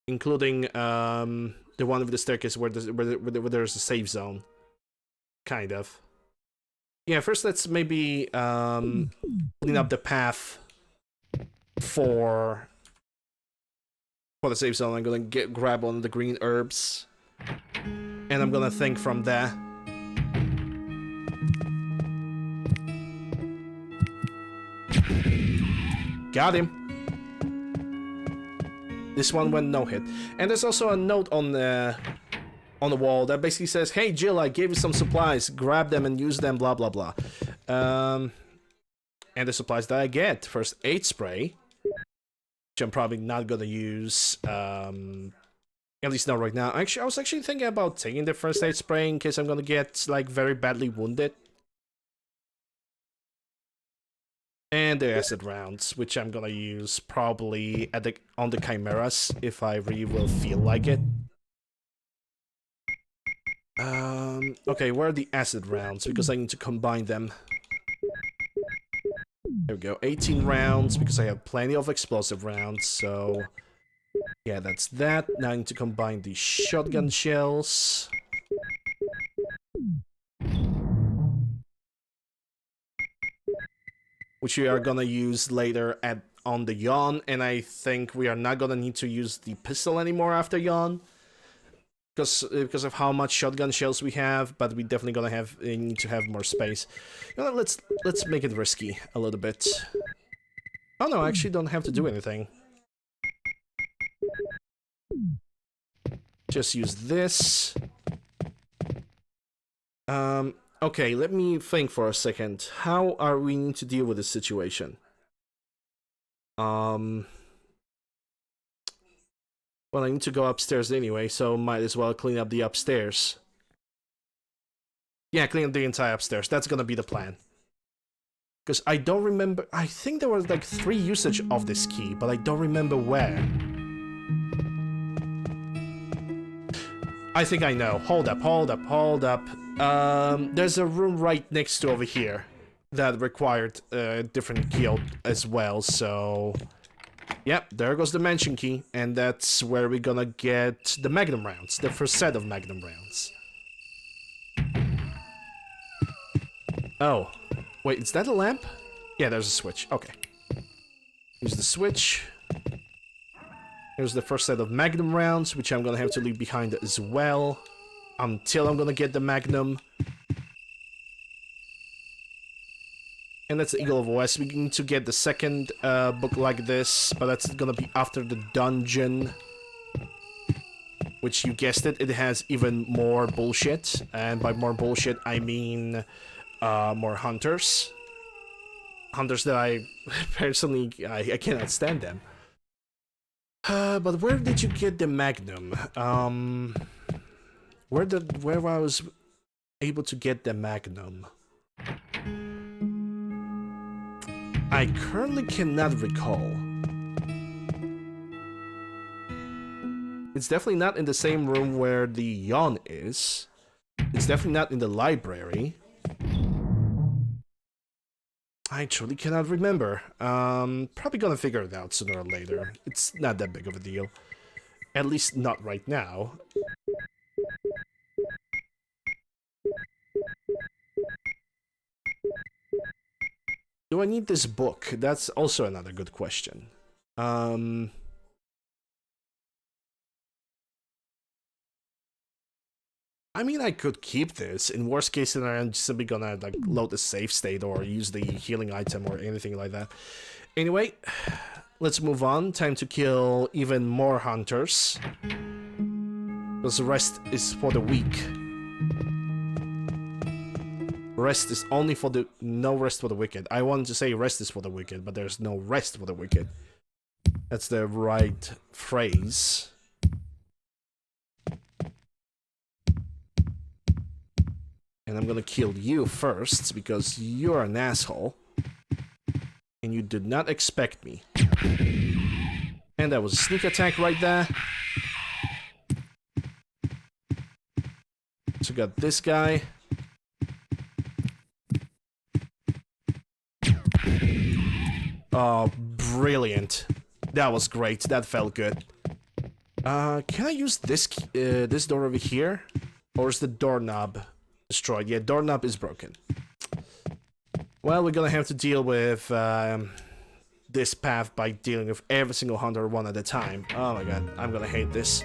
Including the one with the staircase where there's a safe zone. Kind of. Yeah, first let's maybe clean up the path for the safe zone. I'm gonna grab one of the green herbs. And I'm gonna think from there. Got him. This one went no hit. And there's also a note on the wall that basically says, "Hey Jill, I gave you some supplies. Grab them and use them, blah blah blah." And the supplies that I get: first aid spray, which I'm probably not gonna use, at least not right now. Actually, I was actually thinking about taking the first aid spray in case I'm gonna get like very badly wounded. And the acid rounds, which I'm gonna use probably on the chimeras if I really will feel like it. Okay, where are the acid rounds? Because I need to combine them. There we go, 18 rounds, because I have plenty of explosive rounds, so... Yeah, that's that. Now I need to combine the shotgun shells. Which we are gonna use later on the yawn, and I think we are not gonna need to use the pistol anymore after yawn. Because of how much shotgun shells we have, but we definitely gonna need to have more space. You know, let's make it risky a little bit. Oh no, I actually don't have to do anything. Just use this. Okay, let me think for a second. How are we need to deal with this situation? Well, I need to go upstairs anyway, so might as well clean up the upstairs. Yeah, clean up the entire upstairs. That's gonna be the plan. Because I don't remember... I think there was like 3 usage of this key, but I don't remember where. I think I know. Hold up. There's a room right next to over here that required a different key as well, so... Yep, there goes the mansion key, and that's where we're gonna get the magnum rounds, the first set of magnum rounds. Oh, wait, is that a lamp? Yeah, there's a switch, okay. Use the switch. Here's the first set of magnum rounds, which I'm gonna have to leave behind as well, until I'm gonna get the magnum. And that's the Eagle of West. We need to get the second book like this, but that's gonna be after the dungeon. Which, you guessed it, it has even more bullshit. And by more bullshit, I mean more hunters. Hunters that I, personally, I cannot stand them. But where did you get the magnum? Where I was able to get the magnum? I currently cannot recall. It's definitely not in the same room where the yawn is. It's definitely not in the library. I truly cannot remember. Probably gonna figure it out sooner or later. It's not that big of a deal. At least not right now. Do I need this book? That's also another good question. I mean, I could keep this. In worst case scenario, I'm just simply gonna like load the save state or use the healing item or anything like that. Anyway, let's move on. Time to kill even more hunters. Because the rest is for the weak. Rest is only for the... No rest for the wicked. I wanted to say rest is for the wicked, but there's no rest for the wicked. That's the right phrase. And I'm gonna kill you first, because you're an asshole. And you did not expect me. And that was a sneak attack right there. So we got this guy. Oh, brilliant. That was great. That felt good. Can I use this this door over here? Or is the doorknob destroyed? Yeah, doorknob is broken. Well, we're gonna have to deal with this path by dealing with every single hunter one at a time. Oh my god, I'm gonna hate this.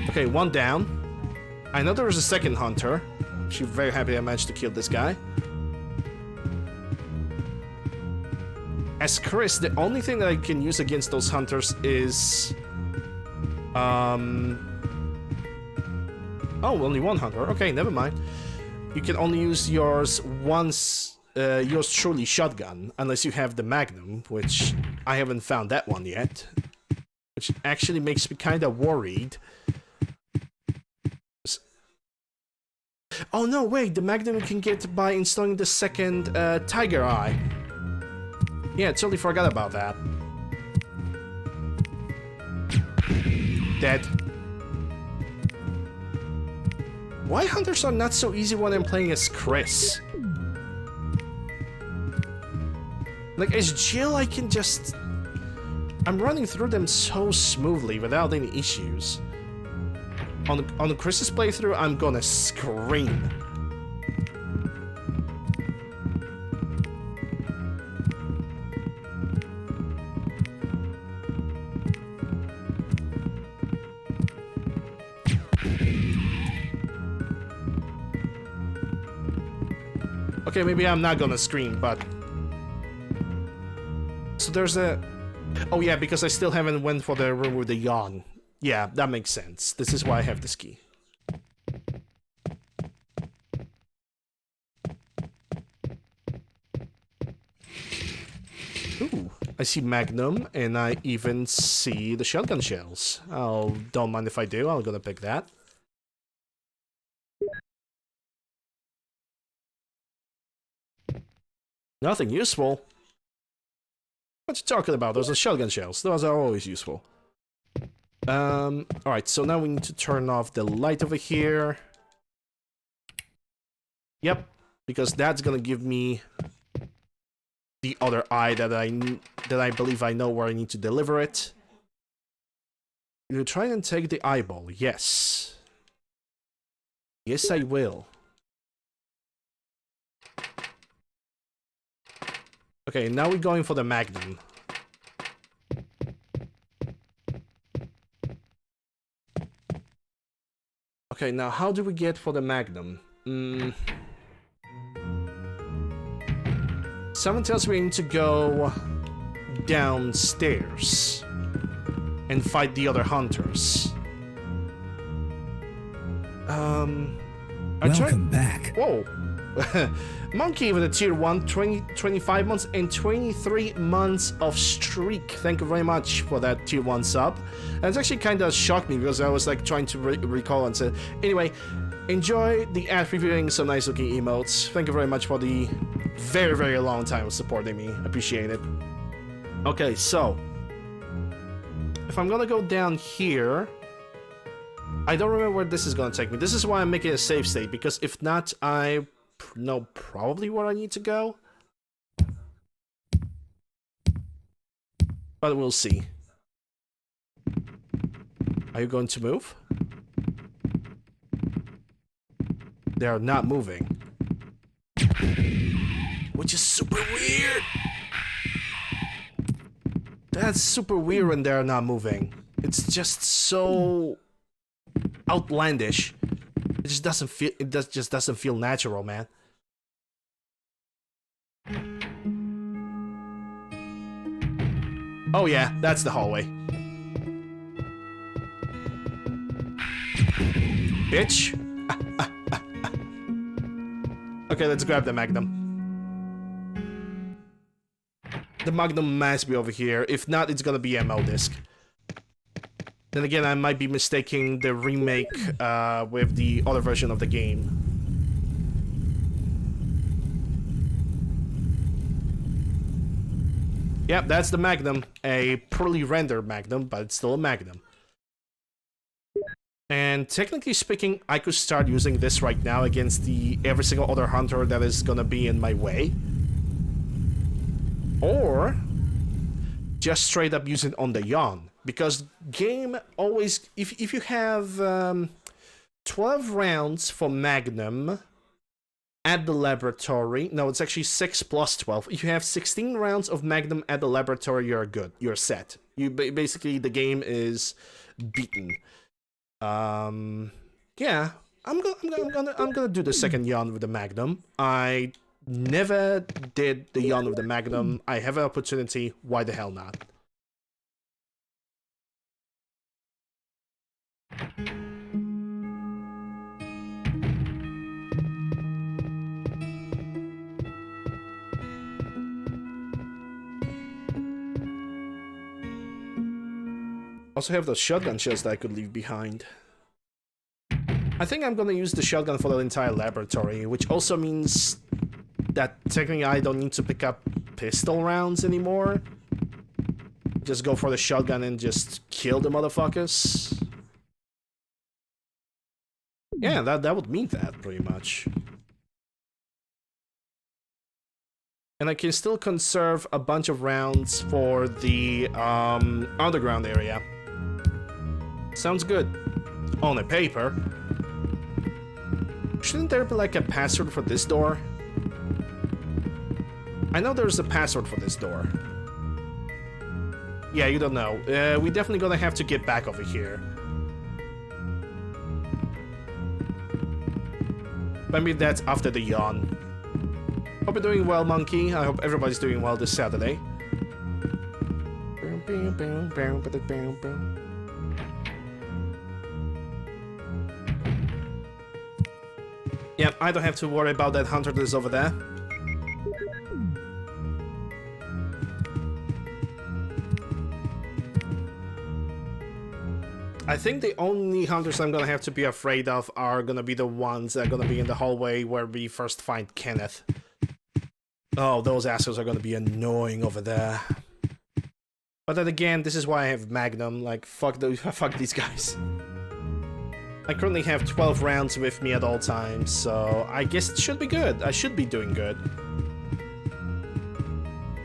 Okay, one down. I know there was a second hunter. She's very happy I managed to kill this guy. As Chris, the only thing that I can use against those hunters is... Oh, only one hunter. Okay, never mind. You can only use yours once, yours truly shotgun, unless you have the Magnum, which I haven't found that one yet. Which actually makes me kind of worried. Oh no, wait, the Magnum you can get by installing the second Tiger Eye. Yeah, totally forgot about that. Dead. Why hunters are not so easy when I'm playing as Chris? Like, as Jill, I can just... I'm running through them so smoothly without any issues. On Chris's playthrough, I'm gonna scream. Okay, maybe I'm not gonna scream, but... So there's a... Oh yeah, because I still haven't went for the room with the yawn. Yeah, that makes sense. This is why I have this key. Ooh, I see Magnum, and I even see the shotgun shells. Oh, don't mind if I do, I'm gonna pick that. Nothing useful. What you talking about? Those are shotgun shells. Those are always useful. Alright, so now we need to turn off the light over here. Yep, because that's gonna give me the other eye that I believe I know where I need to deliver it. You try and take the eyeball, yes. Yes, I will. Okay, now we're going for the Magnum. Okay, now how do we get for the Magnum? Someone tells me we need to go downstairs and fight the other hunters. Welcome back. Whoa! Monkey with a tier 1, 25 months and 23 months of streak. Thank you very much for that tier 1 sub. And it's actually kind of shocked me because I was like trying to recall and say, anyway, enjoy the ad previewing some nice looking emotes. Thank you very much for the very, very long time of supporting me. Appreciate it. Okay, so if I'm gonna go down here, I don't remember where this is gonna take me. This is why I'm making a save state, because if not, I know probably where I need to go. But we'll see. Are you going to move? They are not moving. Which is super weird! That's super weird when they're not moving. It's just so outlandish. It just doesn't feel. Just doesn't feel natural, man. Oh yeah, that's the hallway. Bitch. Okay, let's grab the Magnum. The Magnum must be over here. If not, it's gonna be ammo disc. Then again, I might be mistaking the remake with the other version of the game. Yep, that's the Magnum. A poorly rendered Magnum, but it's still a Magnum. And technically speaking, I could start using this right now against every single other hunter that is gonna be in my way. Or just straight up use it on the yawn. Because game always, if you have 12 rounds for Magnum at the laboratory, no, it's actually 6 plus 12. If you have 16 rounds of Magnum at the laboratory, you're good. You're set. You basically, the game is beaten. Yeah, I'm gonna do the second yawn with the Magnum. I never did the yawn with the Magnum. I have an opportunity. Why the hell not? Also have those shotgun shells that I could leave behind. I think I'm gonna use the shotgun for the entire laboratory, which also means that technically I don't need to pick up pistol rounds anymore. Just go for the shotgun and just kill the motherfuckers. Yeah, that would mean that, pretty much. And I can still conserve a bunch of rounds for the underground area. Sounds good. On a paper. Shouldn't there be like a password for this door? I know there's a password for this door. Yeah, you don't know. We definitely gonna have to get back over here. Maybe that's after the yawn. Hope you're doing well, Monkey. I hope everybody's doing well this Saturday. Yeah, I don't have to worry about that hunter that is over there. I think the only hunters I'm gonna have to be afraid of are gonna be the ones that are gonna be in the hallway where we first find Kenneth. Oh, those assholes are gonna be annoying over there. But then again, this is why I have Magnum. Like, fuck these guys. I currently have 12 rounds with me at all times, so I guess it should be good. I should be doing good.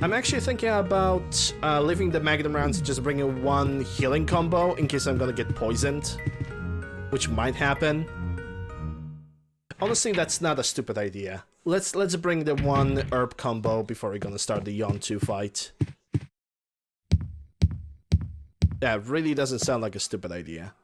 I'm actually thinking about leaving the Magnum rounds and just bringing one healing combo in case I'm gonna get poisoned, which might happen. Honestly, that's not a stupid idea. Let's bring the one herb combo before we're gonna start the Yawn 2 fight. That really doesn't sound like a stupid idea.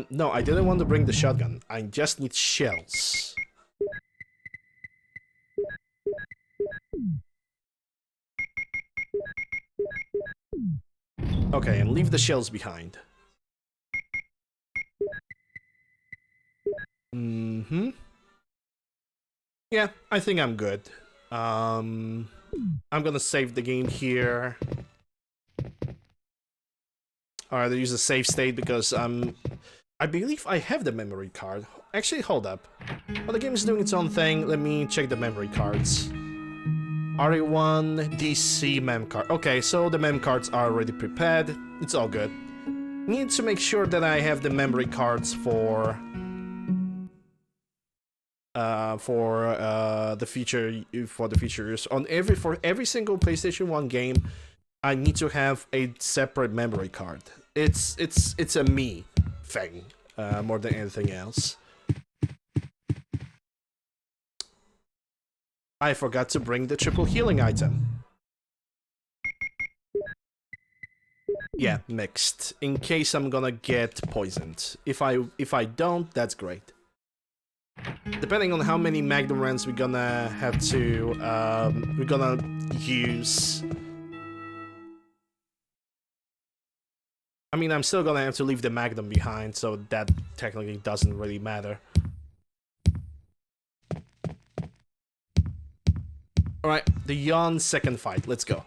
No, I didn't want to bring the shotgun. I just need shells. Okay, and leave the shells behind. Mm-hmm. Yeah, I think I'm good. I'm gonna save the game here. Alright, I use a save state because I believe I have the memory card. Actually, hold up. While the game is doing its own thing, let me check the memory cards. RE1, DC mem card. Okay, so the mem cards are already prepared. It's all good. Need to make sure that I have the memory cards for for the features on every single PlayStation 1 game. I need to have a separate memory card. It's a me thing more than anything else. I forgot to bring the triple healing item. Yeah, mixed. In case I'm gonna get poisoned. If I don't, that's great. Depending on how many Magnum rounds we're gonna have to use. I mean, I'm still gonna have to leave the Magnum behind, so that technically doesn't really matter. Alright, the Yawn second fight. Let's go.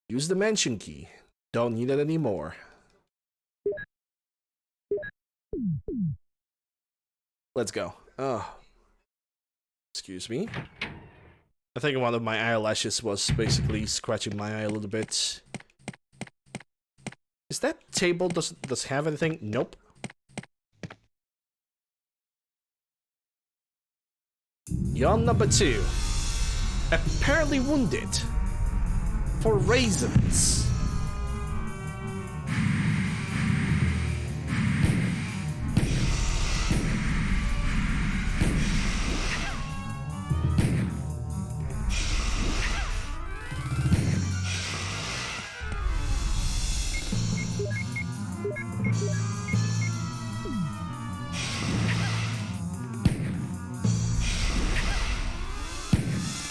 Use the mention key. Don't need it anymore. Let's go. Oh. Excuse me. I think one of my eyelashes was basically scratching my eye a little bit. Is that table does have anything? Nope. Yawn number 2. Apparently wounded. For raisins.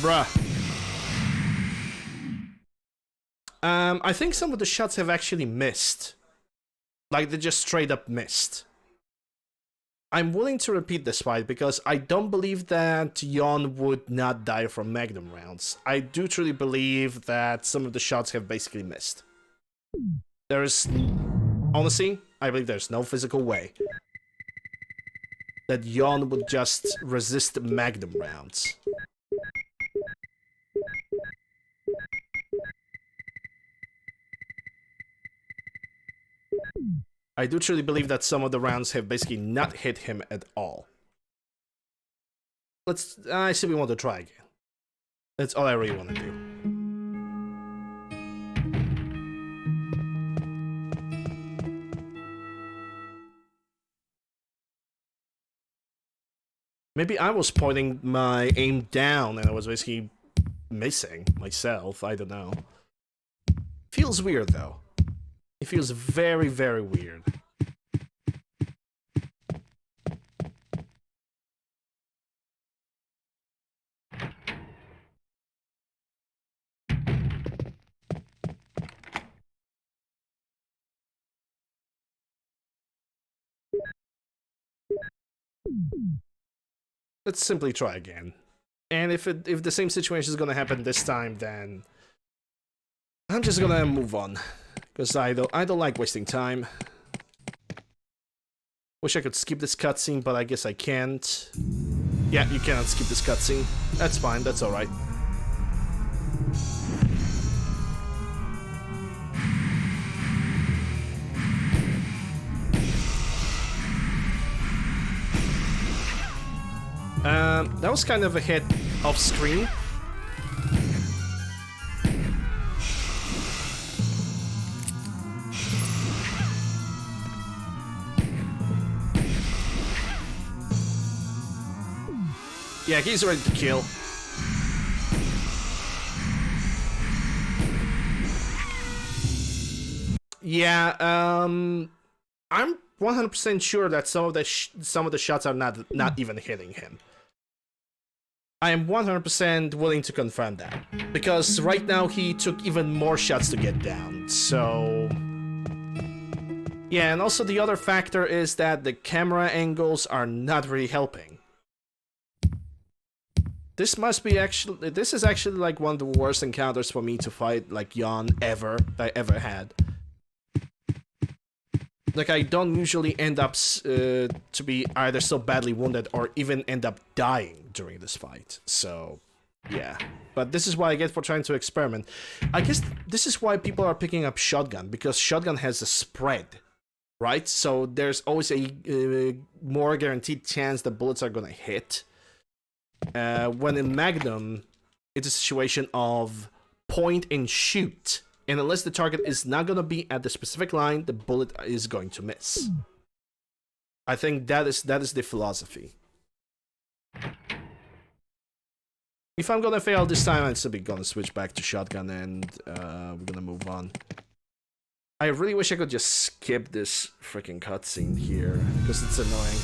Bruh. I think some of the shots have actually missed. Like, they just straight up missed. I'm willing to repeat this fight because I don't believe that Yawn would not die from Magnum rounds. I do truly believe that some of the shots have basically missed. There's... Honestly, I believe there's no physical way that Yawn would just resist Magnum rounds. I do truly believe that some of the rounds have basically not hit him at all. I simply want to try again. That's all I really want to do. Maybe I was pointing my aim down and I was basically missing myself, I don't know. Feels weird though. It feels very, very weird. Let's simply try again. And if the same situation is gonna happen this time, then I'm just gonna move on. Because I don't like wasting time. Wish I could skip this cutscene, but I guess I can't. Yeah, you cannot skip this cutscene. That's fine, that's alright. That was kind of a hit off screen. Yeah, he's ready to kill. Yeah, I'm 100% sure that some of the shots are not even hitting him. I am 100% willing to confirm that, because right now he took even more shots to get down. So yeah, and also the other factor is that the camera angles are not really helping. This is actually like one of the worst encounters for me to fight like Yawn that I ever had. Like, I don't usually end up to be either so badly wounded or even end up dying during this fight. So, yeah. But this is what I get for trying to experiment. I guess this is why people are picking up shotgun, because shotgun has a spread, right? So there's always a more guaranteed chance that bullets are gonna hit. When in Magnum, it's a situation of point and shoot. And unless the target is not gonna be at the specific line, the bullet is going to miss. I think that is the philosophy. If I'm gonna fail this time, I'm still gonna switch back to shotgun, and we're gonna move on. I really wish I could just skip this freaking cutscene here, because it's annoying.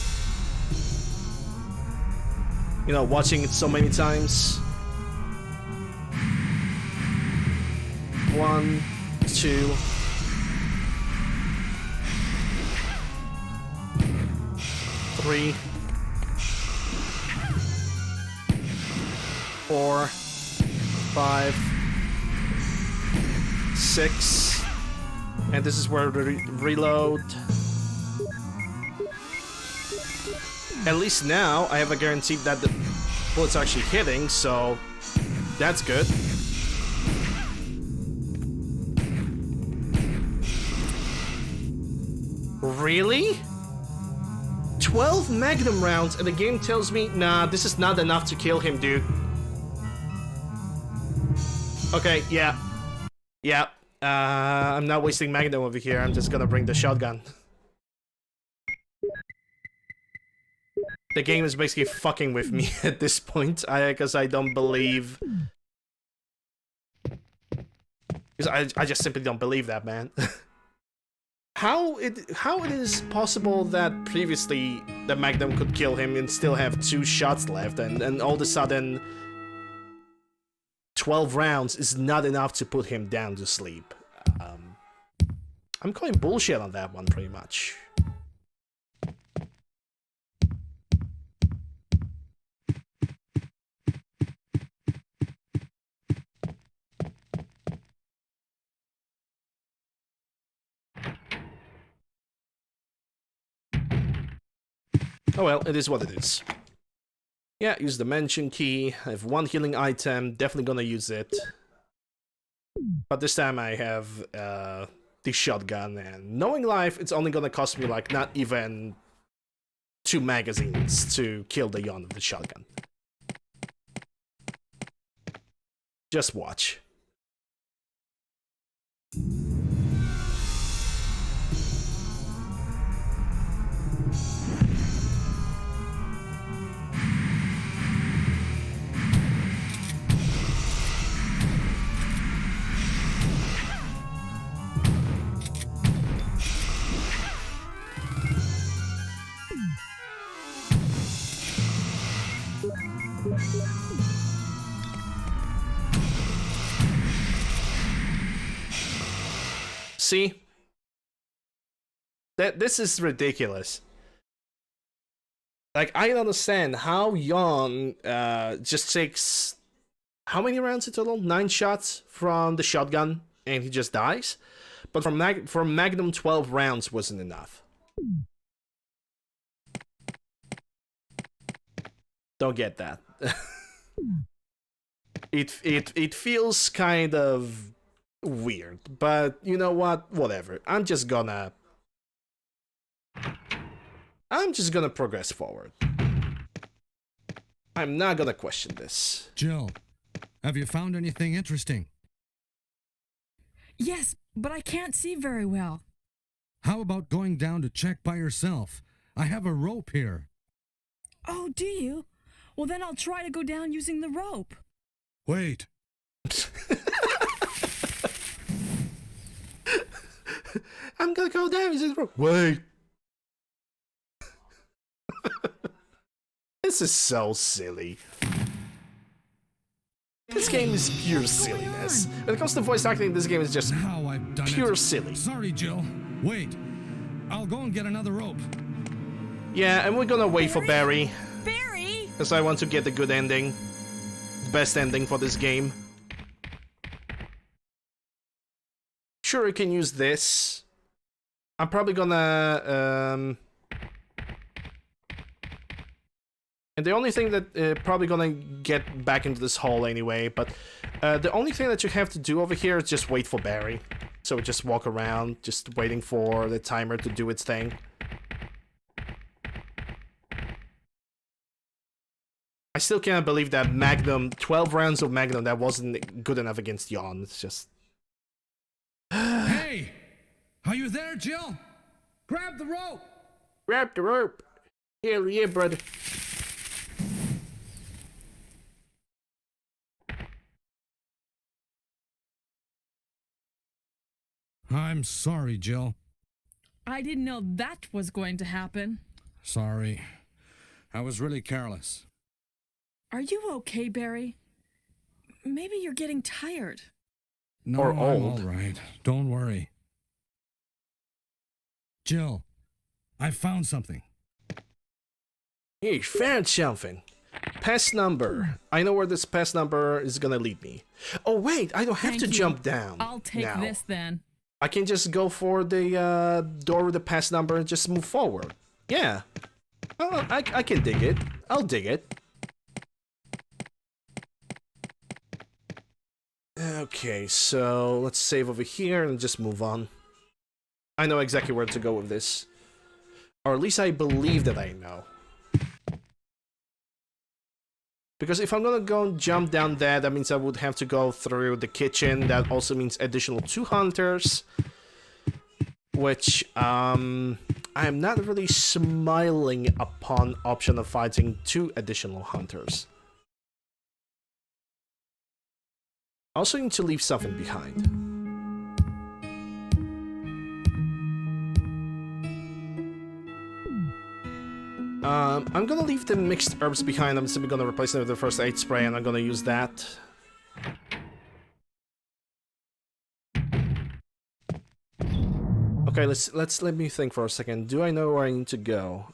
You know, watching it so many times. 1, 2. 3. 4, 5, 6, and this is where we reload. At least now I have a guarantee that the bullet's actually hitting, so that's good. Really? 12 Magnum rounds, and the game tells me, nah, this is not enough to kill him, dude. Okay, yeah. Yeah. I'm not wasting Magnum over here. I'm just gonna bring the shotgun. The game is basically fucking with me at this point, because I don't believe... Because I just simply don't believe that, man. How it is possible that previously the Magnum could kill him and still have 2 shots left, and all of a sudden 12 rounds is not enough to put him down to sleep. I'm calling bullshit on that one, pretty much. Oh well, it is what it is. Yeah, use the mention key. I have 1 healing item, definitely gonna use it. But this time I have the shotgun, and knowing life, it's only gonna cost me like not even 2 magazines to kill the yawn of the shotgun. Just watch. See? This is ridiculous. Like, I don't understand how Yawn just takes... How many rounds in total? 9 shots from the shotgun, and he just dies? But for Magnum, 12 rounds wasn't enough. Don't get that. It feels kind of weird, but you know what? Whatever. I'm just gonna progress forward. I'm not gonna question this. Jill, have you found anything interesting? Yes, but I can't see very well. How about going down to check by yourself? I have a rope here. Oh, do you? Well, then I'll try to go down using the rope. Wait. I'm gonna go down using the rope. Wait. This is so silly. This game is pure silliness. When it comes to voice acting, this game is just Now I've done pure it. silly. Sorry, Jill. Wait. I'll go and get another rope. Yeah, and we're gonna wait for Barry, Barry! because I want to get the good ending. Best ending for this game. Sure, you can use this. I'm probably gonna and the only thing that probably gonna get back into this hole anyway, but the only thing that you have to do over here is just wait for Barry. So just walk around, just waiting for the timer to do its thing. I still can't believe that Magnum, 12 rounds of Magnum, that wasn't good enough against Jan. It's just... Hey! Are you there, Jill? Grab the rope! Grab the rope! Hell yeah, brother. I'm sorry, Jill. I didn't know that was going to happen. Sorry. I was really careless. Are you okay, Barry? Maybe you're getting tired. No, Or I'm old. all right. Don't worry. Jill, I found something. Hey, found something. Pass number. I know where this pass number is gonna lead me. Oh wait, I don't have Thank to you. jump down. I'll take now. this then. I can just go for the door with the pass number and just move forward. Yeah. Oh, I can dig it. I'll dig it. Okay, so let's save over here and just move on. I know exactly where to go with this. Or at least I believe that I know. Because if I'm gonna go and jump down there, that means I would have to go through the kitchen. That also means additional 2 hunters. Which, I'm not really smiling upon option of fighting 2 additional hunters. I also need to leave something behind. I'm gonna leave the mixed herbs behind. I'm simply gonna replace them with the first aid spray, and I'm gonna use that. Okay, let me think for a second. Do I know where I need to go?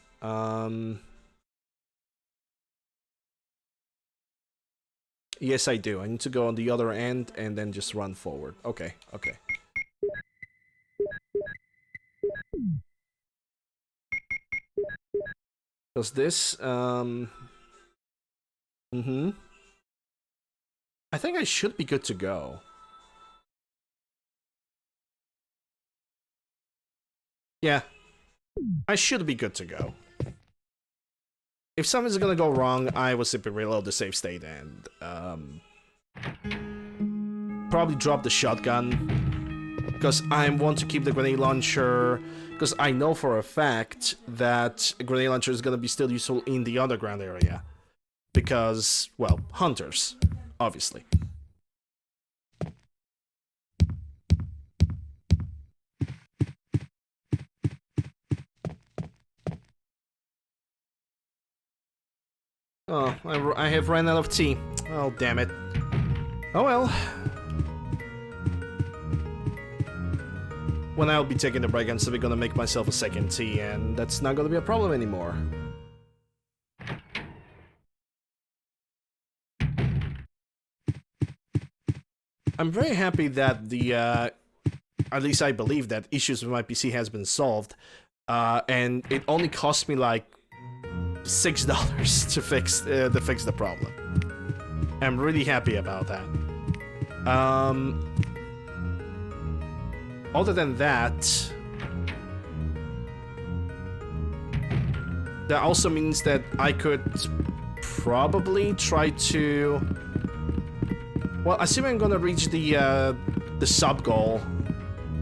Yes, I do. I need to go on the other end and then just run forward. Okay, okay. Does this, I think I should be good to go. Yeah. I should be good to go. If something's gonna go wrong, I will simply reload the save state and, probably drop the shotgun. Because I want to keep the grenade launcher, because I know for a fact that a grenade launcher is gonna be still useful in the underground area. Because, well, hunters, obviously. Oh, I have ran out of tea. Oh, damn it. Oh well. When I'll be taking the break, I'm simply gonna make myself a second tea, and that's not gonna be a problem anymore. I'm very happy that the, at least I believe that issues with my PC has been solved, and it only cost me like $6 to fix the problem. I'm really happy about that. Other than that, that also means that I could probably try to. Well, assuming I'm gonna reach the sub goal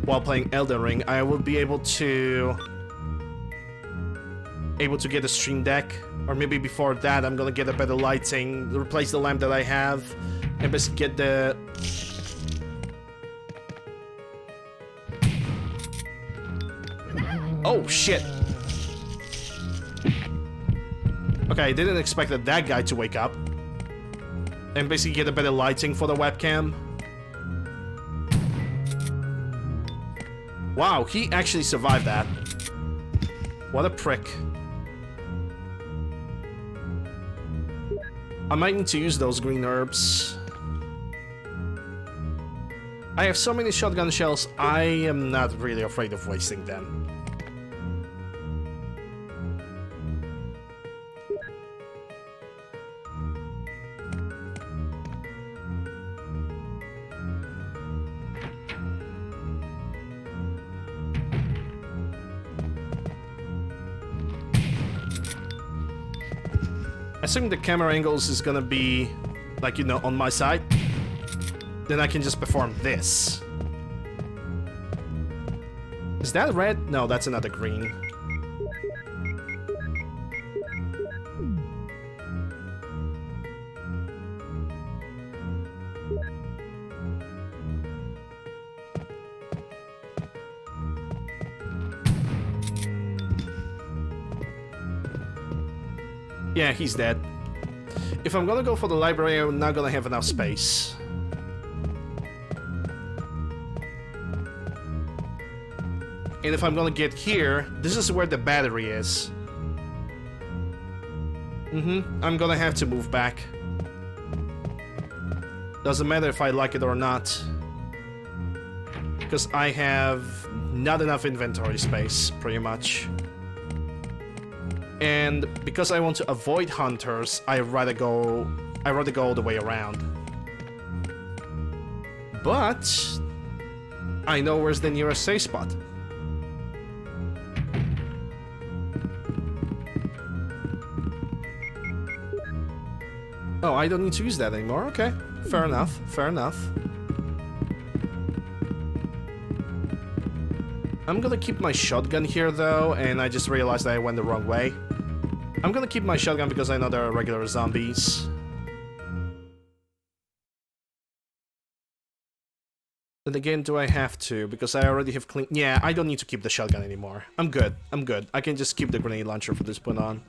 while playing Elden Ring, I will be able to get a stream deck, or maybe before that I'm gonna get a better lighting, replace the lamp that I have, and basically get the... Oh shit! Okay, I didn't expect that guy to wake up. And basically get a better lighting for the webcam. Wow, he actually survived that. What a prick. I might need to use those green herbs. I have so many shotgun shells, I am not really afraid of wasting them. Assuming the camera angles is gonna be, like, you know, on my side, then I can just perform this. Is that red? No, that's another green. Yeah, he's dead. If I'm gonna go for the library, I'm not gonna have enough space. And if I'm gonna get here, this is where the battery is. I'm gonna have to move back. Doesn't matter if I like it or not. Because I have not enough inventory space, pretty much. And because I want to avoid hunters, I'd rather go all the way around. But I know where's the nearest safe spot. Oh, I don't need to use that anymore. Okay, fair enough, fair enough. I'm gonna keep my shotgun here though, and I just realized that I went the wrong way. I'm gonna keep my shotgun because I know there are regular zombies. Then again, do I have to? Because I already have clean... Yeah, I don't need to keep the shotgun anymore. I'm good, I'm good. I can just keep the grenade launcher for this point on.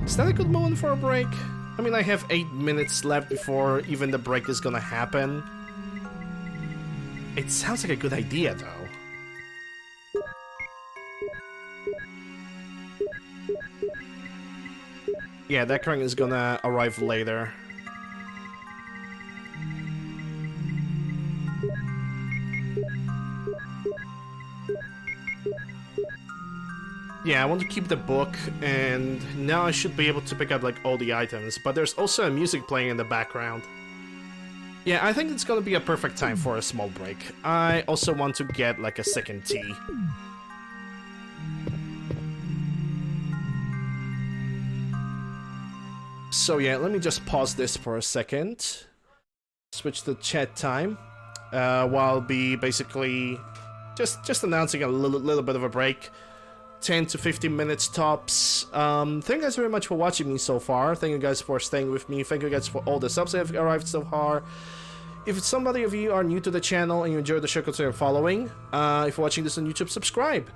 Is that a good moment for a break? I mean, I have 8 minutes left before even the break is gonna happen. It sounds like a good idea, though. Yeah, that current is gonna arrive later. Yeah, I want to keep the book, and now I should be able to pick up, like, all the items, but there's also a music playing in the background. Yeah, I think it's gonna be a perfect time for a small break. I also want to get, like, a second tea. So yeah, let me just pause this for a second. Switch to chat time. While I'll be basically just announcing a little bit of a break. 10 to 15 minutes tops. Thank you guys very much for watching me so far. Thank you guys for staying with me. Thank you guys for all the subs that have arrived so far. If somebody of you are new to the channel and you enjoy the show, consider following. If you're watching this on YouTube, subscribe.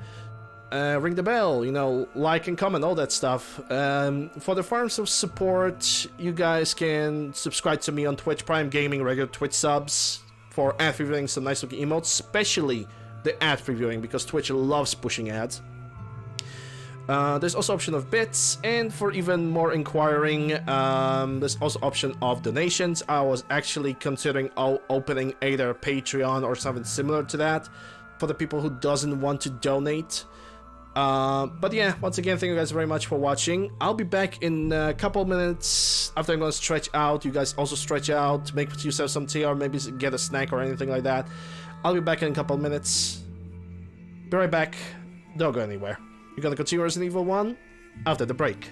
Ring the bell, you know, like and comment, all that stuff. For the forms of support, you guys can subscribe to me on Twitch Prime Gaming, regular Twitch subs, for ad reviewing some nice looking emotes, especially the ad reviewing, because Twitch loves pushing ads. There's also option of bits, and for even more inquiring, there's also option of donations. I was actually considering opening either Patreon or something similar to that for the people who doesn't want to donate. But yeah, once again, thank you guys very much for watching. I'll be back in a couple minutes after I'm gonna stretch out. You guys also stretch out, make yourself some tea, or maybe get a snack or anything like that. I'll be back in a couple minutes. Be right back. Don't go anywhere. You're gonna continue Resident Evil 1 after the break.